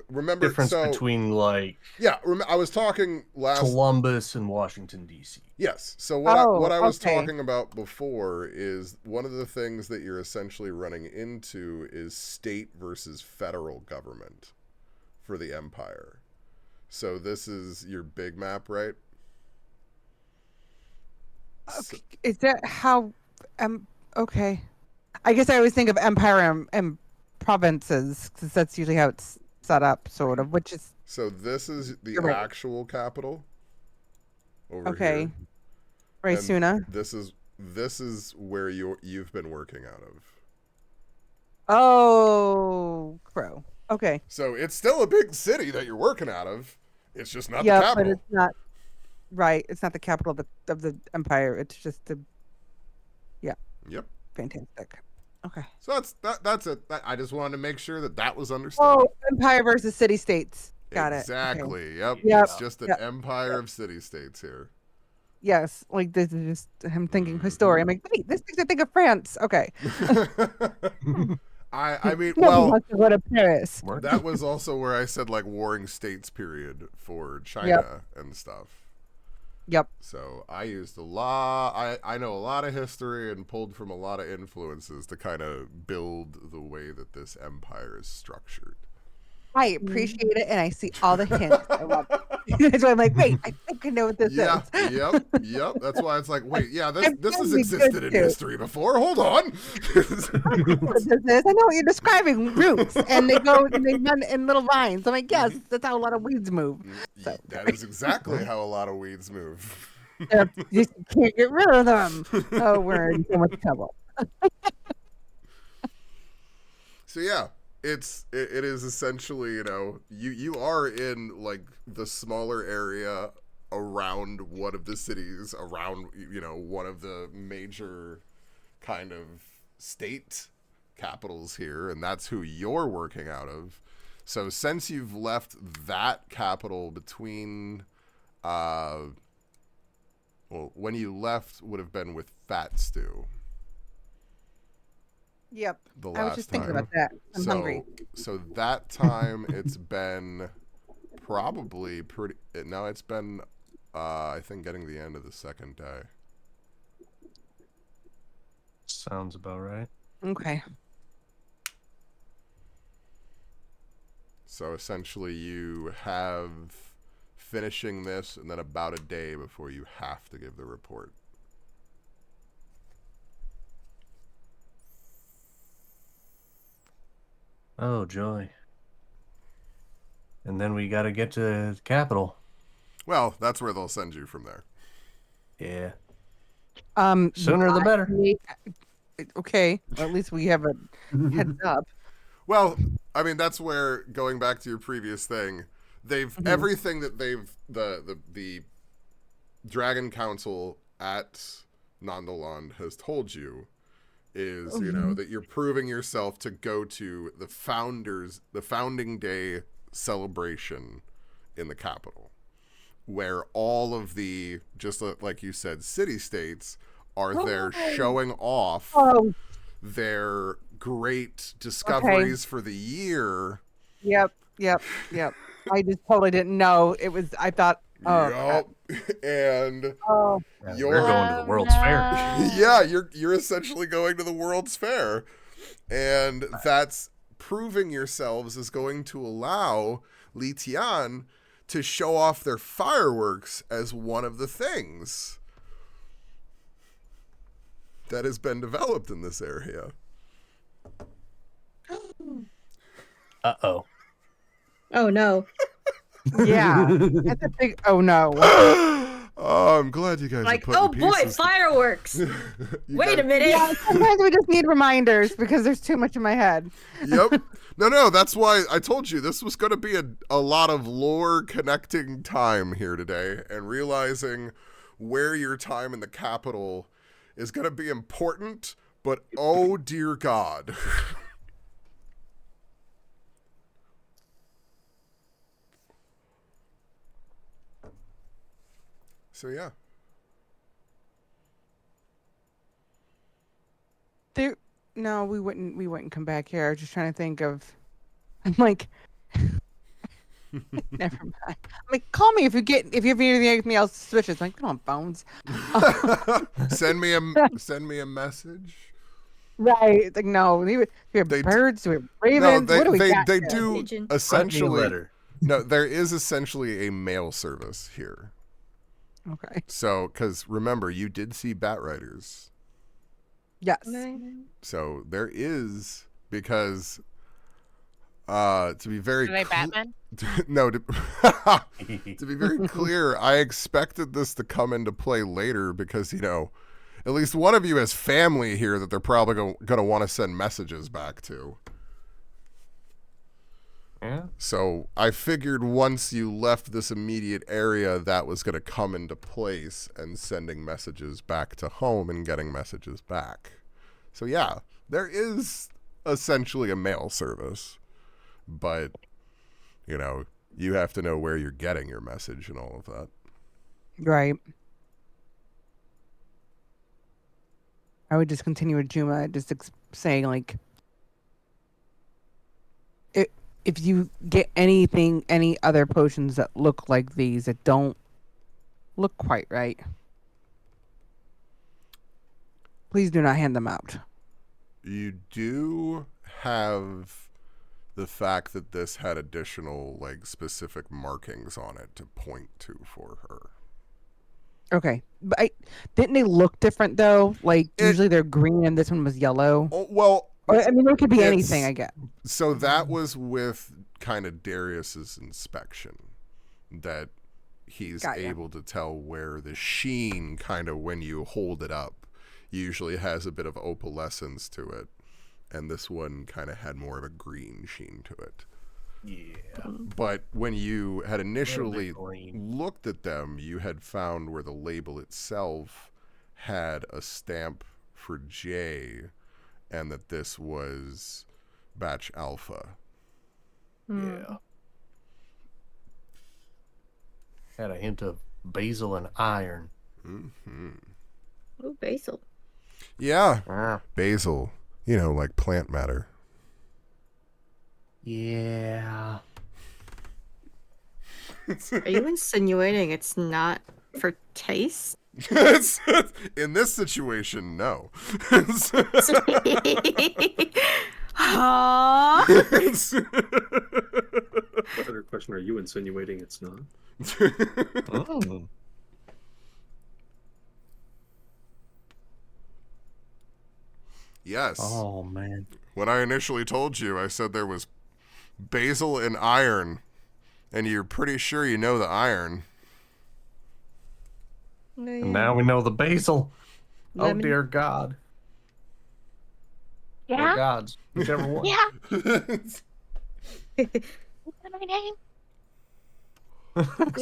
remember, Difference between, like, yeah. I was talking last. Columbus and Washington, D.C. Yes. So what I was okay. talking about before is one of the things that you're essentially running into is state versus federal government for the empire. So this is your big map, right? Okay. Is that how? Okay. I guess I always think of empire and provinces, because that's usually how it's set up, sort of. Which is So this is the You're right. actual capital. Over okay. here. Right, And Suna. This is where you've been working out of. Oh, Crow. Okay. So it's still a big city that you're working out of. It's just not the Yeah, capital. but it's not. Right, it's not the capital of the empire. It's just the. Yeah. Yep. Fantastic. Okay. So that's it. I just wanted to make sure that was understood. Oh, empire versus city states. Got it. Okay. Exactly. Yep. Yep. It's just an empire of city states here. Yes, like this is just him thinking history. I'm like, wait, this makes me think of France. Okay. I mean, Nobody well, wants to go to Paris. that was also where I said like warring states period for China and stuff. Yep. So I used a lot. I know a lot of history and pulled from a lot of influences to kind of build the way that this empire is structured. I appreciate it, and I see all the hints. I love it. That's why I'm like, wait, I think I know what this is. Yep. That's why it's like, wait, yeah, this has really existed good in too. history before. Hold on. I know what this is. I know what you're describing. Roots, and they go and they run in little vines. I'm like, yes, that's how a lot of weeds move. So, That is exactly how a lot of weeds move. you can't get rid of them. Oh, we're in so much trouble. So yeah, it is essentially, you are in like the smaller area around one of the cities, around one of the major kind of state capitals here, and that's who you're working out of. So since you've left that capital between when you left would have been with Fat Stew. Yep. The I was last just thinking time. about that. I'm hungry. So that time it's been probably pretty. No, it's been I think getting the end of the second day. Sounds about right. Okay. So essentially, you have finishing this, and then about a day before you have to give the report. Oh, joy. And then we got to get to the capital. Well, that's where they'll send you from there. Yeah. Sooner the better. Okay. Well, at least we have a heads up. Well, I mean, that's where, going back to your previous thing, everything that the Dragon Council at Nandaland has told you is, you know, that you're proving yourself to go to the founding day celebration in the capital, where all of the, just like you said, city-states are there showing off their great discoveries for the year. Yep. I just totally didn't know. It was, I thought, Yup. And we're going to the World's Fair. Yeah, you're essentially going to the World's Fair. And that's proving yourselves is going to allow Li Tian to show off their fireworks as one of the things that has been developed in this area. Uh-oh. Oh no. Yeah. That's a big, oh no. Oh, I'm glad you guys Like, are putting oh the boy, pieces fireworks. Wait a minute. Yeah, sometimes we just need reminders because there's too much in my head. Yep. No, that's why I told you this was going to be a lot of lore connecting time here today, and realizing where your time in the capital is going to be important, but oh dear God. So yeah. No, we wouldn't come back here. I was just trying to think of, I'm like, never mind. I'm like, call me if you have anything else suspicious. I'm like, come on, phones. Send me a message. Right. Like, no, we have birds, we have ravens. No, what do we got they here? do Pigeon. essentially. Letter. No, there is essentially a mail service here. Okay. So, because remember, you did see bat riders. Yes. So there is, because to be very Are they Batman? No, to be very clear, I expected this to come into play later because, you know, at least one of you has family here that they're probably going to want to send messages back to. Yeah. So I figured once you left this immediate area, that was going to come into place, and sending messages back to home and getting messages back. So yeah, there is essentially a mail service, but, you know, you have to know where you're getting your message and all of that. Right. I would just continue with Juma, just saying, like, if you get any other potions that look like these that don't look quite right, please do not hand them out. You do have the fact that this had additional, like, specific markings on it to point to for her. Okay, but didn't they look different though? Like, usually they're green and this one was yellow. Oh, well, I mean, it could be anything, I guess. So that was with kind of Darius's inspection, that he's able to tell where the sheen, kind of when you hold it up, usually has a bit of opalescence to it, and this one kind of had more of a green sheen to it. Yeah. But when you had initially looked at them, you had found where the label itself had a stamp for J, and that this was batch alpha. Yeah. Had a hint of basil and iron. Mm-hmm. Oh, basil. Yeah. Basil. You know, like plant matter. Yeah. Are you insinuating it's not for taste? In this situation, no. Better question, are you insinuating it's not? Oh. Yes. Oh, man. When I initially told you, I said there was basil and iron, and you're pretty sure you know the iron. And now we know the basil. Lemon. Oh, dear God. Yeah? Or gods, whichever one. Yeah. Is that my name?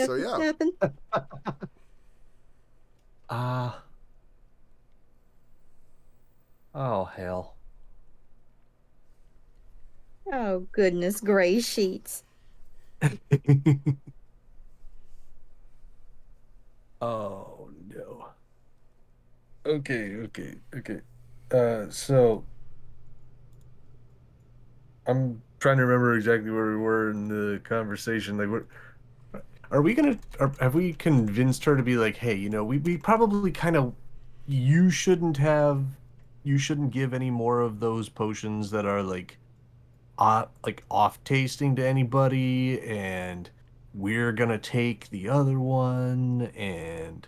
So, yeah. Happened. Oh, hell. Oh, goodness gray sheets. Oh, no. Okay. So I'm trying to remember exactly where we were in the conversation. Like, what are we gonna? Have we convinced her to be like, hey, we probably kind of, you shouldn't give any more of those potions that are like off tasting to anybody, and we're gonna take the other one, and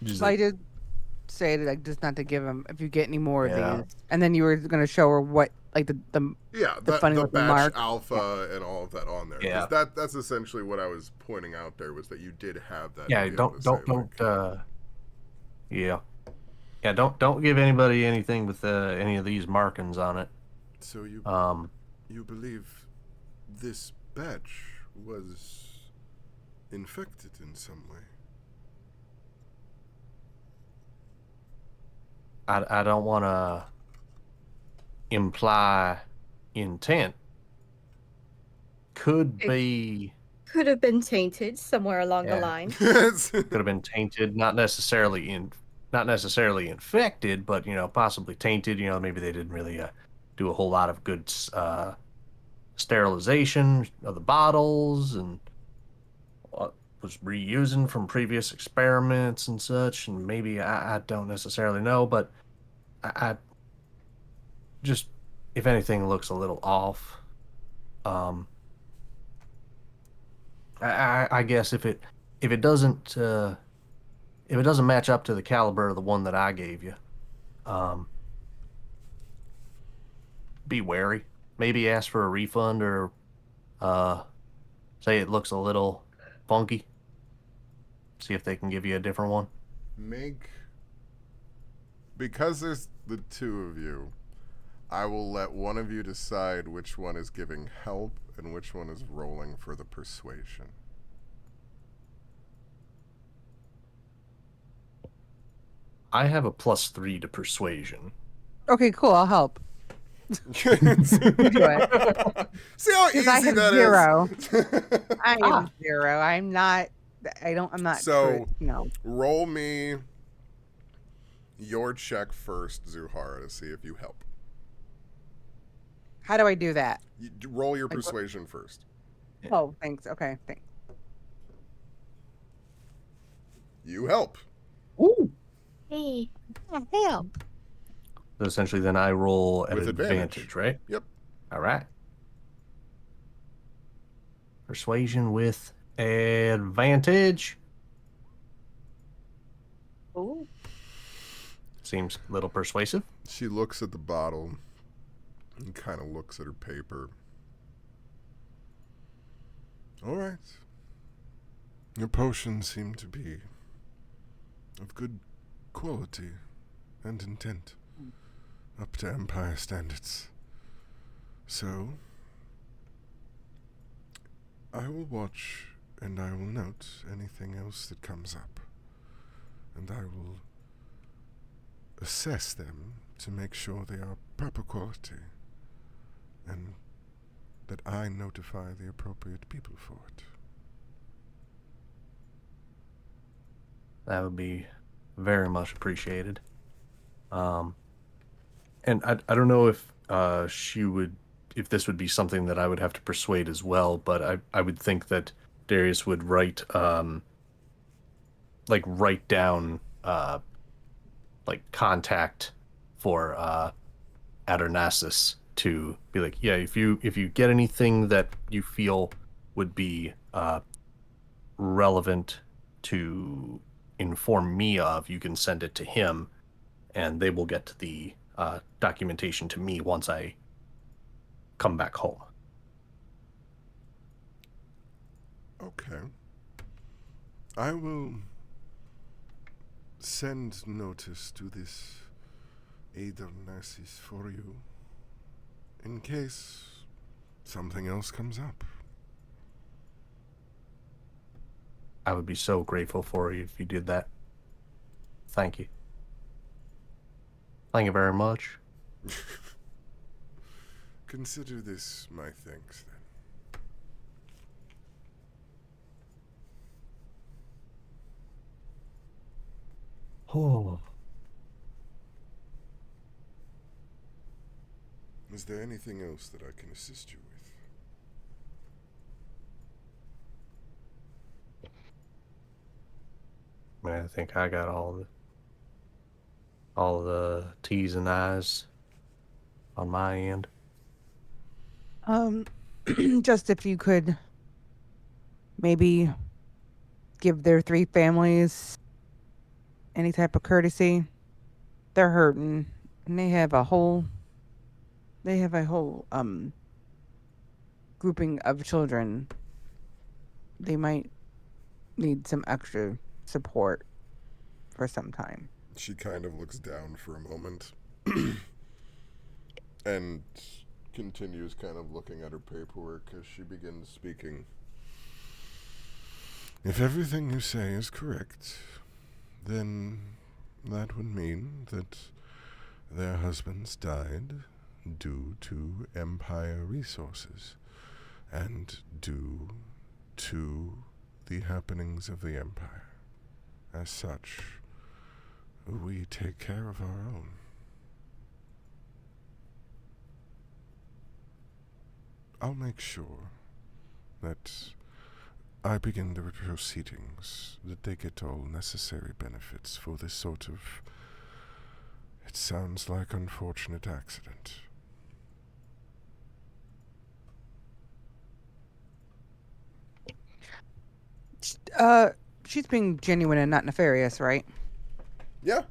just So I like, did say like just not to give him if you get any more of yeah. these, and then you were gonna show her what like Yeah, the funny the looking batch mark. alpha and all of that on there. Yeah. Because that's essentially what I was pointing out there, was that you did have that. Yeah, to be able to say, yeah. Yeah, don't give anybody anything with any of these markings on it. So you believe this batch was infected in some way? I don't want to imply intent. Could be Could have been tainted somewhere along the Yeah. line. could have been tainted, not necessarily infected, but possibly tainted. Maybe they didn't really do a whole lot of good sterilization of the bottles, and was reusing from previous experiments and such. And maybe I don't necessarily know, but I just, if anything looks a little off, I guess if it doesn't match up to the caliber of the one that I gave you, be wary. Maybe ask for a refund, or say it looks a little funky. See if they can give you a different one. Because there's the two of you, I will let one of you decide which one is giving help and which one is rolling for the persuasion. I have a +3 to persuasion. Okay, cool. I'll help. See how easy I have that 0. is? I am 0. I'm not. I'm not. So no. roll me your check first, Zuhara, to see if you help. How do I do that? You roll your persuasion first. Oh, thanks. Okay, thanks. You help. Ooh. Hey, Help. So essentially, then I roll at With advantage, right? Yep. All right. Persuasion with advantage. oh, Seems a little persuasive. She looks at the bottle and kind of looks at her paper. All right. Your potions seem to be of good quality and intent, up to Empire standards. So, I will watch and I will note anything else that comes up, and I will assess them to make sure they are proper quality, and that I notify the appropriate people for it. That would be very much appreciated. And I don't know if if this would be something that I would have to persuade as well, but I would think that Darius would write down contact for Adonassus, to be like, yeah, if you get anything that you feel would be relevant to inform me of, you can send it to him, and they will get the documentation to me once I come back home. Okay. I will send notice to this Adonassus for you, in case something else comes up. I would be so grateful for you if you did that. Thank you. Thank you very much. Consider this my thanks, then. Oh. Is there anything else that I can assist you with? Man, I think I got all the T's and I's on my end. Just if you could maybe give their 3 families any type of courtesy. They're hurting, and they have a whole grouping of children. They might need some extra support for some time. She kind of looks down for a moment and continues kind of looking at her paperwork as she begins speaking. If everything you say is correct, then that would mean that their husbands died due to Empire resources and due to the happenings of the Empire. As such, we take care of our own. I'll make sure that I begin the proceedings, that they get all necessary benefits for this sort of, it sounds like, unfortunate accident. She's being genuine and not nefarious, right? Yeah.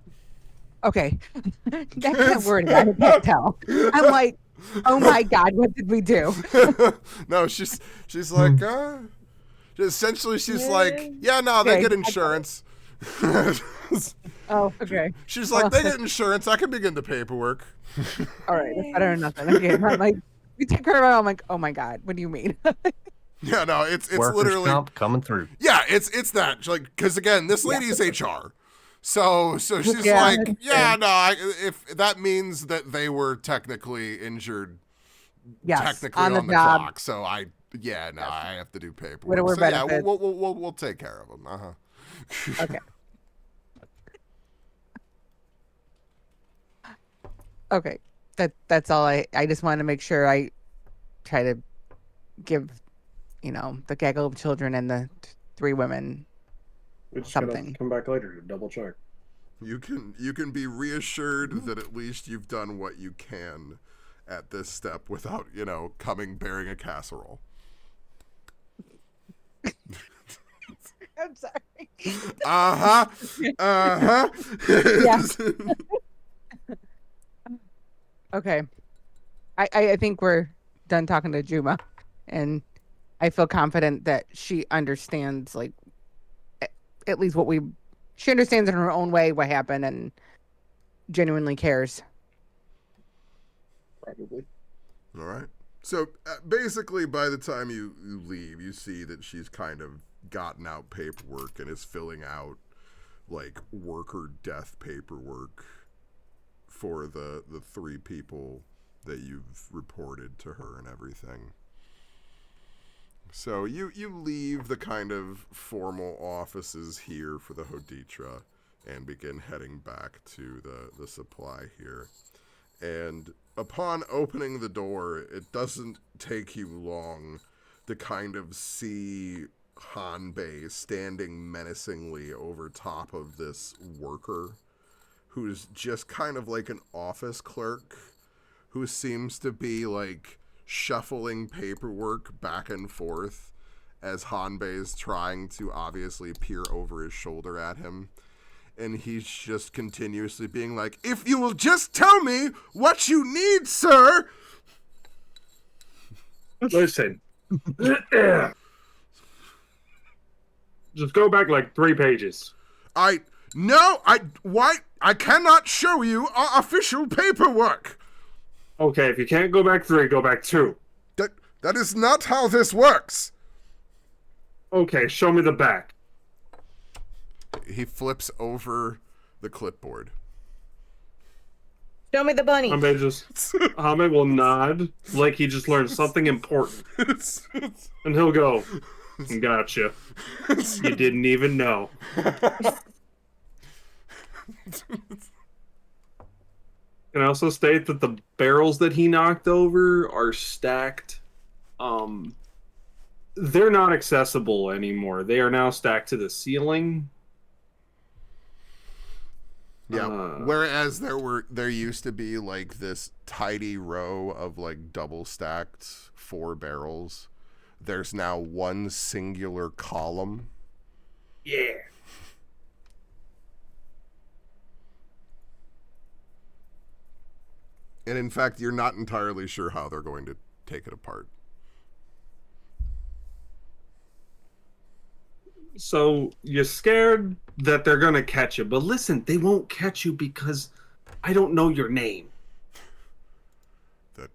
Okay. That's that word I can't tell. I'm like, oh my God, what did we do? No, she's like, essentially she's like, yeah, no, they Okay, get I got it. insurance. Oh, okay. She's like, they get insurance. I can begin the paperwork. All right, that's better than nothing. Okay, I'm like, we take care of it. I'm like, oh my God, what do you mean? Yeah, no, it's Workers' literally comp coming through. Yeah, it's that, like, because again, this lady is HR, so she's Yeah, like, that's yeah, no, if that means that they were technically injured, Yes, technically on the job. clock, so I have to do paperwork. Widower So yeah, benefits. we'll take care of them. Okay. Okay, that's all. I just wanted to make sure I try to give, the gaggle of children and the 3 women We're just something. gonna come back later to double check. You can be reassured that at least you've done what you can at this step without coming bearing a casserole. I'm sorry. Yeah. Okay. I think we're done talking to Juma, and I feel confident that she understands, like, at least she understands in her own way what happened and genuinely cares. Probably. All right. So basically, by the time you leave, you see that she's kind of gotten out paperwork and is filling out like worker death paperwork for the 3 people that you've reported to her and everything. So you leave the kind of formal offices here for the Hoditra and begin heading back to the supply here. And upon opening the door, it doesn't take you long to kind of see Hanbei standing menacingly over top of this worker who's just kind of like an office clerk who seems to be like shuffling paperwork back and forth as Hanbei's trying to obviously peer over his shoulder at him. And he's just continuously being like, if you will just tell me what you need, sir. Listen. Just go back like 3 pages. I cannot show you our official paperwork. Okay, if you can't go back 3, go back 2. That is not how this works. Okay, show me the back. He flips over the clipboard. Show me the bunny. Hame will nod like he just learned something important. And he'll go, gotcha. You didn't even know. Can I also state that the barrels that he knocked over are stacked. They're not accessible anymore. They are now stacked to the ceiling. Yeah. Whereas there used to be like this tidy row of like double stacked 4 barrels. There's now one singular column. Yeah. And in fact, you're not entirely sure how they're going to take it apart. So you're scared that they're gonna catch you, but listen, they won't catch you because I don't know your name. That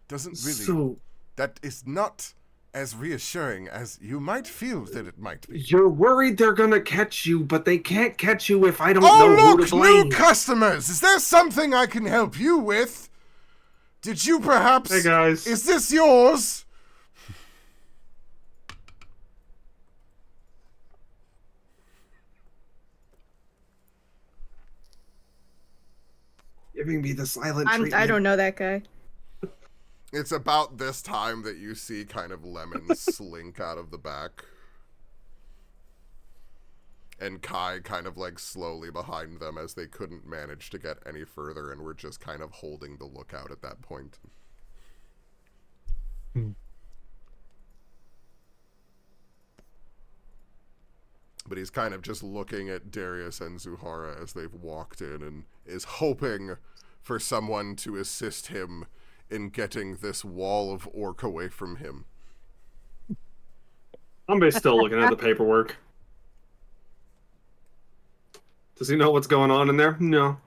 doesn't really. So that is not as reassuring as you might feel that it might be. you're worried they're gonna catch you, but they can't catch you if I don't know who to look, blame. new customers! Is there something I can help you with? Did you perhaps? Hey guys. Is this yours? Giving me the silent treatment. I don't know that guy. It's about this time that you see kind of Lemon slink out of the back. And Kai kind of like slowly behind them as they couldn't manage to get any further and were just kind of holding the lookout at that point. But he's kind of just looking at Darius and Zuhara as they've walked in and is hoping for someone to assist him in getting this wall of orc away from him. I'm still looking at the paperwork. Does he know what's going on in there? No.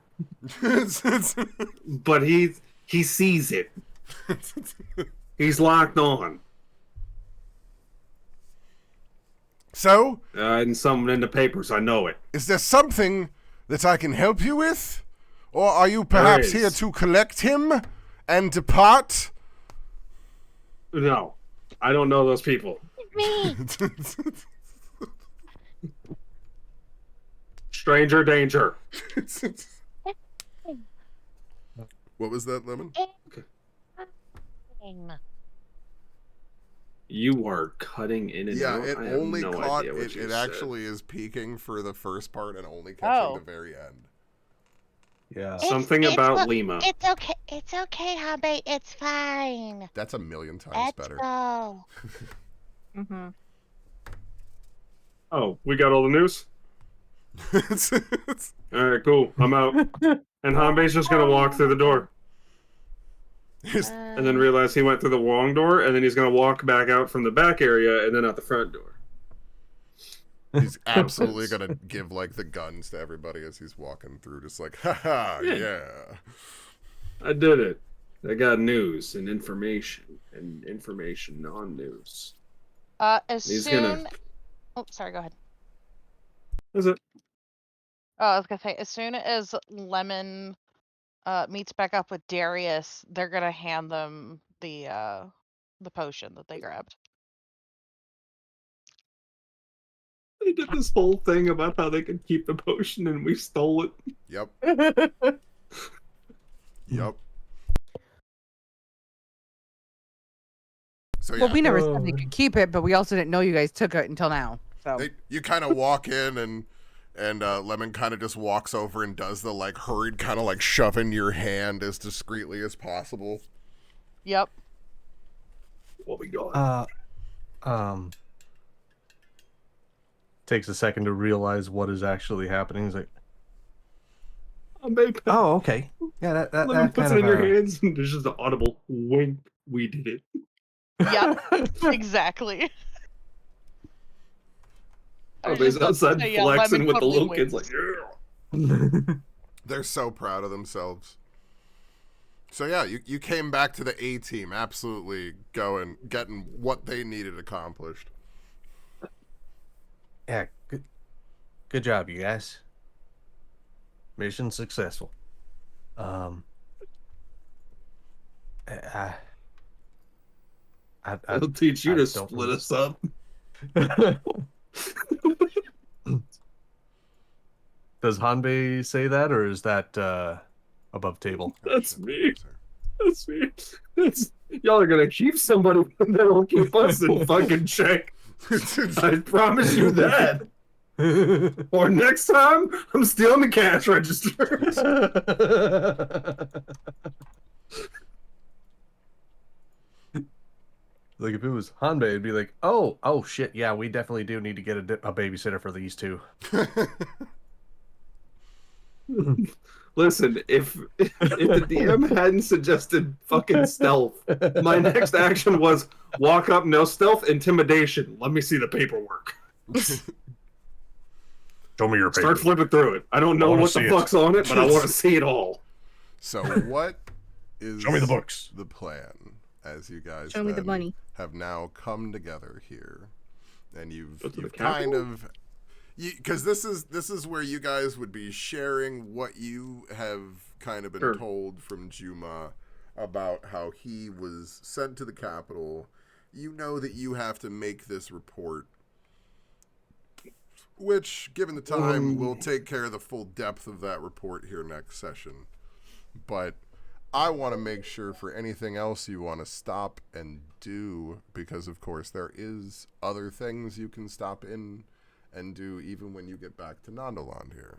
But he sees it. He's locked on. So? And someone in the papers, I know it. Is there something that I can help you with? Or are you perhaps here to collect him and depart? No. I don't know those people. Me. Stranger danger. What was that, Lemon? You are cutting in and out. Yeah, it I have only no caught idea what it. you It said. actually is peaking for the first part and only catching the very end. Yeah. Something about Lima. It's okay. It's okay, Habe. It's fine. That's a million times Let's better. go. Mm-hmm. Oh, we got all the news? Alright, cool. I'm out. And Hanbei's just gonna walk through the door. And then realize he went through the wrong door, and then he's gonna walk back out from the back area and then out the front door. He's absolutely gonna give like the guns to everybody as he's walking through, just like, haha, yeah. I did it. I got news and information on news. Oh, sorry, go ahead. Is it? Oh, I was gonna say, as soon as Lemon meets back up with Darius, they're gonna hand them the potion that they grabbed. They did this whole thing about how they could keep the potion and we stole it. Yep. Yep. So, yeah. Well, we never said they could keep it, but we also didn't know you guys took it until now. So you kind of walk in and Lemon kind of just walks over and does the like hurried kind of like shoving your hand as discreetly as possible. Yep. What we got? Takes a second to realize what is actually happening. He's like, Babe. "Oh, okay, yeah." That Lemon puts kind it in of, your hands, and there's just an audible wink. We did it. Yep. Exactly. Everybody's outside flexing with the little kids, like, yeah. They're so proud of themselves. So yeah, you came back to the A team, absolutely getting what they needed accomplished. Yeah, good job, you guys. Mission successful. I'll teach you I to don't split us up. Does Hanbei say that, or is that above table? That's me. That's me. Y'all are gonna keep somebody that'll keep us in fucking check. I promise you that. Or next time, I'm stealing the cash register. Like if it was Hanbei, it'd be like, oh shit, yeah, we definitely do need to get a babysitter for these two. Listen, if the DM hadn't suggested fucking stealth, my next action was walk up, no stealth, intimidation. Let me see the paperwork. Show me your paper. Start flipping through it. I don't know what the fuck's on it, but I want to see it all. So what is Show me the books. The plan as you guys Show me the money. have now come together here, and you've the kind capital? of because this is where you guys would be sharing what you have kind of been Sure. told from Juma about how he was sent to the capital. You know that you have to make this report, which, given the time, we'll take care of the full depth of that report here next session. But I want to make sure for anything else you want to stop and do, because of course there is other things you can stop in and do even when you get back to Nandaland here.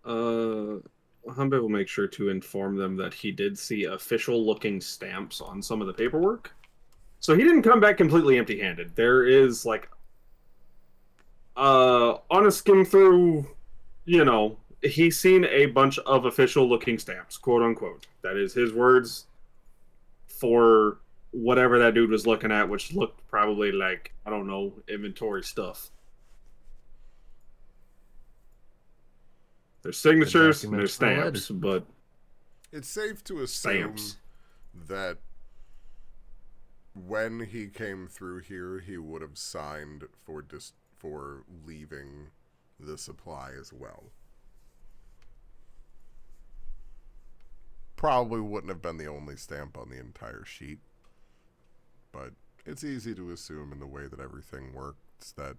Hanbei will make sure to inform them that he did see official-looking stamps on some of the paperwork. So he didn't come back completely empty-handed. There is, like, on a skim through, you know, he's seen a bunch of official-looking stamps, quote-unquote. That is his words for whatever that dude was looking at, which looked probably like, I don't know, inventory stuff. There's signatures and there's stamps, but it's safe to assume that when he came through here, he would have signed for leaving the supply as well. Probably wouldn't have been the only stamp on the entire sheet, but it's easy to assume in the way that everything works that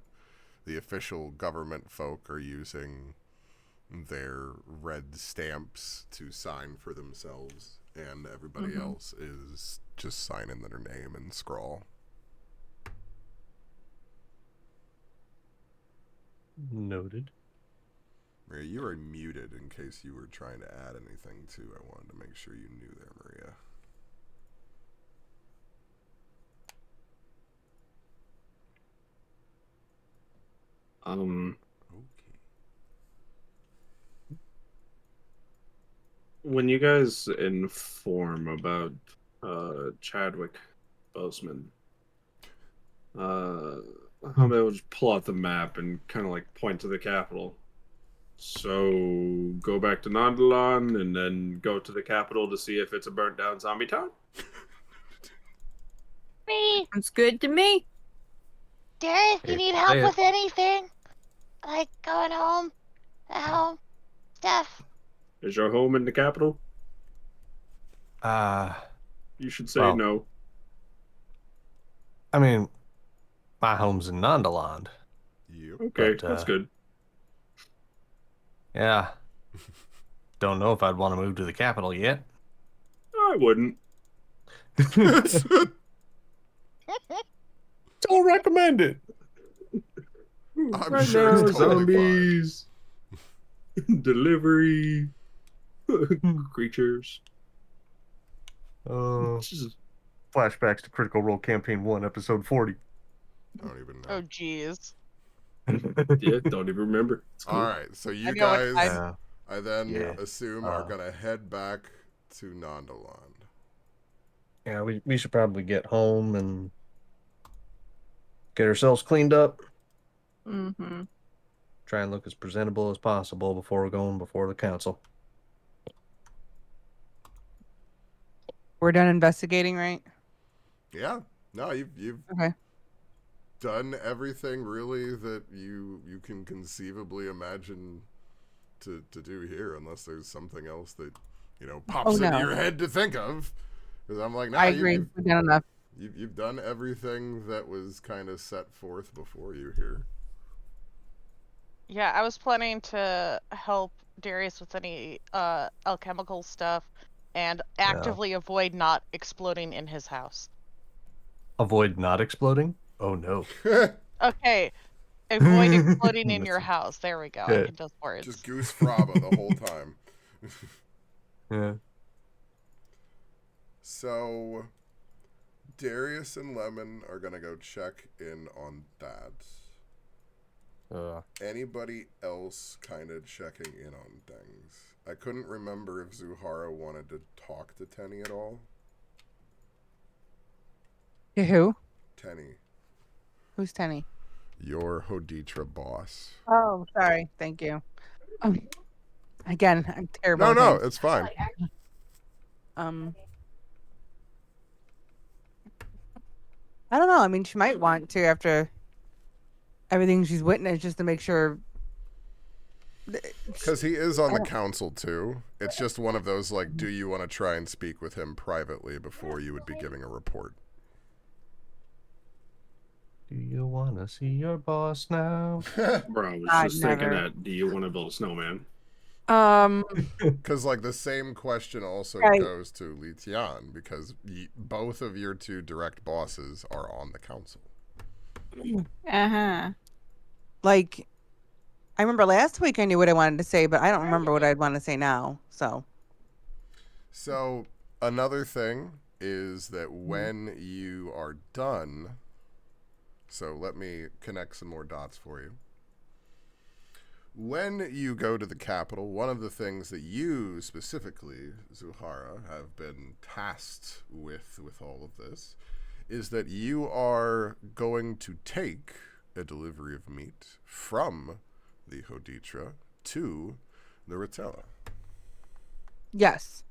the official government folk are using their red stamps to sign for themselves, and everybody else is just signing their name and scrawl. Noted. Maria, you are muted in case you were trying to add anything too. I wanted to make sure you knew there, Maria. Okay. When you guys inform about Chadwick Boseman, Hanbei will just pull out the map and kind of like point to the capital. So go back to Nandalan and then go to the capital to see if it's a burnt down zombie town. Me, Sounds good to me. Darius, you need help say it. with anything? Like going home, at home, stuff. Is your home in the capital? You should say well, no. I mean, my home's in Nandaland. Yep. Okay, but, that's good. Yeah. Don't know if I'd want to move to the capital yet. I wouldn't. Don't recommend it. I'm Right sure now, it's totally fine. zombies, delivery, creatures. Just flashbacks to Critical Role Campaign 1, Episode 40. I don't even know. Oh, jeez. Yeah, don't even remember. It's cool. All right, so you I know what guys, I then Yeah. assume, are gonna head back to Nandaland. Yeah, we should probably get home and get ourselves cleaned up. Mm-hmm. Try and look as presentable as possible before we're going before the council. We're done investigating, right? Yeah, no, you've Okay. done everything really that you can conceivably imagine to do here, unless there's something else that pops into no. your head to think of. Because I'm like, nah, I agree. We've done enough. You've done everything that was kind of set forth before you here. Yeah, I was planning to help Darius with any alchemical stuff and actively avoid not exploding in his house. Avoid not exploding? Oh no. Okay. Avoid exploding in your house. There we go. I Good. can those words. Just Goose Fraba the whole time. Yeah. So, Darius and Lemon are going to go check in on that. Anybody else kind of checking in on things? I couldn't remember if Zuhara wanted to talk to Tenny at all. To who? Tenny. Who's Tenny? Your Hoditra boss. Oh, sorry. Thank you. Again, I'm terrible. No, with no, names. it's fine. I don't know. I mean, she might want to after everything she's witnessed, just to make sure. Because he is on the council too. It's just one of those like, do you want to try and speak with him privately before you would be giving a report? Do you want to see your boss now? Bro, I was I'd just thinking never. that. Do you want to build a snowman? Because like the same question also Right. goes to Li Tian, because both of your two direct bosses are on the council. Like, I remember last week I knew what I wanted to say, but I don't remember what I'd want to say now. So another thing is that when you are done, so let me connect some more dots for you. When you go to the capital, one of the things that you specifically, Zuhara, have been tasked with all of this is that you are going to take a delivery of meat from the Hoditra to the Rotella. Yes,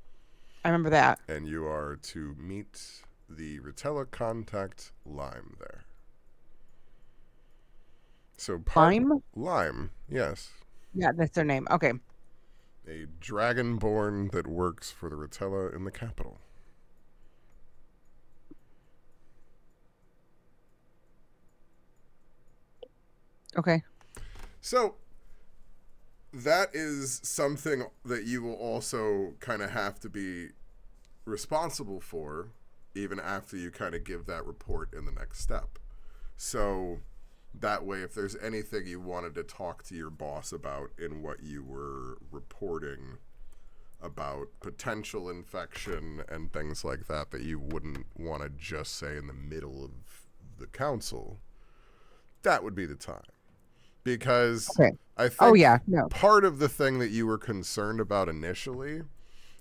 I remember that. And you are to meet the Rotella contact Lime there. So Lime, yes. Yeah, that's their name. Okay. A dragonborn that works for the Rotella in the capital. Okay. So that is something that you will also kind of have to be responsible for even after you kind of give that report in the next step. So that way, if there's anything you wanted to talk to your boss about in what you were reporting about potential infection and things like that, that you wouldn't want to just say in the middle of the council, that would be the time. Because I think part of the thing that you were concerned about initially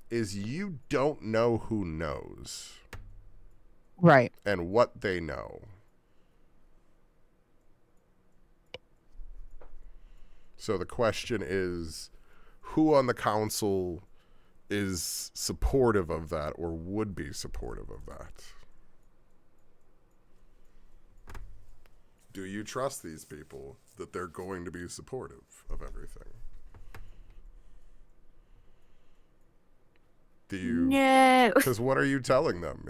is you don't know who knows. Right. And what they know. So the question is, who on the council is supportive of that or would be supportive of that? Do you trust these people that they're going to be supportive of everything? Do you? No. Because what are you telling them,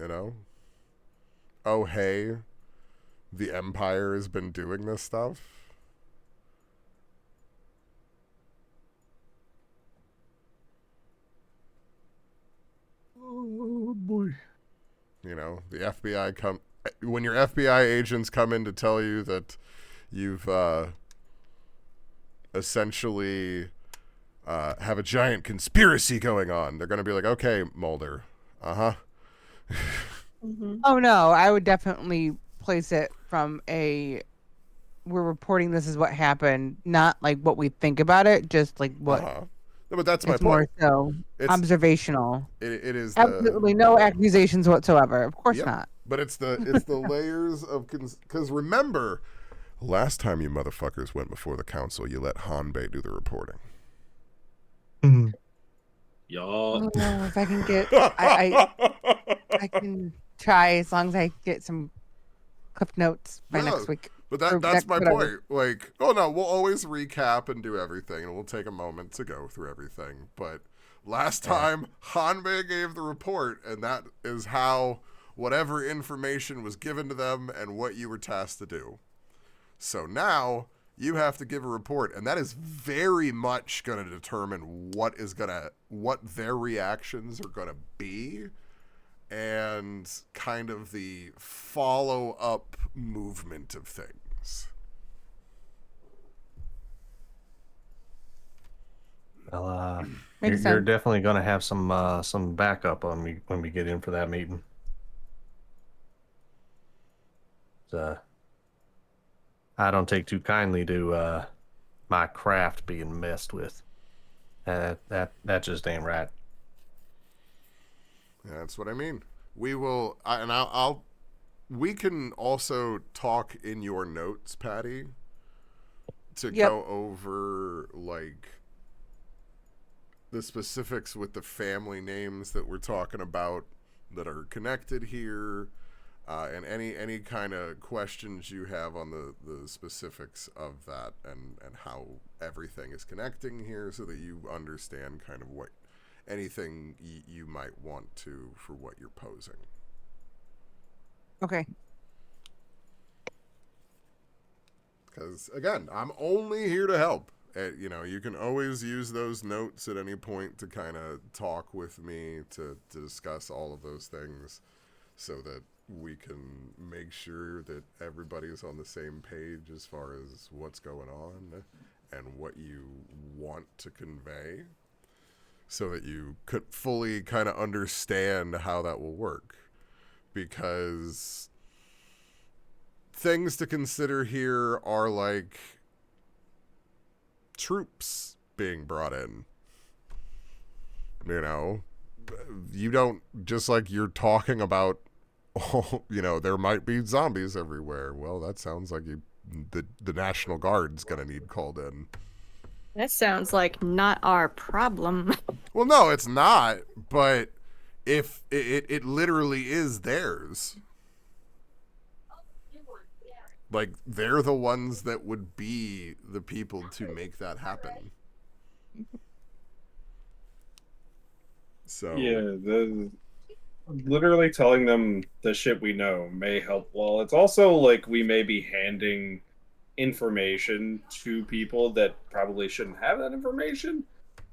Oh, hey, the Empire has been doing this stuff? Oh, boy. The FBI when your FBI agents come in to tell you that you've essentially have a giant conspiracy going on, they're going to be like, okay, Mulder. Uh-huh. Oh, no. I would definitely place it from we're reporting this is what happened, not like what we think about it, just like what. No, but that's my point. More so it's observational. It is absolutely no accusations whatsoever. Of course not. But it's the layers of because remember, last time you motherfuckers went before the council, you let Hanbei do the reporting. Y'all. Oh, if I can get, I can try as long as I get some cliff notes by next week. But that's my point. Like, oh no, we'll always recap and do everything, and we'll take a moment to go through everything. But Last time, Hanbei gave the report, and that is how whatever information was given to them and what you were tasked to do. So now you have to give a report, and that is very much going to determine what their reactions are going to be, and kind of the follow-up movement of things. Well, Makes you're sense. definitely going to have some backup on me when we get in for that meeting. I don't take too kindly to my craft being messed with. That just ain't right. That's what I mean. We will, we can also talk in your notes, Patty, to go over like the specifics with the family names that we're talking about that are connected here, and any kind of questions you have on the specifics of that and how everything is connecting here, so that you understand kind of what anything you might want to for what you're posing. Okay. Because again, I'm only here to help. You can always use those notes at any point to kind of talk with me to discuss all of those things, so that we can make sure that everybody's on the same page as far as what's going on and what you want to convey, so that you could fully kind of understand how that will work. Because things to consider here are like troops being brought in. You don't, just like you're talking about, there might be zombies everywhere. Well, that sounds like the National Guard's gonna need called in. That sounds like not our problem. Well, no, it's not, but if it literally is theirs. Like, they're the ones that would be the people to make that happen. So Yeah, literally telling them the shit we know may help. Well, it's also like we may be handing information to people that probably shouldn't have that information.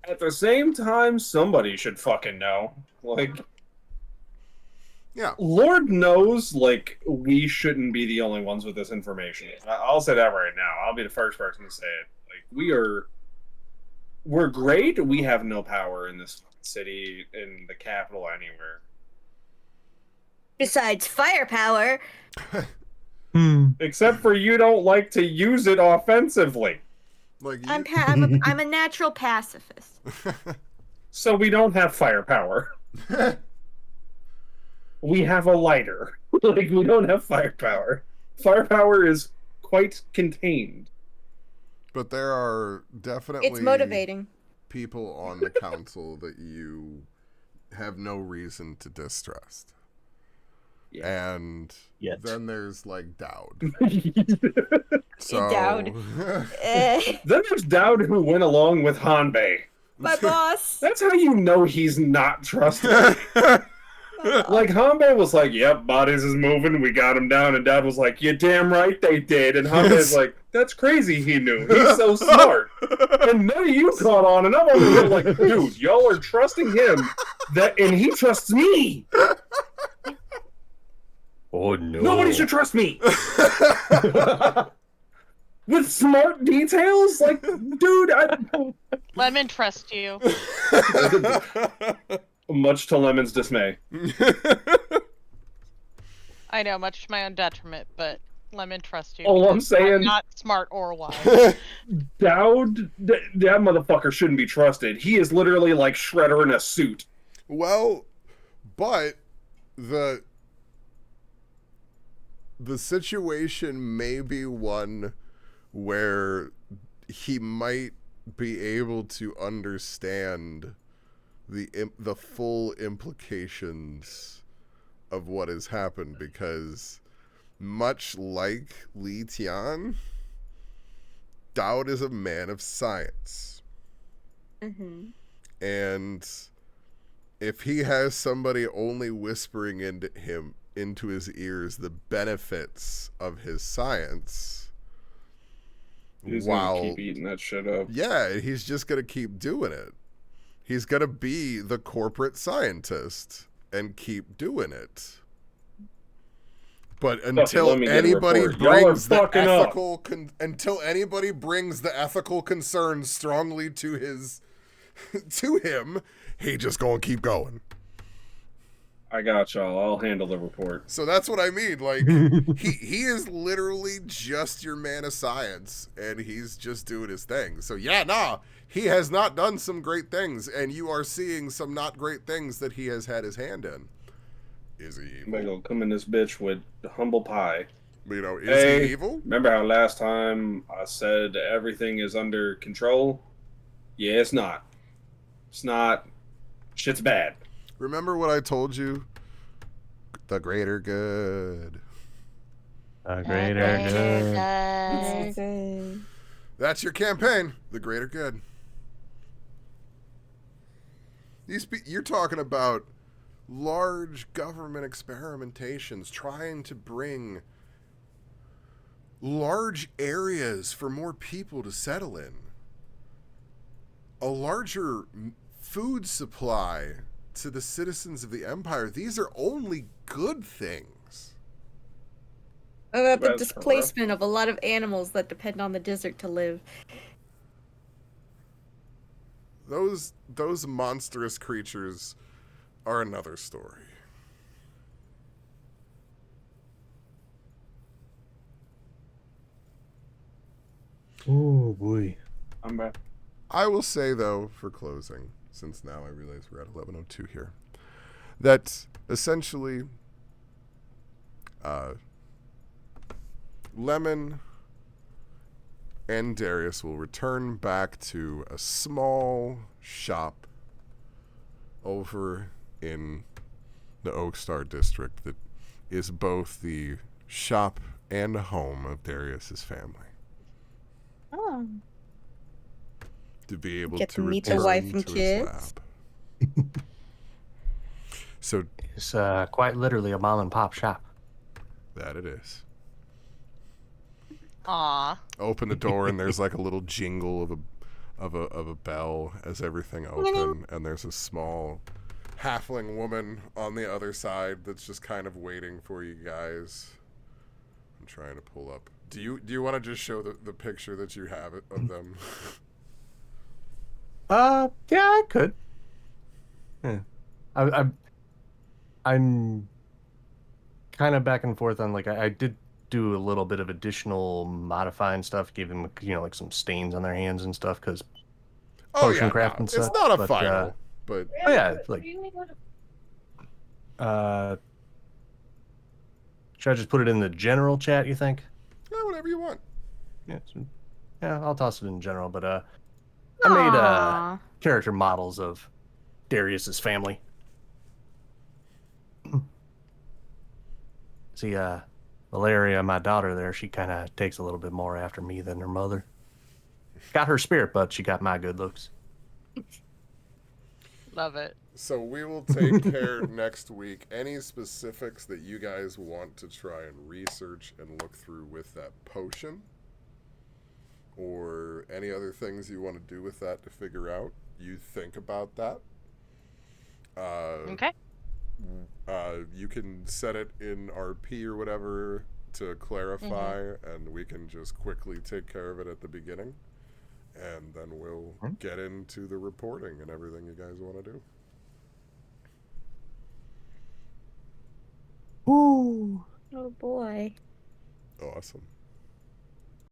At the same time, somebody should fucking know. Like, yeah, Lord knows, like, we shouldn't be the only ones with this information. I'll say that right now. I'll be the first person to say it. Like, we're great. We have no power in this city, in the capital, anywhere. Besides firepower. Except for you don't like to use it offensively. like I'm a natural pacifist. So we don't have firepower. We have a lighter. Like, we don't have firepower. Firepower is quite contained. But there are definitely It's motivating. people on the council that you have no reason to distrust. Yeah. And Yet. then there's like Dowd. So Dowd. Then there's Dowd, who went along with Hanbei. My boss. That's how you know he's not trustworthy. Like, Hanbei was like, yep, bodies is moving, we got him down, and Dad was like, you're damn right they did, and Hanbei's like, that's crazy he knew, he's so smart. And none of you caught on, and I'm over here like, dude, y'all are trusting him, and he trusts me. Oh no. Nobody should trust me. With smart details? Like, dude, Lemon trust you. Much to Lemon's dismay. I know, much to my own detriment, but Lemon trust you. All I'm saying, I'm not smart or wise. Dowd, that motherfucker shouldn't be trusted. He is literally like Shredder in a suit. Well, but the situation may be one where he might be able to understand the full implications of what has happened, because much like Li Tian, Dowd is a man of science. Mm-hmm. And if he has somebody only whispering into his ears the benefits of his science, He's gonna keep eating that shit up. Yeah, he's just gonna keep doing it. He's gonna be the corporate scientist and keep doing it. But until anybody brings the ethical concerns strongly to him, he just gonna keep going. I got y'all. I'll handle the report. So that's what I mean. Like he is literally just your man of science, and he's just doing his thing. So yeah, he has not done some great things, and you are seeing some not great things that he has had his hand in. Is he evil? I'm gonna come in this bitch with humble pie. You know, is he evil? Remember how last time I said everything is under control? Yeah, it's not. It's not. Shit's bad. Remember what I told you? The greater good. The greater good. That's your campaign. The greater good. You're talking about large government experimentations trying to bring large areas for more people to settle in. A larger food supply to the citizens of the Empire. These are only good things. What about the displacement of a lot of animals that depend on the desert to live? Those monstrous creatures are another story. Oh boy. I'm back. I will say though, for closing, since now I realize we're at 11:02 here, that essentially Lemon and Darius will return back to a small shop over in the Oakstar district that is both the shop and home of Darius's family. Oh. To be able Get to to meet the return wife and to his kids. lab. So it's quite literally a mom and pop shop. That it is. Aw. Open the door and there's like a little jingle of a bell as everything open, and there's a small halfling woman on the other side that's just kind of waiting for you guys. I'm trying to pull up. Do you want to just show the picture that you have of them? Yeah, I could. Yeah. I'm kind of back and forth on, like, I did do a little bit of additional modifying stuff, give them, like some stains on their hands and stuff, because potion craft and stuff. It's not a final, but yeah, like, should I just put it in the general chat, you think? Yeah, whatever you want. Yeah, I'll toss it in general, but I made character models of Darius's family. See, Valeria, my daughter there, she kind of takes a little bit more after me than her mother. Got her spirit, but she got my good looks. Love it. So we will take care next week. Any specifics that you guys want to try and research and look through with that potion? Or any other things you want to do with that to figure out? You think about that. Okay. You can set it in RP or whatever to clarify, and we can just quickly take care of it at the beginning. And then we'll get into the reporting and everything you guys want to do. Ooh. Oh boy. Awesome.